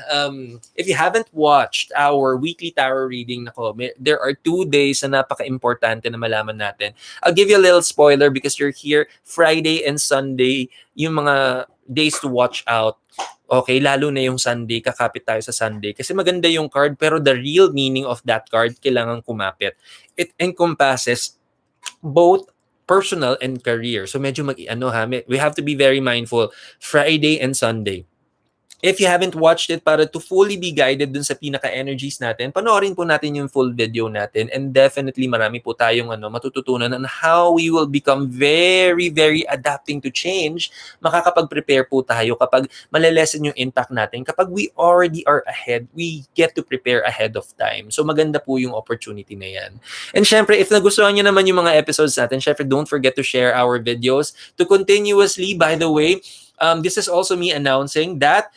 if you haven't watched our weekly tarot reading, there are 2 days na napaka-importante na malaman natin. I'll give you a little spoiler because you're here Friday and Sunday, yung mga days to watch out. Okay, lalo na yung Sunday, kakapit tayo sa Sunday. Kasi maganda yung card, pero the real meaning of that card, kailangan kumapit. It encompasses both personal and career. So medyo we have to be very mindful. Friday and Sunday. If you haven't watched it, para to fully be guided dun sa pinaka-energies natin, panoorin po natin yung full video natin, and definitely marami po tayong matututunan on how we will become very, very adapting to change. Makakapag-prepare po tayo kapag malelesen yung impact natin. Kapag we already are ahead, we get to prepare ahead of time. So maganda po yung opportunity na yan. And syempre, if nagustuhan nyo naman yung mga episodes natin, syempre don't forget to share our videos to continuously, by the way, this is also me announcing that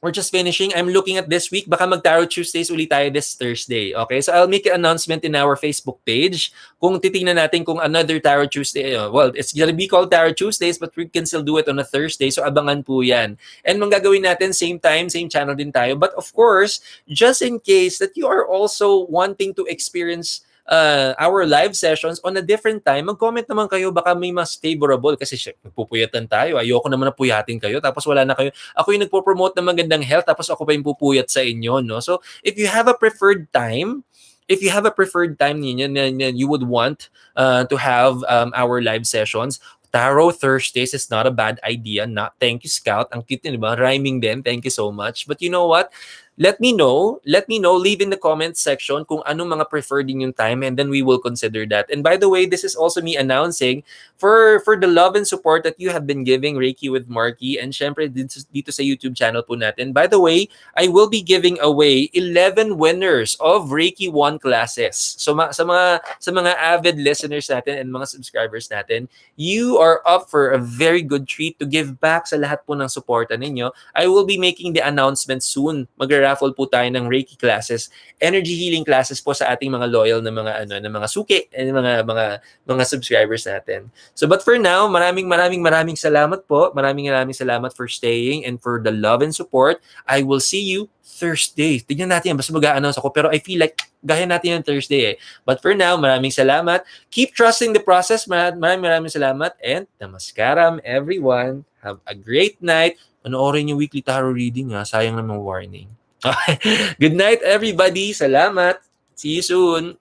we're just finishing. I'm looking at this week. Baka mag-Tarot Tuesdays ulit tayo this Thursday. Okay? So I'll make an announcement in our Facebook page. Kung titingnan natin kung another Tarot Tuesday, well, it's gonna be called Tarot Tuesdays, but we can still do it on a Thursday. So abangan po yan. And manggagawin natin same time, same channel din tayo. But of course, just in case that you are also wanting to experience our live sessions on a different time, mag-comment naman kayo, baka may mas favorable kasi nagpupuyatan tayo. Ayoko naman na puyatin kayo tapos wala na kayo. Ako yung nagpo-promote ng magandang health tapos ako pa yung pupuyat sa inyo, no? So, if you have a preferred time, ninyo na you would want to have our live sessions, Tarot Thursdays is not a bad idea. Not thank you, Scout. Ang cute, di ba? Rhyming din. Thank you so much. But you know what? Let me know. Leave in the comments section kung anong mga preferred din yung time, and then we will consider that. And by the way, this is also me announcing for the love and support that you have been giving Reiki with Marky, and syempre dito sa YouTube channel po natin. By the way, I will be giving away 11 winners of Reiki 1 classes. So sa mga avid listeners natin and mga subscribers natin, you are up for a very good treat to give back sa lahat po ng suporta ninyo. I will be making the announcement soon. Raffle po tayo ng Reiki classes, energy healing classes po sa ating mga loyal na mga suki and mga subscribers natin. So but for now, maraming salamat po. Maraming salamat for staying and for the love and support. I will see you Thursday. Tignan natin yan, basta mag-a-announce ako, pero I feel like gaya natin yung Thursday eh. But for now, maraming salamat. Keep trusting the process. Maraming salamat, and namaskaram everyone. Have a great night. Panoorin yung weekly tarot reading ha. Sayang naman warning. Good night, everybody. Salamat. See you soon.